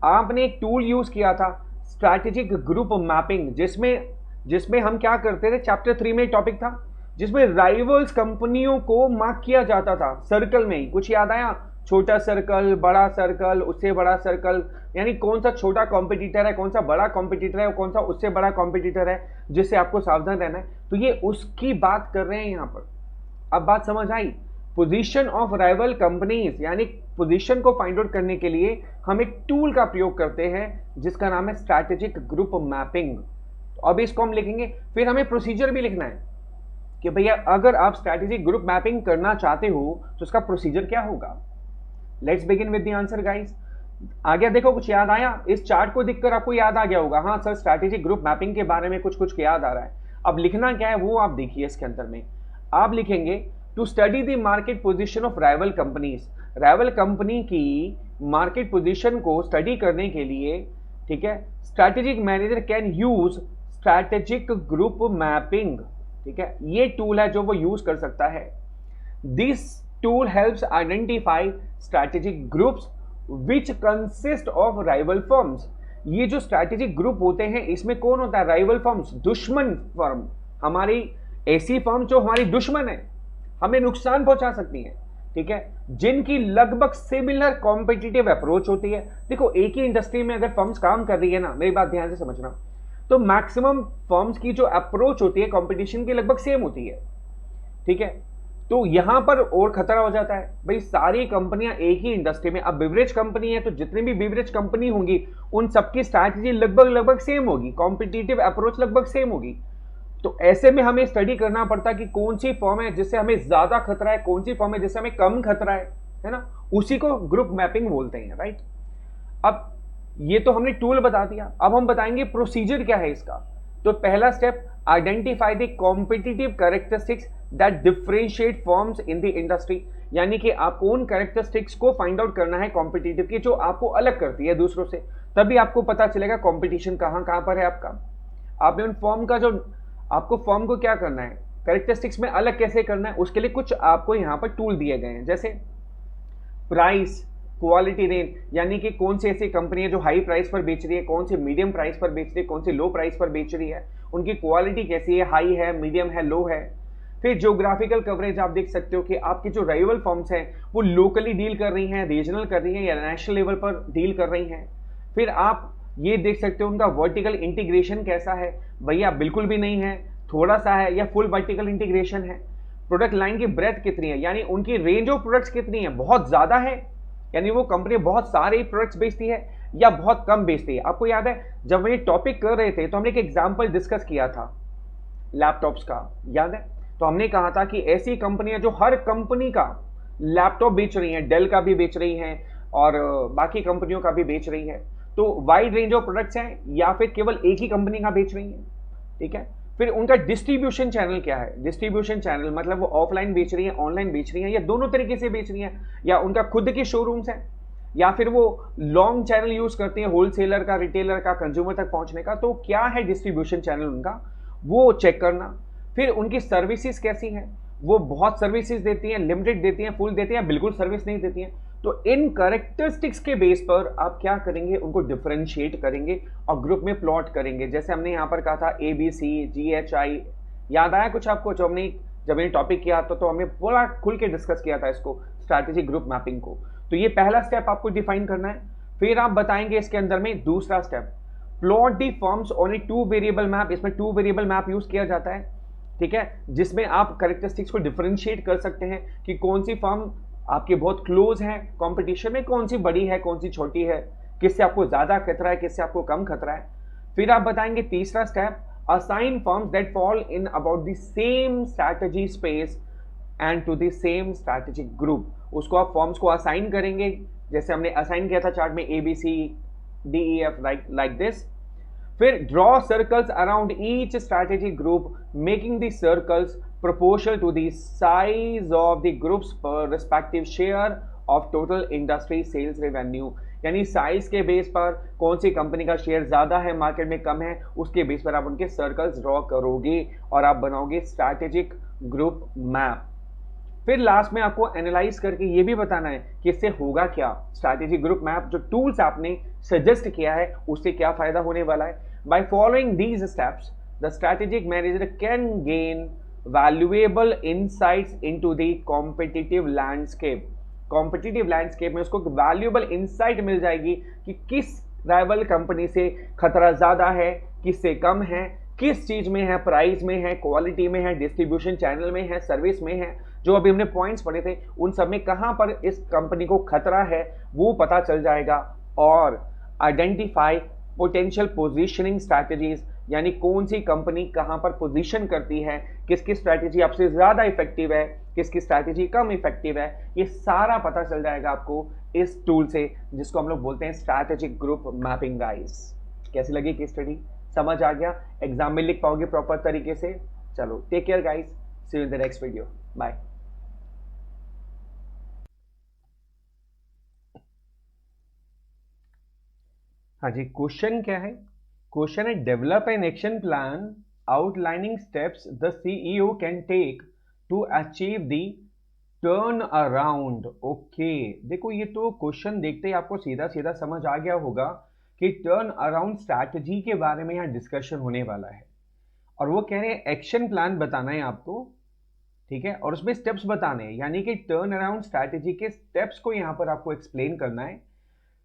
आपने एक टूल यूज किया था स्ट्रैटेजिक ग्रुप मैपिंग, जिसमें हम क्या करते थे, चैप्टर 3 में टॉपिक था जिसमें राइवल्स कंपनियों को मार्क किया जाता था सर्कल में ही। कुछ याद आया? छोटा सर्कल, बड़ा सर्कल, उससे बड़ा सर्कल, यानी कौन सा छोटा कॉम्पिटिटर है, कौन सा बड़ा कॉम्पिटिटर है, और कौन सा उससे बड़ा कॉम्पिटिटर है, जिससे आपको सावधान रहना है। तो ये उसकी बात कर रहे हैं यहां पर। अब बात समझ आई? पोजीशन ऑफ राइवल कंपनीज, यानी पोजीशन को फाइंड आउट करने के लिए हम एक टूल का प्रयोग करते हैं जिसका नाम है स्ट्रैटेजिक ग्रुप मैपिंग। तो अब इसको हम लिखेंगे, फिर हमें प्रोसीजर भी लिखना है कि भैया अगर आप स्ट्रैटेजिक ग्रुप मैपिंग करना चाहते हो तो उसका प्रोसीजर क्या होगा। Let's begin with the answer guys. आ गया? देखो कुछ याद आया? इस चार्ट को देखकर आपको याद आ गया होगा, हाँ सर स्ट्रैटेजिक ग्रुप मैपिंग के बारे में कुछ कुछ याद आ रहा है। अब लिखना क्या है वो आप देखिए। इसके अंदर में आप लिखेंगे to study the market position of rival companies. Rival company की मार्केट पोजीशन को स्टडी करने के लिए, ठीक है, strategic manager can use strategic group mapping. ठीक है, ये टूल है जो वो यूज कर सकता है। This tool helps identify strategic groups which consist of rival firms. ये जो स्ट्रैटेजिक ग्रुप होते हैं इसमें कौन होता है? राइवल फर्म्स, दुश्मन फर्म, हमारी ऐसी फर्म जो हमारी दुश्मन है, हमें नुकसान पहुंचा सकती है, ठीक है, जिनकी लगभग सिमिलर कॉम्पिटिटिव अप्रोच होती है। देखो एक ही इंडस्ट्री में अगर फर्म्स काम कर रही है ना, मेरी बात ध्यान से समझना, तो मैक्सिमम फर्म्स की जो अप्रोच होती है कंपटीशन की लगभग सेम होती है, ठीक है। तो यहां पर और खतरा हो जाता है, भाई सारी कंपनियां एक ही इंडस्ट्री में, अब बिवरेज कंपनी है तो जितनी भी बिवरेज कंपनी होंगी उन सबकी स्ट्रैटेजी लगभग सेम होगी, कॉम्पिटिटिव अप्रोच लगभग सेम होगी। तो ऐसे में हमें स्टडी करना पड़ता है कि कौन सी फर्म है जिससे हमें ज्यादा खतरा है, कौन सी फर्म है जिससे हमें कम खतरा है ना, उसी को ग्रुप मैपिंग बोलते हैं, राइट। अब ये तो हमने टूल बता दिया, अब हम बताएंगे प्रोसीजर क्या है इसका। तो पहला step, identify the competitive characteristics that differentiate firms in the industry, यानी कि आपको उन कैरेक्टरिस्टिक्स को फाइंड आउट करना है कॉम्पिटिटिव की जो आपको अलग करती है दूसरों से, तभी आपको पता चलेगा कॉम्पिटिशन कहां कहां पर है आपका। आपने उन फर्म का जो आपको फर्म को क्या करना है, कैरेक्टरिस्टिक्स में अलग कैसे करना है, उसके लिए कुछ आपको यहां पर टूल दिए गए हैं, जैसे प्राइस, क्वालिटी रेंज, यानी कि कौन सी ऐसी कंपनी है जो हाई प्राइस पर बेच रही है, कौन सी मीडियम प्राइस पर बेच रही है, कौन सी लो प्राइस पर बेच रही है, उनकी क्वालिटी कैसी है, हाई है, मीडियम है, लो है। फिर ज्योग्राफिकल कवरेज, आप देख सकते हो कि आपकी जो राइवल फर्म्स हैं वो लोकली डील कर रही हैं, रीजनल कर रही हैं या नेशनल लेवल पर डील कर रही हैं। फिर आप ये देख सकते हो उनका वर्टिकल इंटीग्रेशन कैसा है, भैया बिल्कुल भी नहीं है, थोड़ा सा है, या फुल वर्टिकल इंटीग्रेशन है। प्रोडक्ट लाइन की ब्रेथ कितनी है, यानी उनकी रेंज ऑफ प्रोडक्ट्स कितनी है, बहुत ज्यादा है, यानी वो कंपनी बहुत सारे प्रोडक्ट्स बेचती है या बहुत कम बेचती है। आपको याद है जब हम ये टॉपिक कर रहे थे तो हमने एक एग्जांपल डिस्कस किया था लैपटॉप्स का, याद है? तो हमने कहा था कि ऐसी कंपनियां जो हर कंपनी का लैपटॉप बेच रही हैं, डेल का भी बेच रही हैं और बाकी कंपनियों का भी बेच रही है, तो वाइड रेंज ऑफ प्रोडक्ट्स हैं या फिर केवल एक ही कंपनी का बेच रही हैं, ठीक है। फिर उनका डिस्ट्रीब्यूशन चैनल क्या है, डिस्ट्रीब्यूशन चैनल मतलब वो ऑफलाइन बेच रही है, ऑनलाइन बेच रही है, या दोनों तरीके से बेच रही है, या उनका खुद के शोरूम्स हैं, या फिर वो लॉन्ग चैनल यूज करती हैं होलसेलर का, रिटेलर का, कंज्यूमर तक पहुंचने का। तो क्या है डिस्ट्रीब्यूशन चैनल उनका, वो चेक करना। फिर उनकी सर्विसेज कैसी हैं, वो बहुत सर्विसेज देती हैं, लिमिटेड देती हैं, फुल देती हैं, बिल्कुल सर्विस नहीं देती हैं। तो इन कैरेक्टरिस्टिक्स के बेस पर आप क्या करेंगे, उनको डिफरेंशिएट करेंगे और ग्रुप में प्लॉट करेंगे। जैसे हमने यहाँ पर कहा था ABC, GHI, याद आया कुछ आपको? जब हमने टॉपिक किया तो हमने पूरा खुल के डिस्कस किया था इसको, स्ट्रैटेजिक ग्रुप मैपिंग को। तो ये पहला स्टेप आपको डिफाइन करना है। फिर आप बताएंगे इसके अंदर में दूसरा step, plot the firms on A 2 variable map. इसमें 2 वेरिएबल मैप यूज किया जाता है, ठीक है, जिसमें आप कैरेक्टरिस्टिक्स को डिफरेंशिएट कर सकते हैं कि कौन सी फर्म आपके बहुत क्लोज है कंपटीशन में, कौन सी बड़ी है, कौन सी छोटी है, किससे आपको ज्यादा खतरा है, किससे आपको कम खतरा है। फिर आप बताएंगे तीसरा step, assign firms that fall in about the same strategy space and to the same strategic group. उसको आप फर्म्स को असाइन करेंगे, जैसे हमने असाइन किया था चार्ट में ABCDEF लाइक दिस। फिर draw circles around each strategic group making the circles proportional to the size of the group's respective share of total industry sales revenue। यानी साइज के बेस पर कौन सी कंपनी का शेयर ज्यादा है मार्केट में कम है, उसके बेस पर आप उनके सर्कल्स ड्रॉ करोगे और आप बनाओगे स्ट्रैटेजिक ग्रुप मैप। फिर लास्ट में आपको एनालाइज करके ये भी बताना है कि इससे होगा क्या, स्ट्रैटेजी ग्रुप मैप जो टूल्स आपने सजेस्ट किया है उससे क्या फायदा होने वाला है। By following these steps the strategic manager can gain valuable insights into the competitive landscape. Competitive landscape में उसको वैल्यूएबल इनसाइट मिल जाएगी कि किस राइवल कंपनी से खतरा ज्यादा है, किससे कम है, किस चीज में है, प्राइस में है, क्वालिटी में है, डिस्ट्रीब्यूशन चैनल में है, सर्विस में है। जो अभी हमने पॉइंट्स पढ़े थे उन सब में कहां पर इस कंपनी को खतरा है वो पता चल जाएगा। और आइडेंटिफाई पोटेंशियल पोजीशनिंग स्ट्रैटेजीज, यानी कौन सी कंपनी कहां पर पोजीशन करती है, किसकी स्ट्रैटेजी आपसे ज्यादा इफेक्टिव है, किसकी स्ट्रैटेजी कम इफेक्टिव है, ये सारा पता चल जाएगा आपको इस टूल से जिसको हम लोग बोलते हैं स्ट्रैटेजिक ग्रुप मैपिंग गाइस। कैसी लगी केस स्टडी, समझ आ गया, एग्जाम में लिख पाओगे प्रॉपर तरीके से। चलो take care guys, see you in the next video, bye. हाँ जी, क्वेश्चन क्या है, क्वेश्चन है develop an action plan outlining steps the CEO can take to achieve the turn around. Okay, देखो ये तो क्वेश्चन देखते ही आपको सीधा सीधा समझ आ गया होगा कि टर्न अराउंड स्ट्रैटेजी के बारे में यहाँ डिस्कशन होने वाला है और वो कह रहे हैं एक्शन प्लान बताना है आपको, ठीक है, और उसमें स्टेप्स बताने हैं, यानी कि टर्न अराउंड स्ट्रैटेजी के स्टेप्स को यहाँ पर आपको एक्सप्लेन करना है,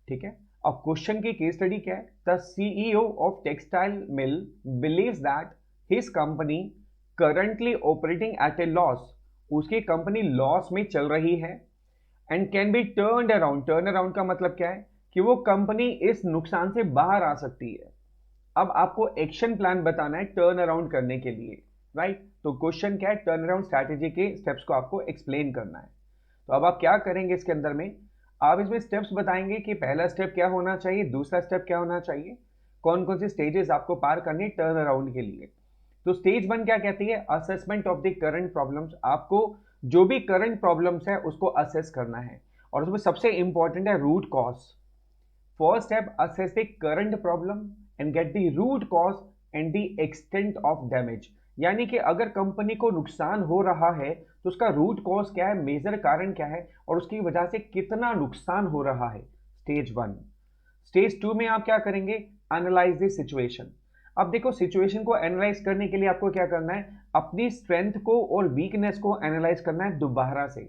ठीक है। अब क्वेश्चन की केस स्टडी क्या है, the CEO of textile mill believes that his company currently operating eight A loss, उसकी कंपनी लॉस में चल रही है, and can be turned around. Turn around का मतलब क्या है कि वो कंपनी इस नुकसान से बाहर आ सकती है। अब आपको एक्शन प्लान बताना है टर्न अराउंड करने के लिए, राइट। तो क्वेश्चन क्या है, टर्न अराउंड स्ट्रैटेजी के स्टेप्स को आपको एक्सप्लेन करना है। तो अब आप क्या करेंगे इसके अंदर में, आप इसमें स्टेप्स बताएंगे कि पहला स्टेप क्या होना चाहिए, दूसरा स्टेप क्या होना चाहिए, कौन कौन से स्टेजेस आपको पार करने टर्न अराउंड के लिए। तो स्टेज 1 क्या कहती है, assessment of the current problems. आपको जो भी करंट प्रॉब्लम्स है उसको असेस करना है और उसमें सबसे इंपॉर्टेंट है root cause. First step, assess the current problem and get the root cause and the extent of damage. यानी कि अगर कंपनी को नुकसान हो रहा है तो उसका रूट कॉज क्या है, मेजर कारण क्या है और उसकी वजह से कितना नुकसान हो रहा है, स्टेज 1। स्टेज 2 में आप क्या करेंगे, एनालाइज द सिचुएशन। अब देखो सिचुएशन को एनालाइज करने के लिए आपको क्या करना है, अपनी स्ट्रेंथ को और वीकनेस को एनालाइज करना है दोबारा से,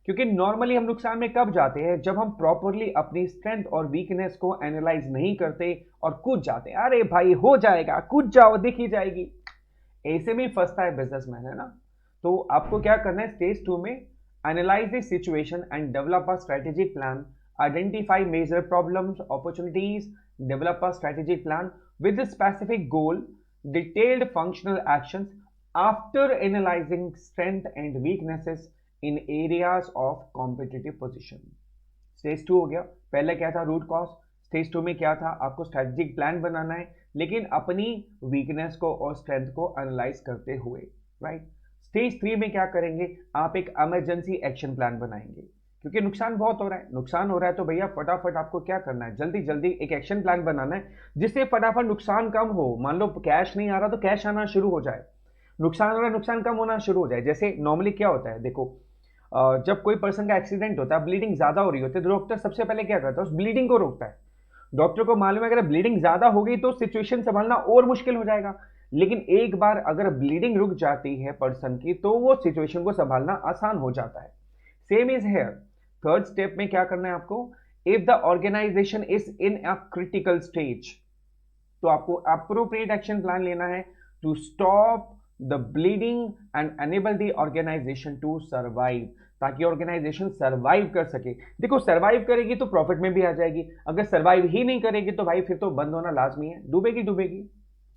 क्योंकि नॉर्मली हम नुकसान में कब जाते हैं, जब हम प्रॉपरली अपनी स्ट्रेंथ और वीकनेस को एनालाइज नहीं करते और कूद जाते हैं, अरे भाई हो जाएगा, कूद जाओ दिख ही जाएगी, ऐसे में फंसता है बिजनेसमैन, है ना। तो आपको क्या करना है, स्टेज 2 में analyse the situation and develop a strategic plan, identify major problems opportunities, develop a strategic plan with a specific goal, detailed functional actions after analyzing strength and weaknesses in areas of competitive position। Stage 2 हो गया, पहले क्या था root cause, stage 2 में क्या था, आपको strategic plan बनाना है लेकिन अपनी वीकनेस को और स्ट्रेंथ को एनालाइज करते हुए, राइट। स्टेज 3 में क्या करेंगे, आप एक इमरजेंसी एक्शन प्लान बनाएंगे, क्योंकि नुकसान बहुत हो रहा है, नुकसान हो रहा है तो भैया फटाफट आपको क्या करना है, जल्दी जल्दी एक एक्शन प्लान बनाना है जिससे फटाफट नुकसान कम हो। मान लो कैश नहीं आ रहा तो कैश आना शुरू हो जाए, नुकसान हो रहा है नुकसान कम होना शुरू हो जाए। जैसे नॉर्मली क्या होता है, देखो जब कोई पर्सन का एक्सीडेंट होता है, ब्लीडिंग ज्यादा हो रही होती है तो डॉक्टर सबसे पहले क्या करता है, उस ब्लीडिंग को रोकता है। डॉक्टर को मालूम है अगर ब्लीडिंग ज्यादा हो गई तो सिचुएशन संभालना और मुश्किल हो जाएगा, लेकिन एक बार अगर ब्लीडिंग रुक जाती है पर्सन की तो वो सिचुएशन को संभालना आसान हो जाता है। Same is here, third step में क्या करना है आपको, if the organisation is in a critical stage, तो आपको अप्रोप्रिएट एक्शन प्लान लेना है to stop the bleeding and enable the organisation to survive, ताकि ऑर्गेनाइजेशन सर्वाइव कर सके। देखो सर्वाइव करेगी तो प्रॉफिट में भी आ जाएगी, अगर सर्वाइव ही नहीं करेगी तो भाई फिर तो बंद होना लाजमी है, डूबेगी डूबेगी,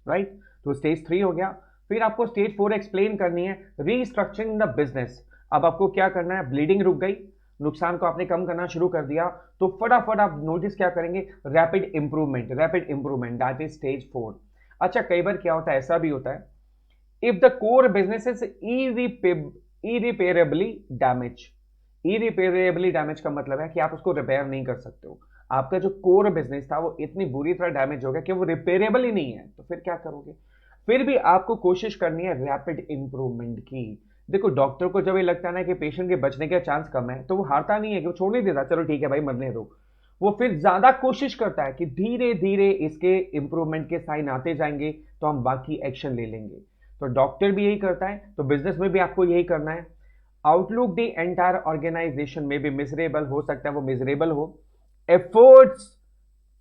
राइट। तो स्टेज 3 हो गया। फिर आपको स्टेज 4 एक्सप्लेन करनी है, रीस्ट्रक्चरिंग द बिजनेस। अब आपको क्या करना है, ब्लीडिंग रुक गई, नुकसान को आपने कम करना शुरू कर दिया, तो फटाफट आप नोटिस क्या करेंगे, rapid improvement, rapid improvement, that is stage 4। अच्छा कई बार क्या होता है, ऐसा भी होता है, if the core business is irreparably damage. Irreparably damage का मतलब है कि आप उसको रिपेयर नहीं कर सकते हो। आपका जो कोर बिजनेस था वो इतनी बुरी तरह डैमेज हो गया कि वो रिपेयरेबल ही नहीं है, तो फिर क्या करोगे? फिर भी आपको कोशिश करनी है रैपिड इंप्रूवमेंट की। देखो डॉक्टर को जब ये लगता है ना कि पेशेंट के बचने का चांस कम है, तो वो हारता नहीं है कि वो छोड़ नहीं देता, चलो ठीक है भाई मरने दो। वो फिर ज्यादा कोशिश करता है कि धीरे धीरे इसके इंप्रूवमेंट के साइन आते जाएंगे तो हम बाकी एक्शन ले लेंगे। तो डॉक्टर भी यही करता है, तो बिजनेस में भी आपको यही करना है। आउटलुक द एंटायर ऑर्गेनाइजेशन में भी मिजरेबल हो सकता है, वो मिजरेबल हो। Efforts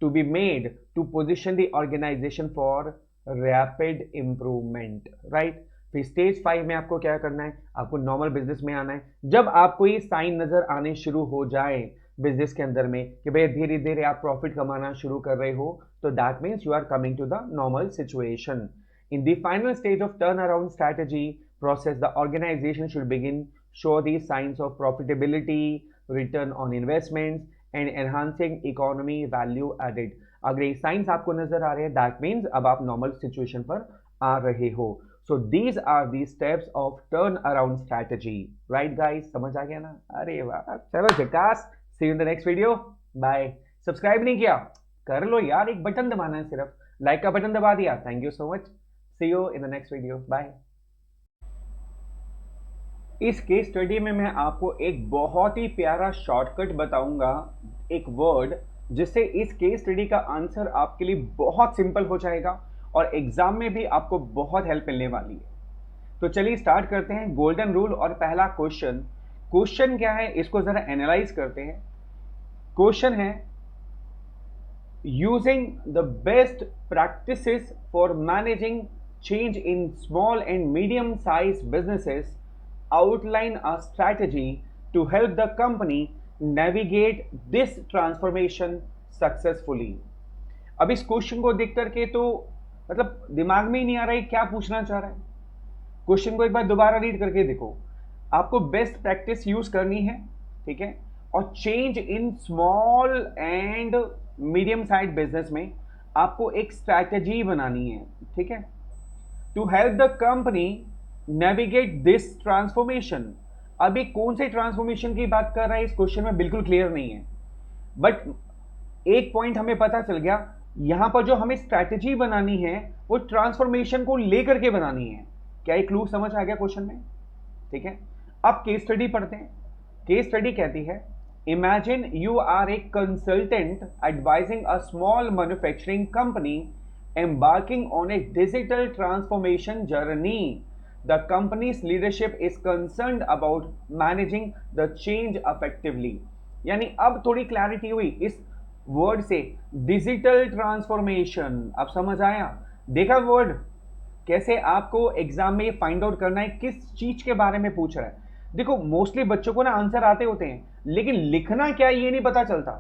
to be made to position the organisation for rapid improvement, right. फिर स्टेज 5 में आपको क्या करना है, आपको नॉर्मल बिजनेस में आना है। जब आपको ये साइन नजर आने शुरू हो जाए बिजनेस के अंदर में कि भाई धीरे धीरे आप प्रॉफिट कमाना शुरू कर रहे हो, तो that means you are coming to the normal situation. In the final stage of turn around strategy process, the organization should begin show these signs of profitability, return on investments, and enhancing economy value added. अगर ये science आपको नजर आ रहे हैं, that means अब आप normal situation पर आ रहे हो। So these are the steps of turn around strategy, right guys? समझ आ गया ना? अरे वाह, चलो झकास। See you in the next video, bye. Subscribe नहीं किया, कर लो यार, एक बटन दबाना है सिर्फ, लाइक का बटन दबा दिया, thank you so much. See you in the next video, bye. इस केस स्टडी में मैं आपको एक बहुत ही प्यारा शॉर्टकट बताऊंगा, एक वर्ड, जिससे इस केस स्टडी का आंसर आपके लिए बहुत सिंपल हो जाएगा और एग्जाम में भी आपको बहुत हेल्प मिलने वाली है। तो चलिए स्टार्ट करते हैं। गोल्डन रूल और पहला क्वेश्चन क्या है, इसको जरा एनालाइज करते हैं। क्वेश्चन है, using the best practices for managing change in small and medium size businesses, outline a strategy to help the company navigate this transformation successfully। अब इस क्वेश्चन को देख करके तो मतलब दिमाग में ही नहीं आ रहा है क्या पूछना चाह रहा है। क्वेश्चन को एक बार दोबारा रीड करके देखो। आपको बेस्ट प्रैक्टिस यूज करनी है, ठीक है, और change in small and medium size business में आपको एक स्ट्रैटेजी बनानी है, ठीक है, to help the company navigate this transformation. अभी कौन से ट्रांसफॉर्मेशन की बात कर रहा है इस क्वेश्चन में बिल्कुल क्लियर नहीं है, बट एक पॉइंट हमें पता चल गया, यहां पर जो हमें स्ट्रैटेजी बनानी है वो ट्रांसफॉर्मेशन को लेकर के बनानी है। क्या एक क्लू समझ आ गया क्वेश्चन में? ठीक है, अब केस स्टडी पढ़ते हैं। केस स्टडी कहती है, imagine you are a consultant advising a small manufacturing company embarking on a digital transformation journey. The company's leadership is concerned about managing the change effectively। यानी अब थोड़ी क्लैरिटी हुई इस word से, डिजिटल ट्रांसफॉर्मेशन। अब समझ आया? देखा वर्ड कैसे आपको एग्जाम में ये फाइंड आउट करना है किस चीज के बारे में पूछ रहा है। देखो मोस्टली बच्चों को ना आंसर आते होते हैं, लेकिन लिखना क्या ये नहीं पता चलता।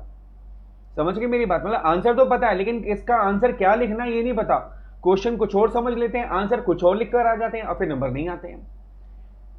समझ गए मेरी बात? मतलब आंसर तो पता है, लेकिन इसका आंसर क्या लिखना ये नहीं पता। क्वेश्चन कुछ और समझ लेते हैं, आंसर कुछ और लिखकर आ जाते हैं और फिर नंबर नहीं आते हैं।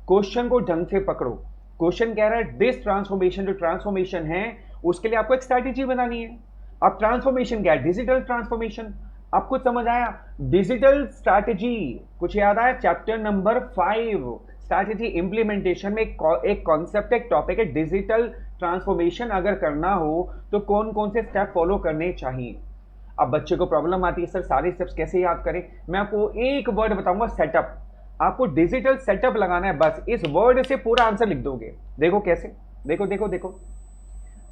क्वेश्चन को ढंग से पकड़ो। क्वेश्चन कह रहा है दिस ट्रांसफॉर्मेशन, जो ट्रांसफॉर्मेशन है उसके लिए आपको एक स्ट्रैटेजी बनानी है। अब ट्रांसफॉर्मेशन क्या है? Digital transformation. आपको समझ आया? डिजिटल स्ट्रैटेजी कुछ याद आया? चैप्टर नंबर 5 स्ट्रैटेजी इंप्लीमेंटेशन में एक कॉन्सेप्ट, एक टॉपिक है डिजिटल ट्रांसफॉर्मेशन। अगर करना हो तो कौन कौन से स्टेप फॉलो करने चाहिए। अब बच्चे को प्रॉब्लम आती है सर सारे स्टेप्स कैसे याद करें। मैं आपको एक वर्ड बताऊंगा, सेटअप। आपको डिजिटल सेटअप लगाना है, बस इस वर्ड से पूरा आंसर लिख दोगे। देखो कैसे, देखो देखो देखो।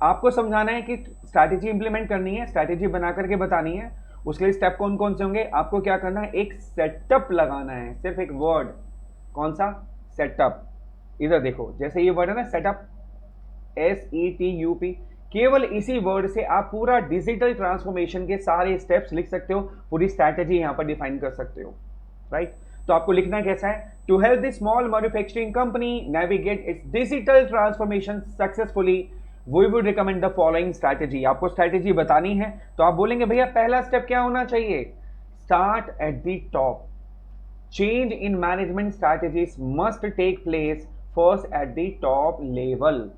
आपको समझाना है कि स्ट्रैटेजी इंप्लीमेंट करनी है, स्ट्रैटेजी बना करके बतानी है। उसके लिए स्टेप कौन कौन से होंगे? आपको क्या करना है, एक सेटअप लगाना है, सिर्फ एक वर्ड। कौन सा? सेटअप। इधर देखो, जैसे ये वर्ड है ना सेटअप, SETUP, केवल इसी वर्ड से आप पूरा डिजिटल ट्रांसफॉर्मेशन के सारे स्टेप्स लिख सकते हो, पूरी स्ट्रैटेजी यहां पर डिफाइन कर सकते हो, राइट। तो आपको लिखना कैसा है? To help the small manufacturing company navigate its digital transformation successfully we would recommend the following strategy. आपको स्ट्रैटेजी बतानी है तो आप बोलेंगे भैया पहला स्टेप क्या होना चाहिए? Start at the top. Change in management strategies must take place first at the top level.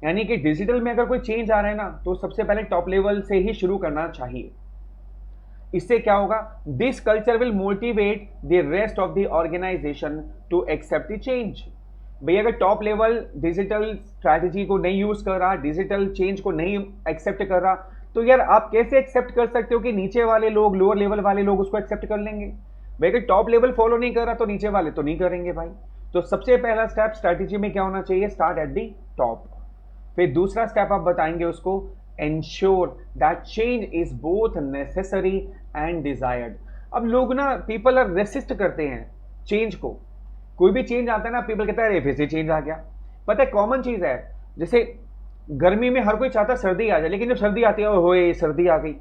यानी कि डिजिटल में अगर कोई चेंज आ रहा है ना, तो सबसे पहले टॉप लेवल से ही शुरू करना चाहिए। इससे क्या होगा? This culture will motivate the rest of the organisation to accept the change. भैया अगर टॉप लेवल डिजिटल स्ट्रैटेजी को नहीं यूज कर रहा, डिजिटल चेंज को नहीं एक्सेप्ट कर रहा, तो यार आप कैसे एक्सेप्ट कर सकते हो कि नीचे वाले लोग, लोअर लेवल वाले लोग उसको एक्सेप्ट कर लेंगे? भाई अगर टॉप लेवल फॉलो नहीं कर रहा तो नीचे वाले तो नहीं करेंगे भाई। तो सबसे पहला स्टेप स्ट्रैटेजी में क्या होना चाहिए? Start at the top. फिर दूसरा स्टेप आप बताएंगे उसको, ensure that change is both necessary and desired. अब लोग ना, पीपल आर रेसिस्ट करते हैं चेंज को। कोई भी चेंज आता है ना, पीपल कहता है अरे फिर से चेंज आ गया। पता है कॉमन चीज है, जैसे गर्मी में हर कोई चाहता है सर्दी आ जाए, लेकिन जब सर्दी आती है ओए सर्दी आ गई।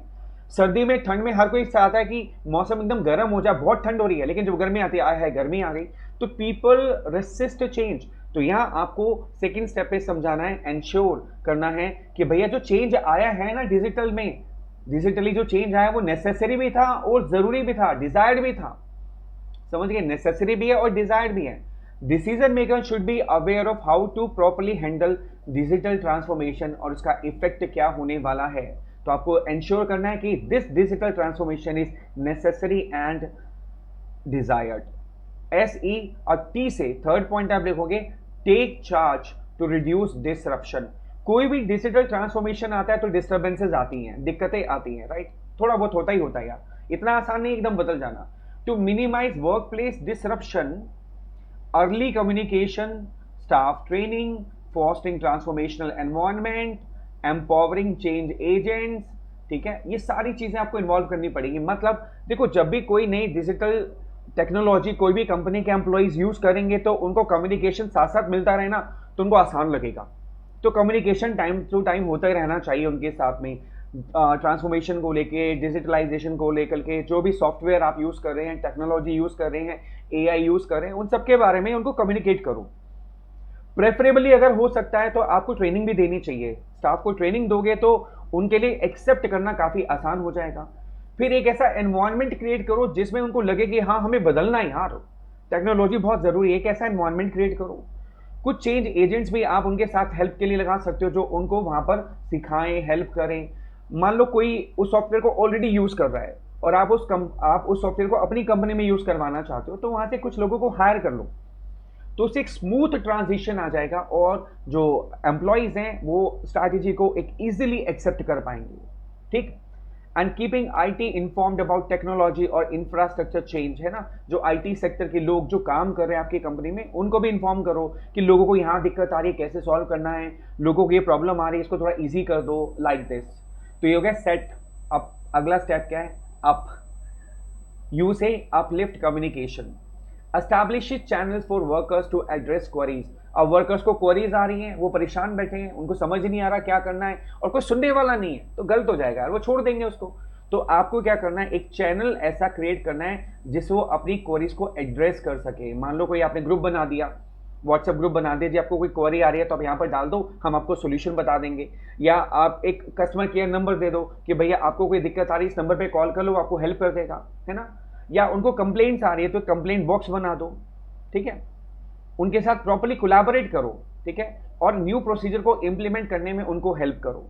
सर्दी में, ठंड में हर कोई चाहता है कि मौसम एकदम गर्म हो जाए, बहुत ठंड हो रही है, लेकिन जब गर्मी आती है आय है गर्मी आ गई। तो पीपल रेसिस्ट चेंज। तो यहाँ आपको सेकंड स्टेप पे समझाना है, एंश्योर करना है कि भैया जो चेंज आया है ना डिजिटल में, डिजिटली जो चेंज आया वो नेसेसरी भी था और जरूरी भी था, डिजायर्ड भी था। समझ गए? नेसेसरी भी है और डिजायर्ड भी है। Decision maker should be aware of how to properly handle digital transformation और उसका इफेक्ट क्या होने वाला है। तो आपको एंश्योर करना है कि this digital transformation is necessary and desired. SE और T से थर्ड पॉइंट आप लिखोगे, take charge to reduce disruption. कोई भी डिजिटल ट्रांसफॉर्मेशन आता है तो डिस्टर्बेंसेस आती हैं, दिक्कतें आती हैं, राइट? थोड़ा बहुत होता ही होता है यार, इतना आसान नहीं एकदम बदल जाना। To minimise workplace disruption, early communication, staff training, fostering transformational environment, empowering change agents. ठीक है, ये सारी चीजें आपको इन्वॉल्व करनी पड़ेगी। मतलब देखो, जब भी कोई नई डिजिटल टेक्नोलॉजी कोई भी कंपनी के एम्प्लॉइज यूज करेंगे तो उनको कम्युनिकेशन साथ साथ मिलता रहे ना, तो उनको आसान लगेगा। तो कम्युनिकेशन टाइम टू टाइम होता ही रहना चाहिए उनके साथ में। ट्रांसफॉर्मेशन को लेके, डिजिटलाइजेशन को लेकर के, जो भी सॉफ्टवेयर आप यूज कर रहे हैं, टेक्नोलॉजी यूज कर रहे हैं, AI यूज कर रहे हैं, उन सब के बारे में उनको कम्युनिकेट करो। प्रेफरेबली अगर हो सकता है तो आपको ट्रेनिंग भी देनी चाहिए। स्टाफ को ट्रेनिंग दोगे तो उनके लिए एक्सेप्ट करना काफी आसान हो जाएगा। फिर एक ऐसा एनवायरनमेंट क्रिएट करो जिसमें उनको लगे कि हाँ हमें बदलना है यार, टेक्नोलॉजी बहुत जरूरी है। एक ऐसा एनवायरनमेंट क्रिएट करो। कुछ चेंज एजेंट्स भी आप उनके साथ हेल्प के लिए लगा सकते हो, जो उनको वहां पर सिखाएं, हेल्प करें। मान लो कोई उस सॉफ्टवेयर को ऑलरेडी यूज कर रहा है और आप उस सॉफ्टवेयर को अपनी कंपनी में यूज करवाना चाहते हो, तो वहां से कुछ लोगों को हायर कर लो, तो उससे एक स्मूथ ट्रांजिशन आ जाएगा और जो एम्प्लॉइज हैं वो स्ट्रैटेजी को एक इजीली एक्सेप्ट कर पाएंगे। ठीक। And keeping IT informed about technology और इंफ्रास्ट्रक्चर चेंज, है ना, जो IT सेक्टर के लोग जो काम कर रहे हैं आपकी कंपनी में, उनको भी इन्फॉर्म करो कि लोगों को यहाँ दिक्कत आ रही है, कैसे सॉल्व करना है, लोगों को ये प्रॉब्लम आ रही है, इसको थोड़ा ईजी कर दो, लाइक दिस। तो ये हो गया सेट अप। अगला स्टेप क्या है? अप। यू से uplift communication, establish channels for workers to address queries. अब वर्कर्स को क्वेरीज आ रही हैं, वो परेशान बैठे हैं, उनको समझ नहीं आ रहा क्या करना है और कोई सुनने वाला नहीं है, तो गलत हो जाएगा, वो छोड़ देंगे उसको। तो आपको क्या करना है, एक चैनल ऐसा क्रिएट करना है जिससे वो अपनी क्वेरीज को एड्रेस कर सके। मान लो कोई आपने ग्रुप बना दिया, व्हाट्सएप ग्रुप बना दीजिए, आपको कोई क्वेरी आ रही है तो आप यहाँ पर डाल दो, हम आपको सोल्यूशन बता देंगे। या आप एक कस्टमर केयर नंबर दे दो कि भैया आपको कोई दिक्कत आ रही है, इस नंबर पे कॉल कर लो, आपको हेल्प कर देगा, है ना। या उनको कंप्लेंट्स आ रही है तो कंप्लेंट बॉक्स बना दो, ठीक है। उनके साथ प्रॉपर्ली कोलैबोरेट करो, ठीक है, और न्यू प्रोसीजर को इंप्लीमेंट करने में उनको हेल्प करो।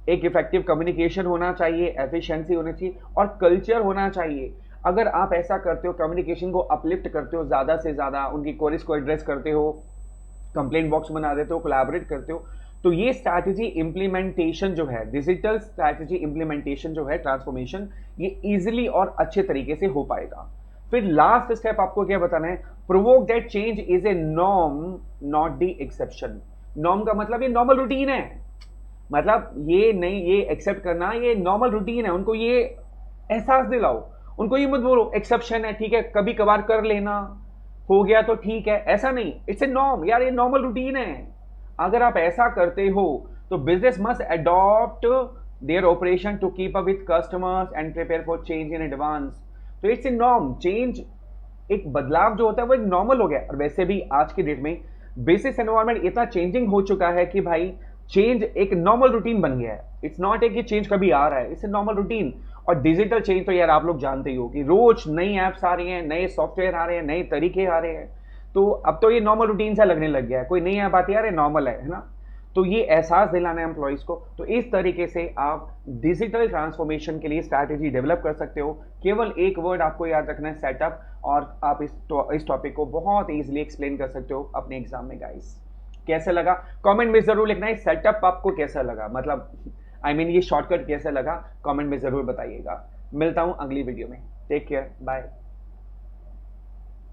एक इफेक्टिव कम्युनिकेशन होना चाहिए, एफिशिएंसी होनी चाहिए और कल्चर होना चाहिए। अगर आप ऐसा करते हो, कम्युनिकेशन को अपलिफ्ट करते हो, ज्यादा से ज्यादा उनकी क्वेरीज को एड्रेस करते हो, कंप्लेंट बॉक्स बना देते हो, कोलैबोरेट करते हो, तो ये स्ट्रैटेजी इंप्लीमेंटेशन जो है, डिजिटल स्ट्रैटेजी इंप्लीमेंटेशन जो है, ट्रांसफॉर्मेशन, ये इजीली और अच्छे तरीके से हो पाएगा। फिर लास्ट स्टेप आपको क्या बताना है, provoke that change is a norm not the exception. Norm का मतलब ये नॉर्मल रूटीन है, मतलब ये नहीं, ये एक्सेप्ट करना ये नॉर्मल रूटीन है। उनको ये एहसास दिलाओ, उनको ये मत बोलो एक्सेप्शन है, ठीक है कभी कभार कर लेना, हो गया तो ठीक है, ऐसा नहीं, इट्स ए नॉर्म यार, ये नॉर्मल रूटीन है। अगर आप ऐसा करते हो तो business must adopt their operation to keep up with customers and prepare for change in advance. तो इट्स ए नॉर्म, चेंज एक बदलाव जो होता है वो एक नॉर्मल हो गया। और वैसे भी आज की डेट में बिजनेस एनवायरनमेंट इतना चेंजिंग हो चुका है कि भाई चेंज एक नॉर्मल रूटीन बन गया है। इट्स नॉट ए कि चेंज कभी आ रहा है, इट्स ए नॉर्मल रूटीन। और डिजिटल चेंज तो यार आप लोग जानते ही हो कि रोज नई ऐप्स आ रही हैं, नए सॉफ्टवेयर आ रहे हैं, नए तरीके आ रहे हैं, तो अब तो ये नॉर्मल रूटीन सा लगने लग गया है। कोई नई ऐप आती है, यार नॉर्मल है ना। तो ये एहसास दिलाना है एम्प्लॉइज को। तो इस तरीके से आप डिजिटल ट्रांसफॉर्मेशन के लिए स्ट्रैटेजी डेवलप कर सकते हो। केवल एक वर्ड आपको याद रखना है, सेटअप, और आप इस टॉपिक को बहुत इजीली एक्सप्लेन कर सकते हो अपने एग्जाम में। गाइस कैसे लगा कमेंट में जरूर लिखना है, सेटअप आपको कैसा लगा, मतलब ये शॉर्टकट कैसा लगा कमेंट में जरूर बताइएगा। मिलता हूं अगली वीडियो में। Take care, bye.